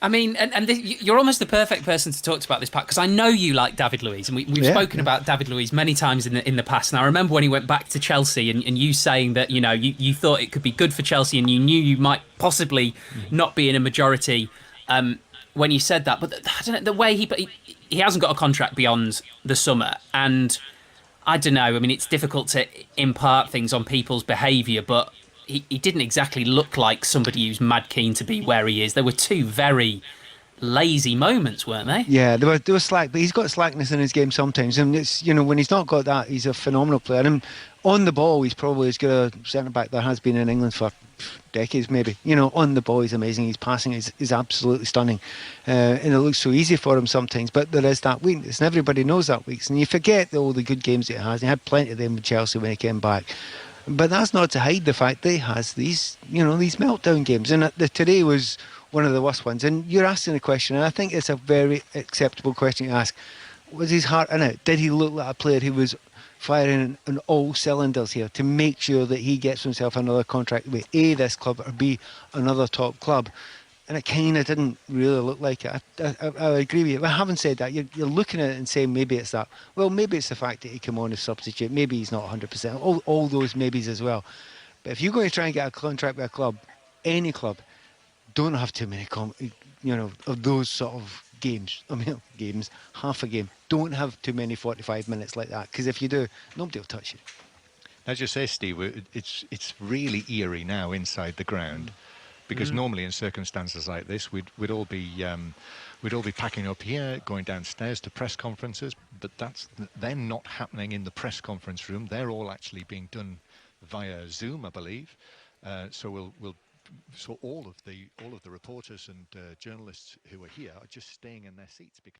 I mean, you're almost the perfect person to talk about this, Pat, because I know you like David Luiz, and we've spoken about David Luiz many times in the past. And I remember when he went back to Chelsea, and you saying that you thought it could be good for Chelsea, and you knew you might possibly not be in a majority when you said that. But I don't know, the way he hasn't got a contract beyond the summer, and I don't know. I mean, it's difficult to impart things on people's behaviour, but he didn't exactly look like somebody who's mad keen to be where he is. There were two very lazy moments, weren't they? Yeah, they were slack, but he's got slackness in his game sometimes, and it's when he's not got that, he's a phenomenal player. And on the ball, he's probably as good a centre back there has been in England for decades, maybe. On the ball, he's amazing. His passing is absolutely stunning, and it looks so easy for him sometimes. But there is that weakness, and everybody knows that weakness. And you forget all the good games that he has. He had plenty of them with Chelsea when he came back. But that's not to hide the fact that he has these meltdown games. And today was one of the worst ones. And you're asking the question, and I think it's a very acceptable question to ask. Was his heart in it? Did he look like a player who was firing on all cylinders here to make sure that he gets himself another contract with A, this club, or B, another top club? And it kind of didn't really look like it. I agree with you. But having said that, you're looking at it and saying maybe it's that. Well, maybe it's the fact that he came on as substitute. Maybe he's not 100%. All those maybes as well. But if you're going to try and get a contract with a club, any club, don't have too many of those sort of games. Games, half a game. Don't have too many 45 minutes like that. Because if you do, nobody will touch you. As you say, Steve, it's really eerie now inside the ground. Because normally in circumstances like this, we'd all be packing up here, going downstairs to press conferences. But they're not happening in the press conference room. They're all actually being done via Zoom, I believe. So all of the reporters and journalists who are here are just staying in their seats because